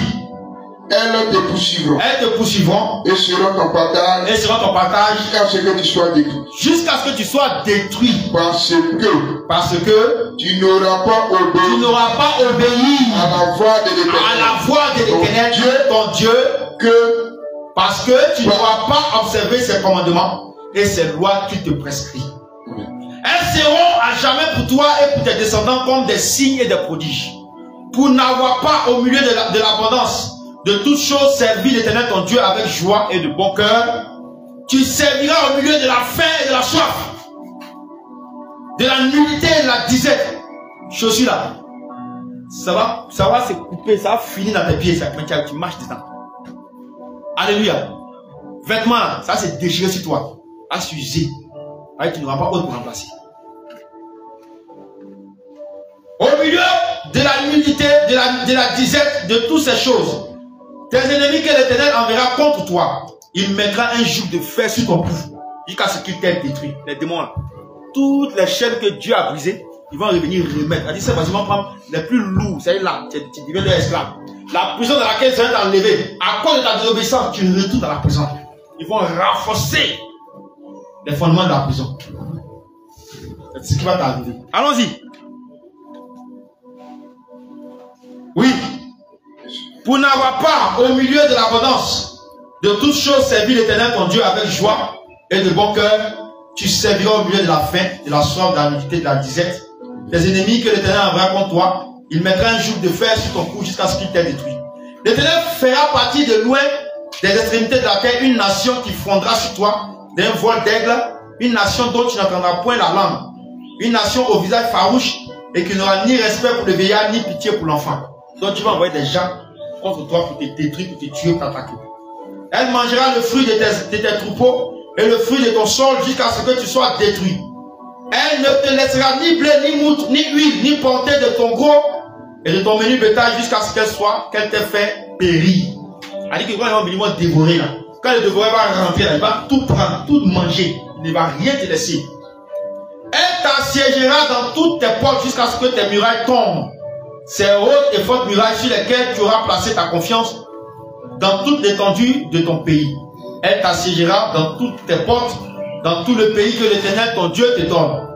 Speaker 2: Elles te poursuivront.
Speaker 1: Elles te poursuivront.
Speaker 2: Et seront ton partage.
Speaker 1: Et seront ton partage.
Speaker 2: Jusqu'à ce que tu sois détruit.
Speaker 1: Jusqu'à ce que tu sois détruit.
Speaker 2: Parce que tu n'auras pas obéi. À la voix de l'Éternel.
Speaker 1: À la voix de l'Éternel, ton Dieu. Parce que tu n'auras pas observé ses commandements et ses lois qu'il te prescrit. Elles seront à jamais pour toi et pour tes descendants comme des signes et des prodiges. Pour n'avoir pas au milieu de l'abondance de toutes choses servi l'Éternel ton Dieu avec joie et de bon cœur, tu serviras au milieu de la faim et de la soif, de la nullité et de la disette. Chaussures là, ça va se couper, ça va finir dans tes pieds, ça, tu marches dedans. Alléluia. Vêtements là, ça c'est déchiré sur toi, à s'user. Tu n'auras pas autre pour remplacer. Au milieu de la nullité, de la disette, de toutes ces choses, tes ennemis que l'Éternel enverra contre toi, il mettra un joug de fer sur ton cou, jusqu'à ce qu'il t'ait détruit. Les démons là, toutes les chaînes que Dieu a brisées, ils vont revenir remettre. C'est facilement prendre les plus lourds, c'est là, tu deviens leur esclave. La prison dans laquelle tu vas t'enlever, à cause de ta désobéissance, tu retournes dans la prison. Ils vont renforcer les fondements de la prison. C'est ce qui va t'arriver. Allons-y. Oui. Pour n'avoir pas au milieu de l'abondance de toutes choses servi l'Éternel ton Dieu avec joie et de bon cœur, tu serviras au milieu de la faim, de la soif, de la nudité, de la disette. Tes ennemis que l'Éternel enverra contre toi, il mettra un joug de fer sur ton cou jusqu'à ce qu'il t'ait détruit. L'Éternel fera partir de loin des extrémités de la terre une nation qui fondra sur toi d'un vol d'aigle, une nation dont tu n'entendras point la langue, une nation au visage farouche et qui n'aura ni respect pour le vieillard ni pitié pour l'enfant. Donc tu vas envoyer des gens contre toi pour te détruire, pour te tuer, pour t'attaquer. Elle mangera le fruit de tes troupeaux et le fruit de ton sol jusqu'à ce que tu sois détruit. Elle ne te laissera ni blé, ni moutre, ni huile, ni portée de ton gros et de ton menu bétail jusqu'à ce qu'elle t'ait fait périr. Elle dit que quand ils vont venir dévorer là, quand le dévoreur va rentrer là, il va tout prendre, tout manger. Il ne va rien te laisser. Elle t'assiégera dans toutes tes portes jusqu'à ce que tes murailles tombent. ces hautes et fortes murailles sur lesquelles tu auras placé ta confiance dans toute l'étendue de ton pays. Elle t'assiégera dans toutes tes portes, dans tout le pays que l'Éternel, ton Dieu, te donne.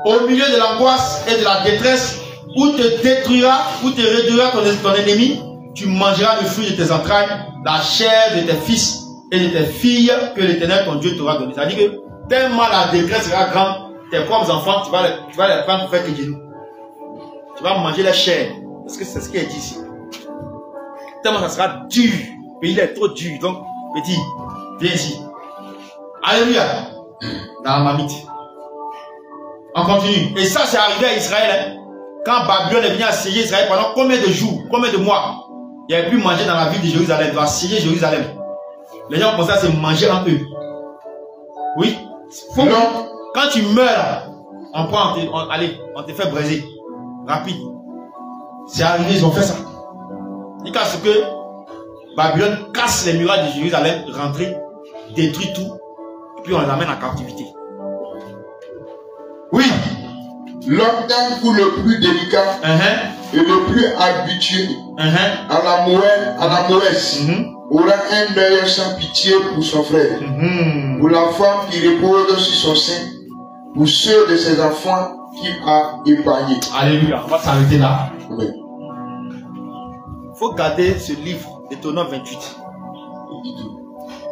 Speaker 1: Au milieu de l'angoisse et de la détresse, où te détruira, où te réduira ton ennemi, tu mangeras le fruit de tes entrailles, la chair de tes fils et de tes filles que l'Éternel, ton Dieu, t'aura donné. C'est-à-dire que tellement la détresse sera grande, tes propres enfants, tu vas les prendre pour faire que Dieu. Tu vas manger la chair. Parce que c'est ce qui est dit ici. Tellement ça sera dur. Le pays est trop dur. Donc, petit, viens ici. Alléluia. Dans la marmite. On continue. Et ça, c'est arrivé à Israël. Hein. Quand Babylone est venu assiéger Israël pendant combien de jours, combien de mois, il n'y avait plus manger dans la ville de Jérusalem. Il doit assiéger Jérusalem. Les gens pensaient à se manger entre eux. Oui. Quand tu meurs, on prend, allez, on te fait braiser. Rapide. C'est arrivé, ils ont fait ça. Jusqu'à ce que Babylone casse les murailles de Jérusalem, rentre, détruit tout, et puis on les amène en captivité. Oui.
Speaker 2: L'organe le plus délicat et le plus habitué à la mauvaise aura un meilleur sans pitié pour son frère, pour la femme qui repose sur son sein, pour ceux de ses enfants qu'il a épargnés.
Speaker 1: Alléluia. On va s'arrêter là.
Speaker 2: Oui.
Speaker 1: Il faut garder ce livre, Deutéronome 28.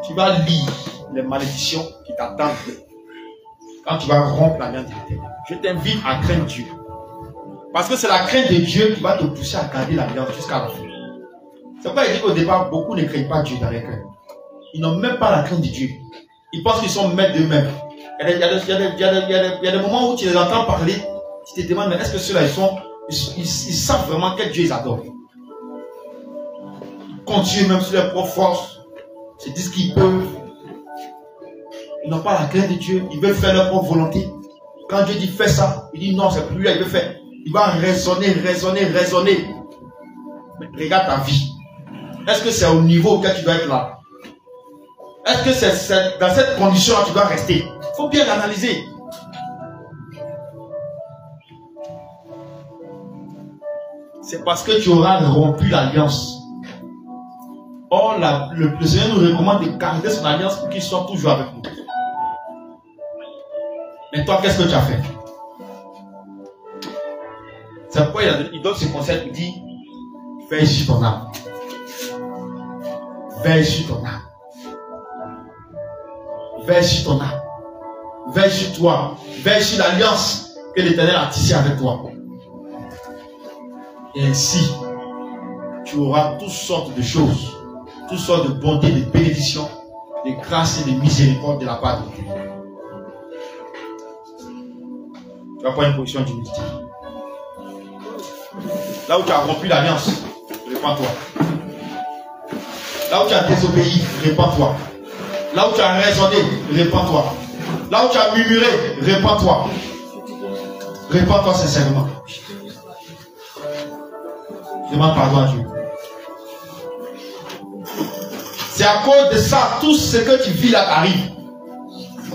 Speaker 1: Tu vas lire les malédictions qui t'attendent quand tu vas rompre l'alliance de l'Éternel. Je t'invite à craindre Dieu. Parce que c'est la crainte de Dieu qui va te pousser à garder l'alliance jusqu'à la fin. C'est pourquoi il dit qu'au départ, beaucoup ne craignent pas Dieu dans les cœurs. Ils n'ont même pas la crainte de Dieu. Ils pensent qu'ils sont maîtres d'eux-mêmes. Il y a des moments où tu les entends parler, tu te demandes, mais est-ce que ceux-là, ils savent vraiment quel Dieu ils adorent. Ils continuent même sur leurs propres forces. Ils se disent qu'ils peuvent. Ils n'ont pas la crainte de Dieu. Ils veulent faire leur propre volonté. Quand Dieu dit fais ça, il dit non, c'est plus lui, il veut faire. Il va raisonner. Mais regarde ta vie. Est-ce que c'est au niveau auquel tu dois être là? Est-ce que c'est dans cette condition-là que tu dois rester? Il faut bien l'analyser. C'est parce que tu auras rompu l'alliance. Or, le Seigneur nous recommande de garder son alliance pour qu'il soit toujours avec nous. Mais toi, qu'est-ce que tu as fait? C'est pourquoi il donne ce conseil, il dit, veille sur ton âme. Veille sur ton âme. Veille sur ton âme. Veille sur toi. Veille sur l'alliance que l'Éternel a tissée avec toi. Et ainsi, tu auras toutes sortes de choses, toutes sortes de bontés, de bénédictions, de grâce et de miséricorde de la part de l'Éternel. Tu vas prendre une position d'humilité. Là où tu as rompu l'alliance, répands-toi. Là où tu as désobéi, répands-toi. Là où tu as raisonné, répands-toi. Là où tu as murmuré, répands-toi. Répands-toi sincèrement. Demande pardon à Dieu. C'est à cause de ça, tout ce que tu vis là t'arrive.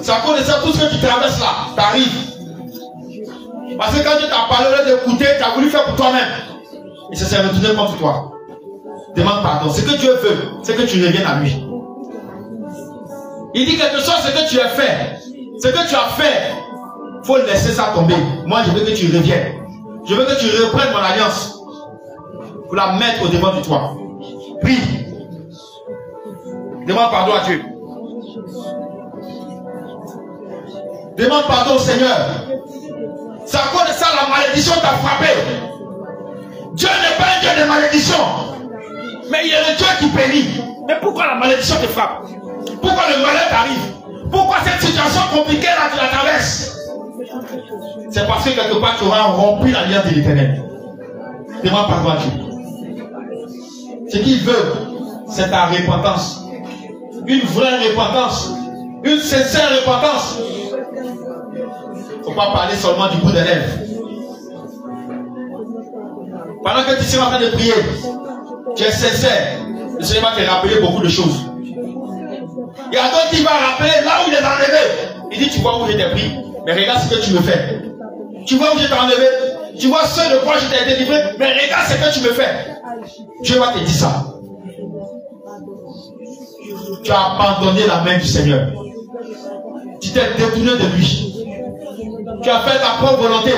Speaker 1: C'est à cause de ça, tout ce que tu traverses là t'arrive. Parce que quand Dieu t'a parlé d'écouter, tu as voulu faire pour toi-même. Et ça s'est retourné contre toi. Demande pardon. Ce que Dieu veut, c'est que tu reviennes à lui. Il dit quelque chose, ce que tu as fait. Ce que tu as fait, il faut laisser ça tomber. Moi, je veux que tu reviennes. Je veux que tu reprennes mon alliance. Pour la mettre au devant de toi. Prie. Demande pardon à Dieu. Demande pardon au Seigneur. C'est à cause de ça la malédiction t'a frappé. Dieu n'est pas un Dieu de malédiction. Mais il est le Dieu qui bénit. Mais pourquoi la malédiction te frappe? Pourquoi le malheur t'arrive? Pourquoi cette situation compliquée là tu la traverses? C'est parce que quelque part tu auras rompu l'alliance de l'Éternel. Demande pardon à Dieu. Ce qu'il veut, c'est ta repentance. Une vraie repentance. Une sincère repentance. Il ne faut pas parler seulement du bout des lèvres. Pendant que tu seras en train de prier, tu es sincère. Le Seigneur va te rappeler beaucoup de choses. Il y a d'autres qui vont rappeler là où il est enlevé. Il dit, tu vois où je t'ai pris, mais regarde ce que tu me fais. Tu vois où je t'ai enlevé, Tu vois ce de quoi je t'ai délivré, mais regarde ce que tu me fais. Dieu va te dire ça. Tu as abandonné la main du Seigneur. Tu t'es détourné de lui. Tu as fait ta propre volonté.